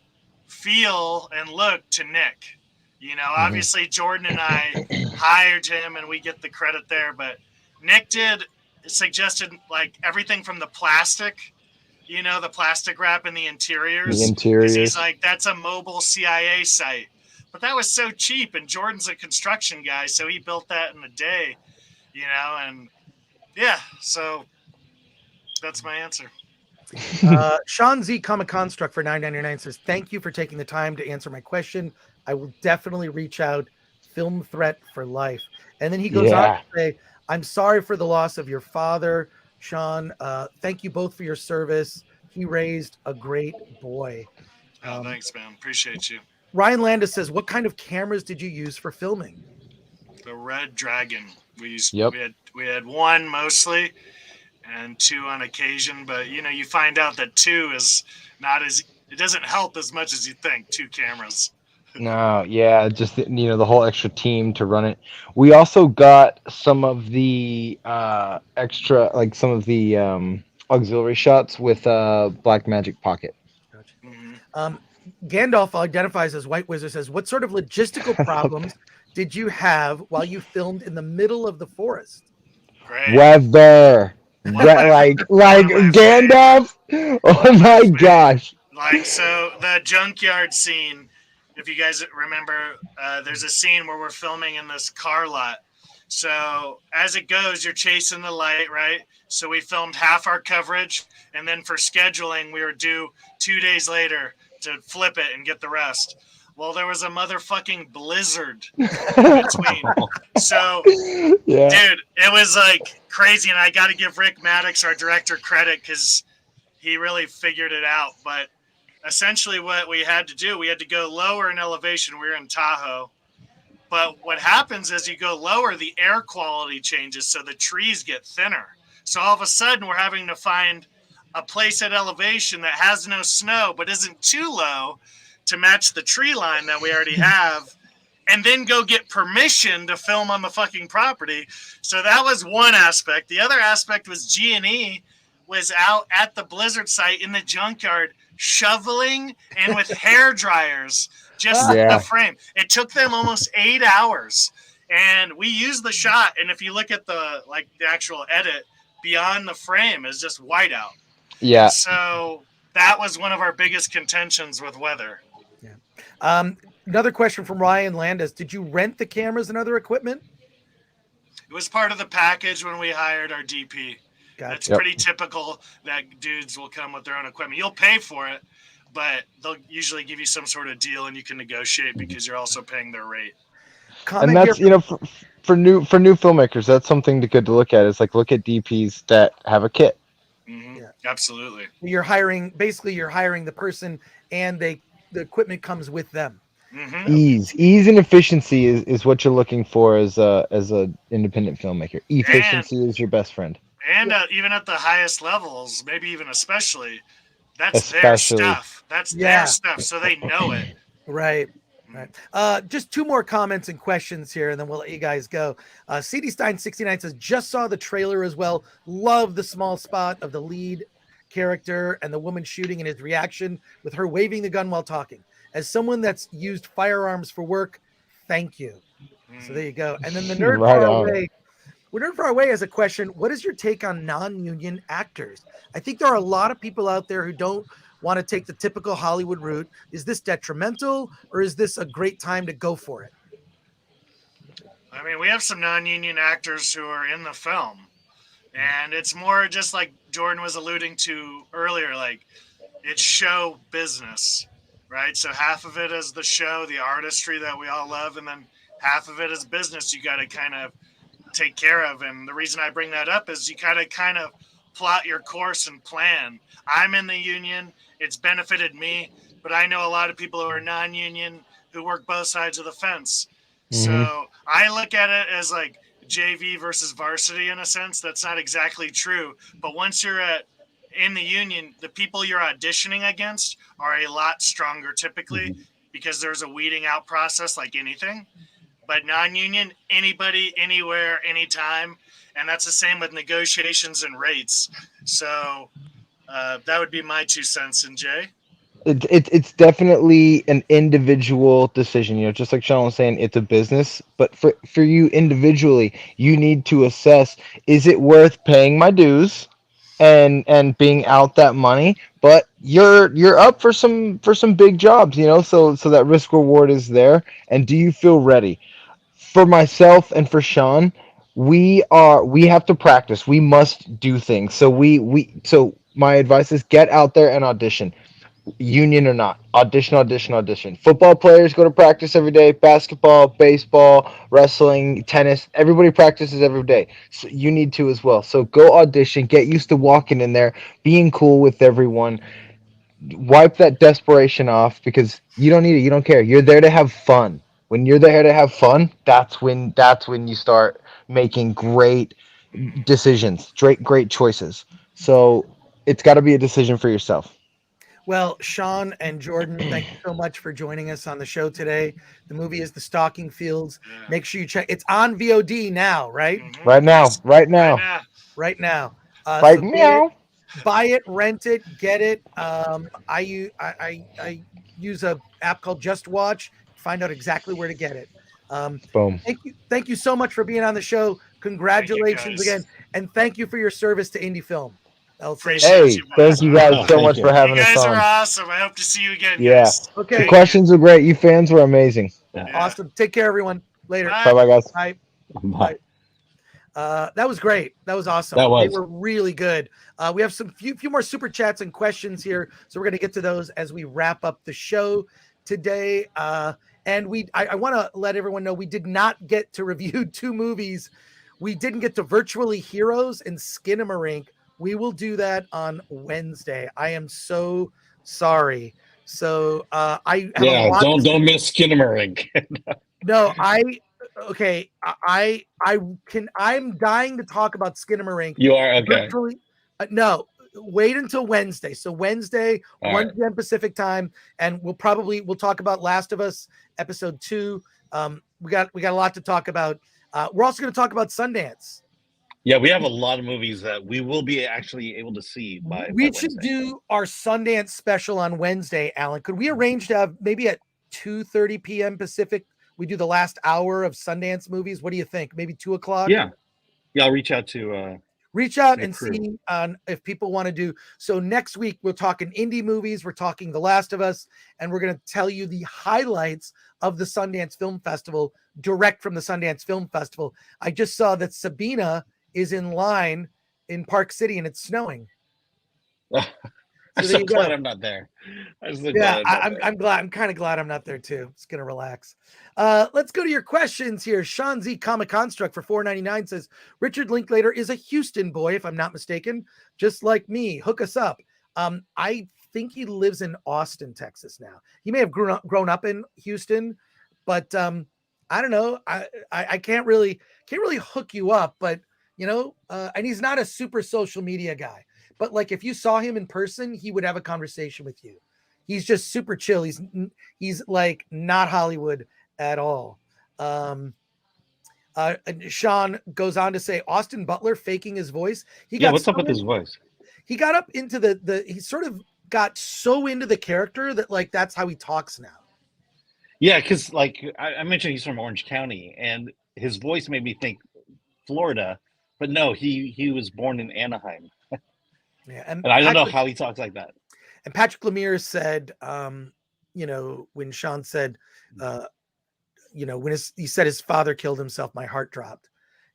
feel and look to Nick. Obviously Jordan and I hired him and we get the credit there, but Nick suggested like everything from the plastic, the plastic wrap in the interiors. He's like, that's a mobile CIA site. But that was so cheap, and Jordan's a construction guy, so he built that in a day, and so that's my answer. Sean Z Comic Construct for $9.99 says, thank you for taking the time to answer my question. I will definitely reach out. Film Threat for life. And then he goes on to say, I'm sorry for the loss of your father, Sean. Thank you both for your service. He raised a great boy. Thanks, man. Appreciate you. Ryan Landis says, what kind of cameras did you use for filming? The Red Dragon. We had one mostly and 2 on occasion, but you find out that 2 is not as, it doesn't help as much as you think, 2 cameras. No, yeah, just the whole extra team to run it. We also got some of the extra, like some of the auxiliary shots with Black Magic Pocket. Gotcha. Mhm. Gandalf identifies as White Wizard, says, what sort of logistical problems did you have while you filmed in the middle of the forest? Great. Weather, like One of my Gandalf. Oh my gosh. Like, so the junkyard scene, if you guys remember, there's a scene where we're filming in this car lot. So as it goes, you're chasing the light, right? So we filmed half our coverage, and then for scheduling, we were due 2 days later to flip it and get the rest. Well, there was a motherfucking blizzard in between. So, Yeah. dude, it was like crazy, and I got to give Rick Maddox, our director, credit because he really figured it out. But essentially what we had to do, we had to go lower in elevation. We were in Tahoe. But what happens is you go lower, the air quality changes, so the trees get thinner. So all of a sudden, we're having to find a place at elevation that has no snow but isn't too low to match the tree line that we already have, and then go get permission to film on the fucking property. So that was one aspect. The other aspect was G&E was out at the blizzard site in the junkyard shoveling and with hair dryers just the frame. It took them almost 8 hours, and we used the shot. And if you look at the actual edit, beyond the frame is just whiteout. Yeah. So that was one of our biggest contentions with weather. Yeah. Another question from Ryan Landis: did you rent the cameras and other equipment? It was part of the package when we hired our DP. Gotcha. It's pretty typical that dudes will come with their own equipment. You'll pay for it, but they'll usually give you some sort of deal, and you can negotiate because you're also paying their rate. And that's for new filmmakers, that's something good to look at. Is like look at DPs that have a kit. Mm-hmm. Yeah. Absolutely. You're hiring the person, and the equipment comes with them. Mm-hmm. Ease and efficiency is what you're looking for as a independent filmmaker. Efficiency is your best friend. And even at the highest levels, maybe even especially, that's their stuff. That's their stuff, so they know it. Right. Just two more comments and questions here, and then we'll let you guys go. CD Stein 69 says, just saw the trailer as well. Love the small spot of the lead character and the woman shooting and his reaction with her waving the gun while talking. As someone that's used firearms for work, thank you. So there you go. And then the nerd far away has a question. What is your take on non-union actors? I think there are a lot of people out there who don't want to take the typical Hollywood route. Is this detrimental, or is this a great time to go for it? I mean, we have some non-union actors who are in the film, and it's more just like Jordan was alluding to earlier, like it's show business, right? So half of it is the show, the artistry that we all love, and then half of it is business you got to kind of take care of. And the reason I bring that up is you got to kind of plot your course and plan. I'm in the union. It's benefited me, but I know a lot of people who are non-union who work both sides of the fence. Mm-hmm. So I look at it as like JV versus varsity in a sense. That's not exactly true. But once you're in the union, the people you're auditioning against are a lot stronger typically because there's a weeding out process like anything. But non-union, anybody, anywhere, anytime. And that's the same with negotiations and rates. So that would be my 2 cents. And Jay? It's definitely an individual decision. Just like Sean was saying, it's a business. But for you individually, you need to assess, is it worth paying my dues and being out that money? But you're up for some big jobs, so that risk reward is there. And do you feel ready? For myself and for Sean, we have to practice. We must do things. So my advice is get out there and audition, union or not. Audition. Football players go to practice every day. Basketball, baseball, wrestling, tennis. Everybody practices every day. So you need to as well. So go audition. Get used to walking in there, being cool with everyone. Wipe that desperation off because you don't need it. You don't care. You're there to have fun. When you're there to have fun, that's when you start making great decisions, great choices. So it's got to be a decision for yourself. Well, Sean and Jordan, thank you so much for joining us on the show today. The movie is The Stalking Fields. Yeah. Make sure you check. It's on VOD now, right? Mhm. Right now, Yes. right now. Right now. Right So get meow. it, buy it, rent it, get it. I use a app called Just Watch. Find out exactly where to get it. Boom. Thank you so much for being on the show. Congratulations guys. again, and thank you for your service to indie film. I'll say that. Appreciate Hey, you, boys. thank you guys so Thank much you. for having You us guys on. are awesome. I hope to see you again, Yeah. guys. Okay. The Thank questions were great. You fans were amazing. Yeah. Awesome. Take care, everyone. Later. Bye. Bye bye, guys. Bye. Bye. That was great. That was awesome. That was. They were really good. We have some few more super chats and questions here, so we're going to get to those as we wrap up the show today. And I want to let everyone know we did not get to review two movies. We didn't get to Virtually Heroes and Skinamarink. We will do that on Wednesday. I am so sorry. So I have a lot. Don't miss Skinamarink. No, I'm dying to talk about Skinamarink. You are okay. Virtually, no, wait until Wednesday. So Wednesday, All 1 right. p.m. Pacific time, and we'll talk about Last of Us episode 2. We got a lot to talk about. We're also going to talk about Sundance. Yeah, we have a lot of movies that we will be actually able to see by We Wednesday. should do our Sundance special on Wednesday, Alan. Could we arrange to have maybe at 2:30 p.m. Pacific? We do the last hour of Sundance movies. What do you think? Maybe 2:00? Yeah, I'll reach out to Reach out the and crew. see if people want to do. So next week, we're talking indie movies. We're talking The Last of Us, and we're going to tell you the highlights of the Sundance Film Festival, direct from the Sundance Film Festival. I just saw that Sabina is in line in Park City, and it's snowing. I'm there so you go. glad I'm not there. Yeah, I'm glad. I'm kind of glad I'm not there too. It's gonna relax. Let's go to your questions here. Sean Z Comic Construct for $4.99 says Richard Linklater is a Houston boy, if I'm not mistaken, just like me. Hook us up. I think he lives in Austin, Texas now. He may have grown up in Houston, but I don't know. I can't really hook you up, but and he's not a super social media guy. But like if you saw him in person, he would have a conversation with you. He's just super chill. He's like not Hollywood at all. Sean goes on to say Austin Butler faking his voice. What's up with his voice? He got up into he sort of got so into the character that like that's how he talks now. Yeah, because like I mentioned, he's from Orange County, and his voice made me think Florida, but no, he was born in Anaheim. Yeah, and I don't know how he talks like that. And Patrick Lemire said, when Sean said, when he said his father killed himself, my heart dropped.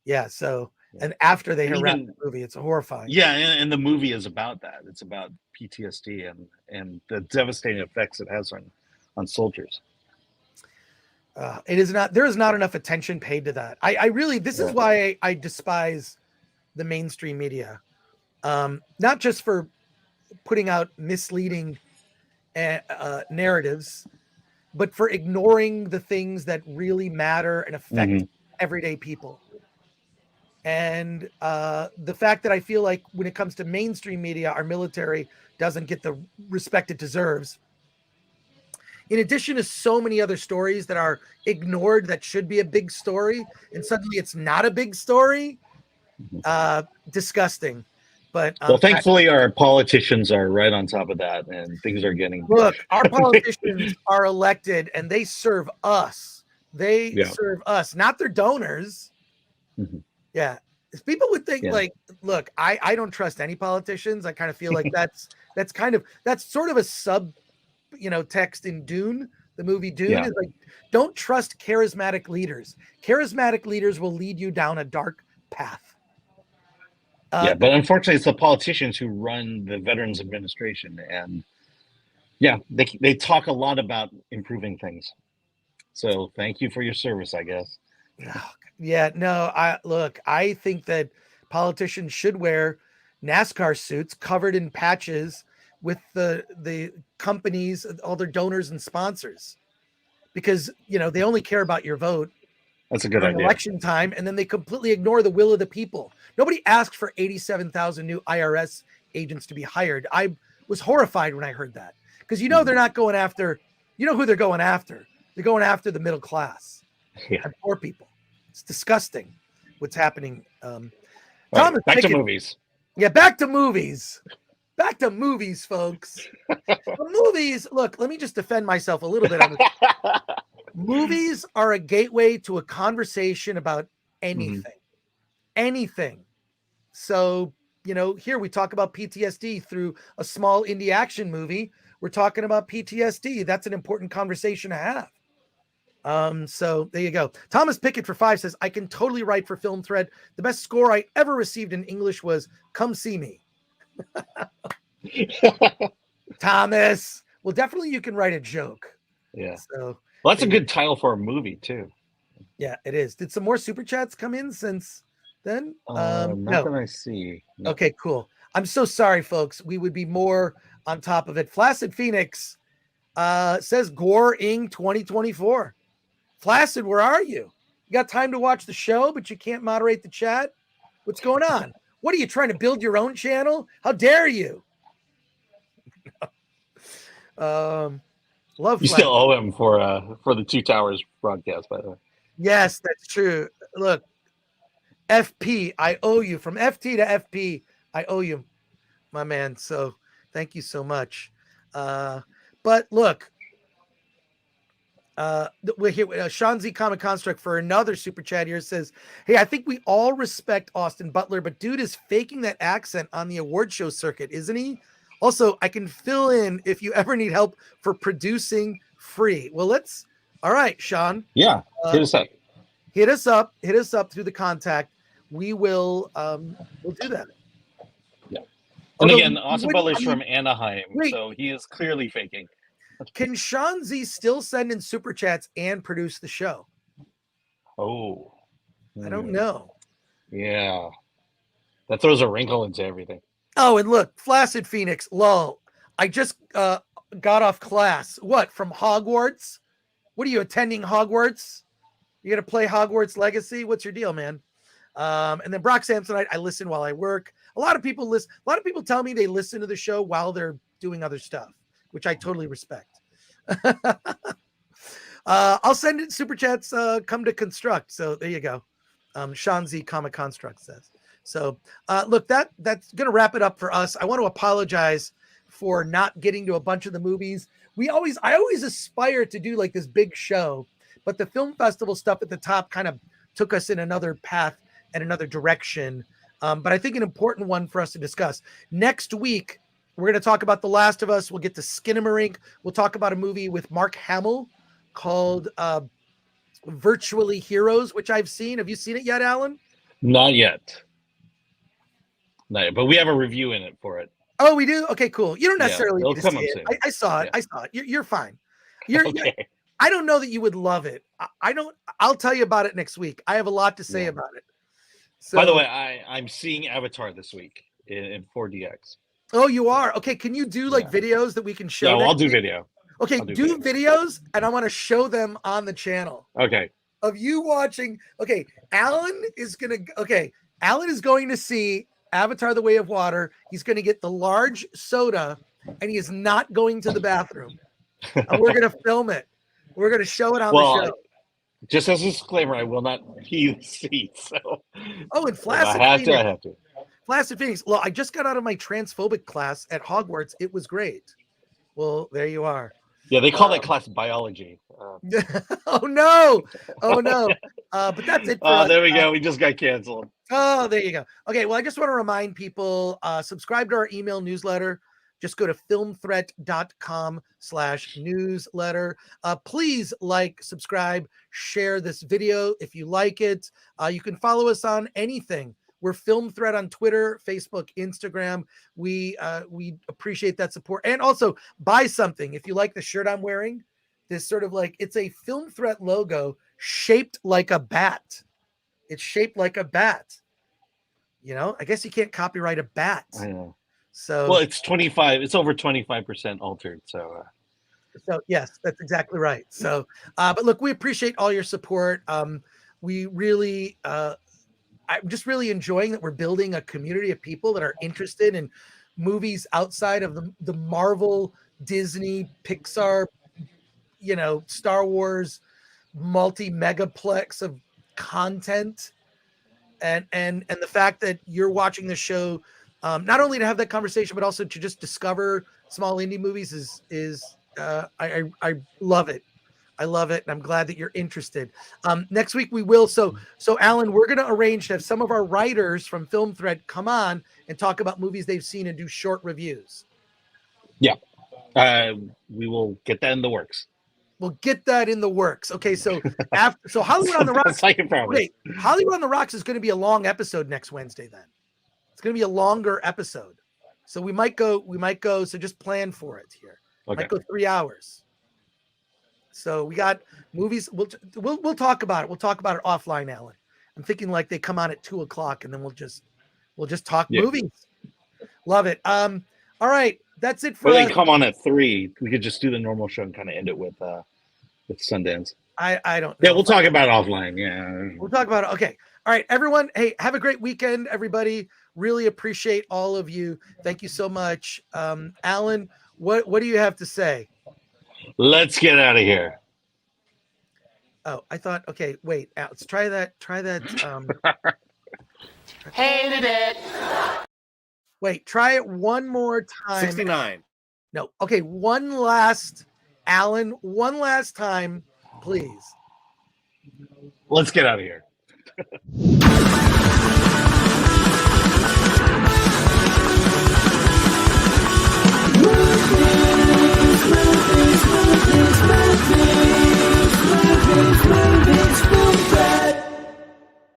Yeah. So, and after they wrapped the movie, it's horrifying. Yeah, and the movie is about that. It's about PTSD and the devastating effects it has on soldiers. It is not. There is not enough attention paid to that. I really. This is why I despise the mainstream media. Not just for putting out misleading narratives, but for ignoring the things that really matter and affect everyday people. And the fact that I feel like when it comes to mainstream media, our military doesn't get the respect it deserves. In addition to so many other stories that are ignored that should be a big story, and suddenly it's not a big story, disgusting. But well, thankfully, our politicians are right on top of that, and things are getting. Look, our politicians are elected, and they serve us. They serve us, not their donors. Mm-hmm. Yeah, people would think like, look, I don't trust any politicians. I kind of feel like that's sort of a sub, text in Dune, the movie Dune, is like, don't trust charismatic leaders. Charismatic leaders will lead you down a dark path. But unfortunately, it's the politicians who run the Veterans Administration, and they talk a lot about improving things. So thank you for your service, I guess. Yeah, no, I think that politicians should wear NASCAR suits covered in patches with the companies, all their donors and sponsors, because they only care about your vote. That's a good idea. Election time, and then they completely ignore the will of the people. Nobody asked for 87,000 new IRS agents to be hired. I was horrified when I heard that. because they're not going after. You know who they're going after? They're going after the middle class and poor people. It's disgusting what's happening. Right, back to movies. Yeah, back to movies. Back to movies, folks. The movies. Look, let me just defend myself a little bit on this. Movies are a gateway to a conversation about anything. Anything. So, here we talk about PTSD through a small indie action movie. We're talking about PTSD. That's an important conversation to have. So there you go. Thomas Pickett for 5 says, I can totally write for Film Thread. The best score I ever received in English was Come See Me. Thomas. Well, definitely you can write a joke. Yeah. So that's a good title for a movie too. Yeah, it is. Did some more super chats come in since then? Not no. that I see. No. Okay, cool. I'm so sorry, folks. We would be more on top of it. Flaccid Phoenix says Gore Ing 2024. Flaccid, where are you? You got time to watch the show, but you can't moderate the chat? What's going on? What are you trying to build your own channel? How dare you? Love. You Flaccid. still owe him for the Two Towers broadcast, by the way. Yes, that's true. Look, FP, I owe you. From FT to FP, I owe you, my man. So thank you so much. But look, we're here. Sean Z Comic Construct for another super chat here says, hey, I think we all respect Austin Butler, but dude is faking that accent on the award show circuit, isn't he? Also, I can fill in if you ever need help for producing free. Well, all right, Sean. Yeah, hit us up. Hit us up. Hit us up through the contact. We will. We'll do that. Yeah. And Although again, Austin Butler's from Anaheim, so he is clearly faking. Can Sean Z still send in super chats and produce the show? Oh, I don't know. Yeah, that throws a wrinkle into everything. Oh, and look, Flaccid Phoenix, lol. I just got off class. What, from Hogwarts? What are you attending Hogwarts? You gonna play Hogwarts Legacy? What's your deal, man? And then Brock Samsonite, I listen while I work. A lot of people listen. A lot of people tell me they listen to the show while they're doing other stuff, which I totally respect. I'll send it super chats. Come to construct. So there you go. Sean Z Comic Construct says. So look, that's gonna wrap it up for us. I want to apologize for not getting to a bunch of the movies. I always aspire to do like this big show, but the film festival stuff at the top kind of took us in another path and another direction. But I think an important one for us to discuss next week. We're going to talk about The Last of Us. We'll get to Skinamarink. We'll talk about a movie with Mark Hamill called Virtually Heroes, which I've seen. Have you seen it yet, Alan? Not yet. But we have a review in it for it. Oh, we do? Okay, cool. You don't necessarily need to see it. I saw it. Yeah. I saw it. You're fine. You're Okay. I don't know that you would love it. I'll tell you about it next week. I have a lot to say about it. So, by the way, I'm seeing Avatar this week in 4DX. Oh, you are? Okay, can you do like videos that we can show? Yeah, well, I'll do week? video. Okay, do videos, and I want to show them on the channel. Okay. Of you watching. Okay, Alan is going to see Avatar: The Way of Water. He's going to get the large soda, and he is not going to the bathroom. And we're going to film it. We're going to show it on the show. Just as a disclaimer, I will not pee the seat. So. Oh, and Flaccid I Phoenix. have to. Flaccid Phoenix. Well, I just got out of my transphobic class at Hogwarts. It was great. Well, there you are. Yeah, they call that class biology. Oh no! But that's it. For there we go. We just got canceled. Oh, there you go. Okay, well, I just want to remind people, subscribe to our email newsletter. Just go to filmthreat.com/newsletter. Please like, subscribe, share this video if you like it. You can follow us on anything. We're Film Threat on Twitter, Facebook, Instagram. We appreciate that support. And also buy something. If you like the shirt I'm wearing, this sort of like, it's a Film Threat logo shaped like a bat. It's shaped like a bat. You know, I guess you can't copyright a bat. I know. So well, it's 25. It's over 25% altered. So yes, that's exactly right. So, but look, we appreciate all your support. We really, I'm just really enjoying that we're building a community of people that are interested in movies outside of the Marvel, Disney, Pixar, Star Wars multi-megaplex of content, and the fact that you're watching the show, not only to have that conversation, but also to just discover small indie movies is I love it. I love it, and I'm glad that you're interested. Next week we will. So Alan, we're going to arrange to have some of our writers from Film Threat come on and talk about movies they've seen and do short reviews. Yeah, we will get that in the works. We'll get that in the works. Okay, so Hollywood on the Rocks. Wait, Hollywood on the Rocks is going to be a long episode next Wednesday. Then it's going to be a longer episode, so we might go. So just plan for it here. Okay. Might go 3 hours. So we got movies. We'll talk about it. We'll talk about it offline, Alan. I'm thinking like they come on at 2:00, and then we'll just talk movies. Love it. All right, that's it for. Or they come on at 3. We could just do the normal show and kind of end it with Sundance. I don't know. Yeah, we'll talk about it offline. Yeah, we'll talk about it. Okay. All right, everyone. Hey, have a great weekend, everybody. Really appreciate all of you. Thank you so much. Alan, what do you have to say? Let's get out of here. Oh, I thought, okay, wait, let's try that. Hated it. Wait, try it one more time. 69. No, okay, one last time, please. Let's get out of here.